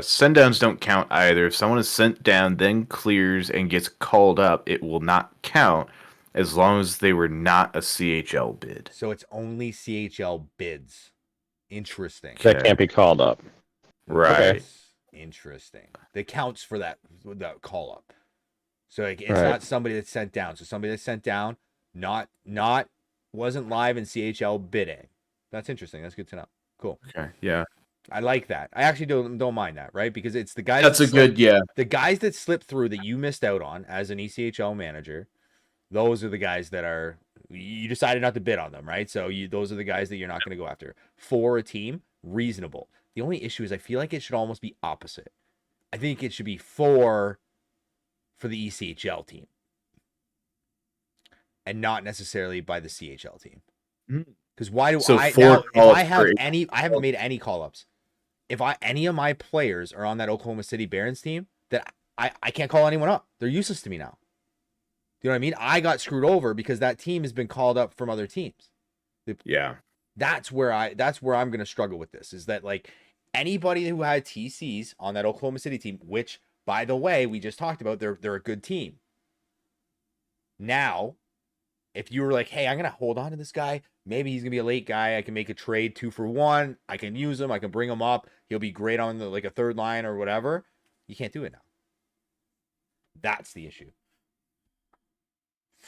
send downs don't count either. If someone is sent down, then clears and gets called up, it will not count as long as they were not a CHL bid. So it's only CHL bids. Interesting. That can't be called up. Right. Okay. Interesting. That counts for that call up. So it's Right. not somebody that's sent down. So somebody that's sent down, not wasn't live in CHL bidding. That's interesting. That's good to know. Cool. Okay. Yeah. I like that. I actually don't mind that, right? Because it's the guys. That's a good, yeah. The guys that slipped through that you missed out on as an ECHL manager. Those are the guys that are you decided not to bid on them, right? So those are the guys that you're not going to go after. For a team, reasonable. The only issue is I feel like it should almost be opposite. I think it should be for the ECHL team and not necessarily by the CHL team. Because why do So I four now if call-ups I have for- any I haven't made any call-ups. If any of my players are on that Oklahoma City Barons team, that I can't call anyone up. They're useless to me now. You know what I mean? I got screwed over because that team has been called up from other teams. Yeah. That's where I'm going to struggle with this, is that like anybody who had TCs on that Oklahoma City team, which by the way, we just talked about, they're a good team. Now, if you were like, hey, I'm going to hold on to this guy, maybe he's going to be a late guy. I can make a trade 2 for 1. I can use him. I can bring him up. He'll be great on like a third line or whatever. You can't do it now. That's the issue.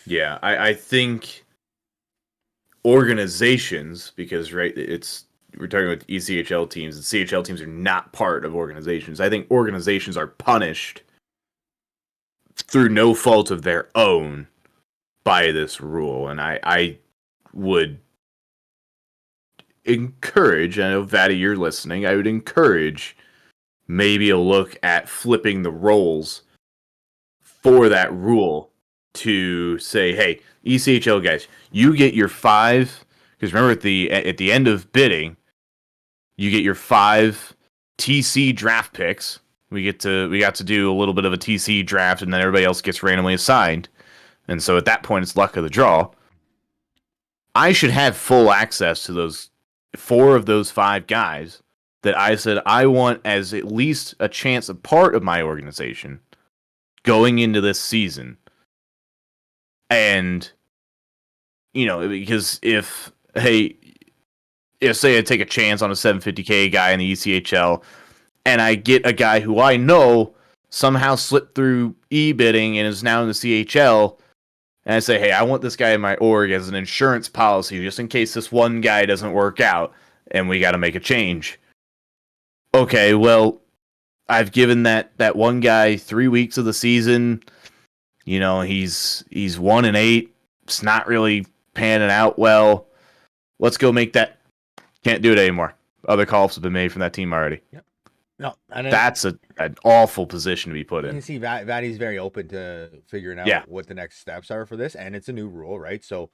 Yeah. I think organizations, because right, we're talking about ECHL teams, and CHL teams are not part of organizations. I think organizations are punished through no fault of their own by this rule, and I would encourage, I know Vatty, you're listening, I would encourage maybe a look at flipping the roles for that rule to say, hey, ECHL guys, you get your 5, because remember at the end of bidding, you get your 5 TC draft picks. We got to do a little bit of a TC draft, and then everybody else gets randomly assigned. And so at that point, it's luck of the draw. I should have full access to those 4 of those 5 guys that I said I want as at least a chance, a part of my organization going into this season. And, because if say I take a chance on a 750K guy in the ECHL, and I get a guy who I know somehow slipped through e-bidding and is now in the CHL, and I say, hey, I want this guy in my org as an insurance policy just in case this one guy doesn't work out and we got to make a change. Okay, well, I've given that one guy 3 weeks of the season. You know, he's 1-8. It's not really panning out well. Let's go make that. Can't do it anymore. Other calls have been made from that team already. Yep. No, and that's an awful position to be put in. You see, Vatty's very open to figuring out what the next steps are for this, and it's a new rule, right? So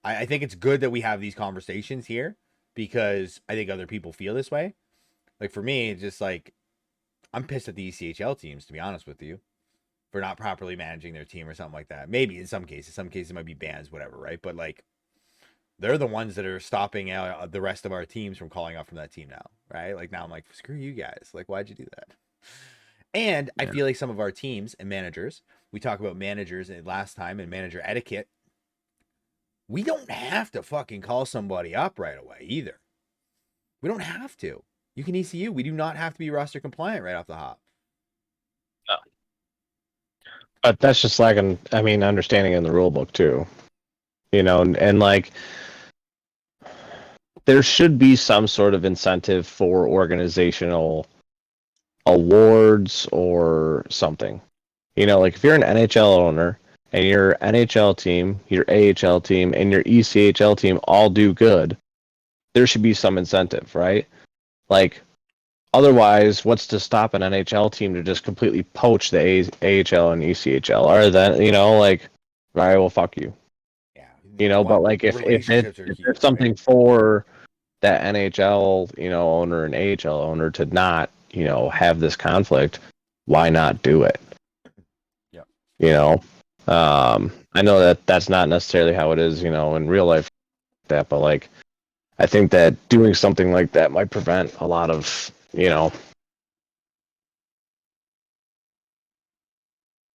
I think it's good that we have these conversations here because I think other people feel this way. Like for me, it's just like I'm pissed at the ECHL teams, to be honest with you, for not properly managing their team or something like that. Maybe in some cases it might be bans, whatever, right? But like they're the ones that are stopping the rest of our teams from calling up from that team now, right? Like now I'm like, screw you guys. Like, why'd you do that? And I feel like some of our teams and managers, we talk about managers last time and manager etiquette. We don't have to fucking call somebody up right away either. We don't have to. You can ECU. We do not have to be roster compliant right off the hop. No. But that's just lacking, understanding in the rule book too. You know, and like there should be some sort of incentive for organizational awards or something. You know, like if you're an NHL owner and your NHL team, your AHL team, and your ECHL team all do good, there should be some incentive, right? Like, otherwise, what's to stop an NHL team to just completely poach the AHL and ECHL? Or then, you know, like, all right, well, fuck you. Yeah. You know, but like if there's something for that NHL, you know, owner and AHL owner to not, you know, have this conflict, why not do it? Yeah. You know, I know that that's not necessarily how it is, you know, in real life, but like, I think that doing something like that might prevent a lot of, you know,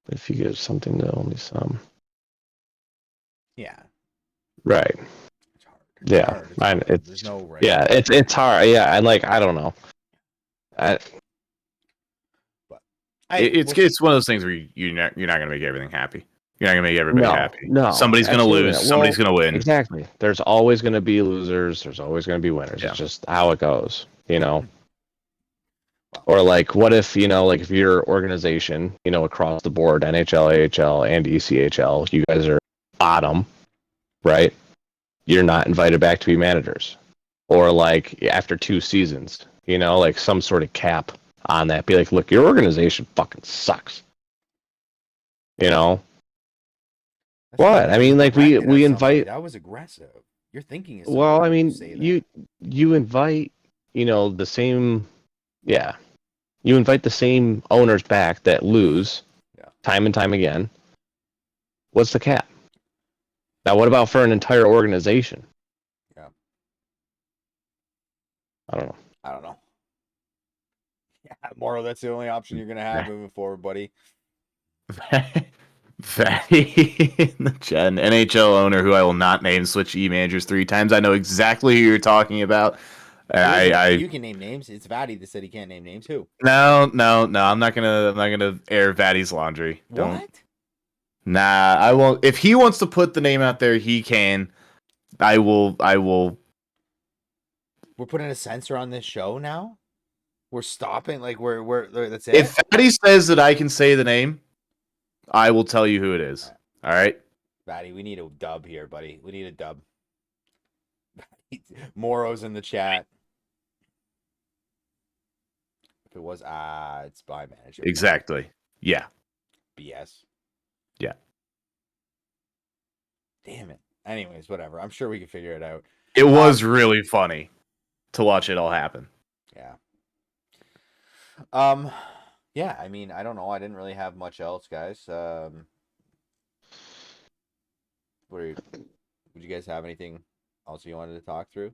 if you give something to only some. Yeah. Right. It's hard. There's no right. Yeah, it's hard. Yeah, and like I don't know. It's one of those things where you're not going to make everything happy. You're not going to make everybody happy. No, somebody's going to lose. Somebody's going to win. Exactly. There's always going to be losers. There's always going to be winners. Yeah. It's just how it goes, you know. Or like, what if, you know, like if your organization, you know, across the board, NHL, AHL, and ECHL, you guys are bottom, right? You're not invited back to be managers. Or like after 2 seasons, you know, like some sort of cap on that. Be like, look, your organization fucking sucks. You know? What? I mean, like we invite. That was aggressive. You're thinking is well, I mean, you invite, you know, the same. Yeah, you invite the same owners back that lose time and time again. What's the cap? Now, what about for an entire organization? Yeah. I don't know. Yeah, Moro, that's the only option you're gonna have moving forward, buddy. Fatty in the chat, an NHL owner who I will not name switch managers 3 times. I know exactly who you're talking about. You can name names. It's Vatty that said he can't name names. Who? No. I'm not gonna air Vatty's laundry. What? Nah, I won't. If he wants to put the name out there, he can. I will. We're putting a censor on this show now. We're stopping. Like we're that's it. If Vatty says that I can say the name, I will tell you who it is. All right. Vatty, we need a dub here, buddy. We need a dub. Moro's in the chat. If it was it's by manager. Exactly. Yeah. BS. Yeah. Damn it. Anyways, whatever. I'm sure we can figure it out. It was really funny to watch it all happen. Yeah. Yeah, I mean, I don't know. I didn't really have much else, guys. Would you guys have anything else you wanted to talk through?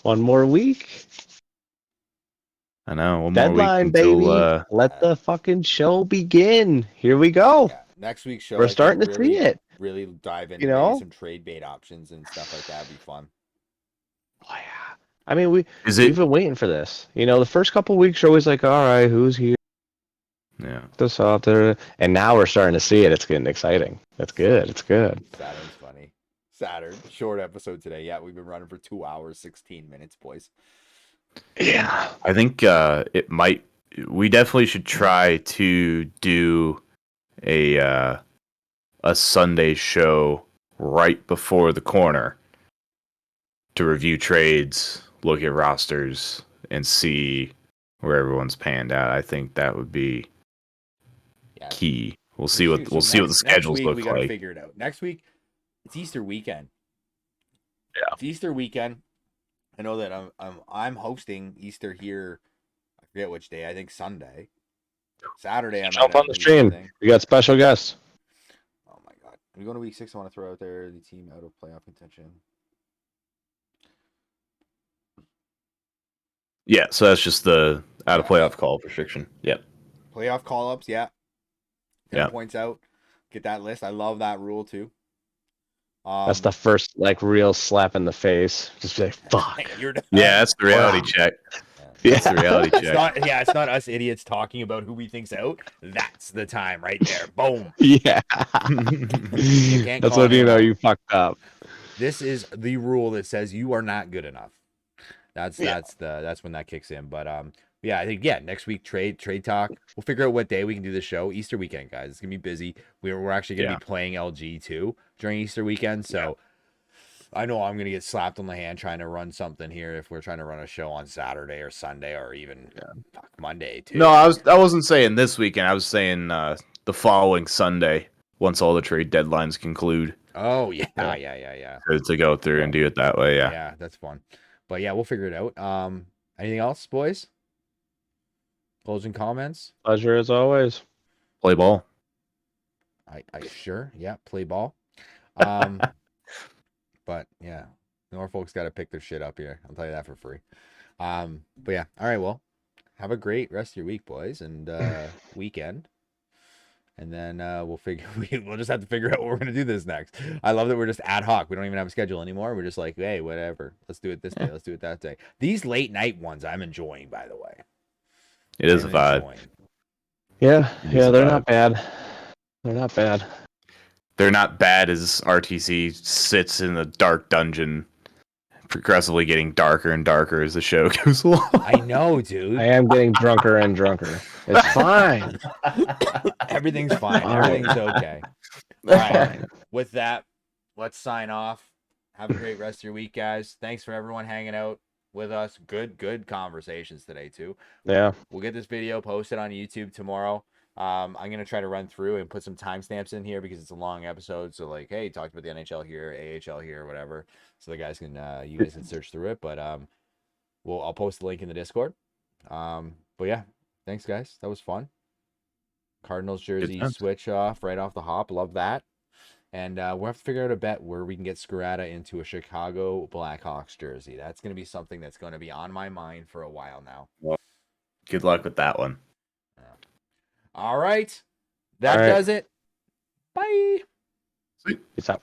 One more week. I know. One Deadline, more week until, baby. Let the fucking show begin. Here we go. Yeah. Next week's show, we're starting to see it. Really dive into maybe some trade bait options and stuff like that. Would be fun. Oh yeah. I mean, we've been waiting for this. You know, the first couple weeks are always like, all right, who's here? Yeah. This out there, and now we're starting to see it. It's getting exciting. It's good. It's good. Saturn's funny. Saturn, short episode today. Yeah, we've been running for 2 hours, 16 minutes, boys. Yeah. I think it might. We definitely should try to do a Sunday show right before the corner to review trades, look at rosters, and see where everyone's panned out. I think that would be Yeah. key. We'll So see what so the next schedules week we look got to like. figure it out. Next week, it's Easter weekend. Yeah. It's Easter weekend. I know that I'm hosting Easter here. I forget which day. I think Sunday. Saturday I might Jump have on the an Easter stream. thing. We got special guests. Oh my god. We go to week 6. I want to throw out there the team out of playoff contention. Yeah, so that's just the out of Yes. playoff call restriction. Yep. Playoff call ups, yeah. 10 Yeah. points out. Get that list. I love that rule too. That's the first like real slap in the face. Just be like, fuck. You're done. Yeah, that's the reality Wow. check. Yeah. That's the reality It's check. it's not us idiots talking about who we think's out. That's the time right there. Boom. Yeah. can't That's call when you know anyone. you fucked up. This is the rule that says you are not good enough. That's Yeah. that's when that kicks in. But yeah, I think next week trade talk. We'll figure out what day we can do the show. Easter weekend, guys. It's gonna be busy. We're actually gonna be playing LG too during Easter weekend. So I know I'm gonna get slapped on the hand trying to run something here if we're trying to run a show on Saturday or Sunday or even Monday too. No, I wasn't saying this weekend. I was saying the following Sunday once all the trade deadlines conclude. Oh yeah. To go through and do it that way. Yeah. Yeah, that's fun. But yeah, we'll figure it out. Anything else, boys? Closing comments? Pleasure as always. Play ball. I sure, yeah, play ball. But yeah, Norfolk's got to pick their shit up here. I'll tell you that for free. But yeah, all right. Well, have a great rest of your week, boys, and weekend. And then we'll just have to figure out what we're gonna do this next. I love that we're just ad hoc. We don't even have a schedule anymore. We're just like, hey, whatever. Let's do it this day. Let's do it that day. These late night ones, I'm enjoying, by the way. It is a vibe. Yeah, they're not bad. They're not bad. They're not bad as RTC sits in the dark dungeon, progressively getting darker and darker as the show goes along. I know, dude. I am getting drunker and drunker. It's fine. Everything's fine. Fine. Everything's okay. All right. With that, let's sign off. Have a great rest of your week, guys. Thanks for everyone hanging out with us. Good conversations today too. Yeah. We'll get this video posted on YouTube tomorrow. I'm gonna try to run through and put some timestamps in here because it's a long episode. So like, hey, talked about the NHL here, AHL here, whatever. So the guys can you guys can search through it. But I'll post the link in the Discord. But yeah, thanks guys. That was fun. Cardinals jersey switch off right off the hop. Love that. And we'll have to figure out a bet where we can get Skirata into a Chicago Blackhawks jersey. That's going to be something that's going to be on my mind for a while now. Well, good luck with that one. All right. That does it. Bye. Sweet. Peace out.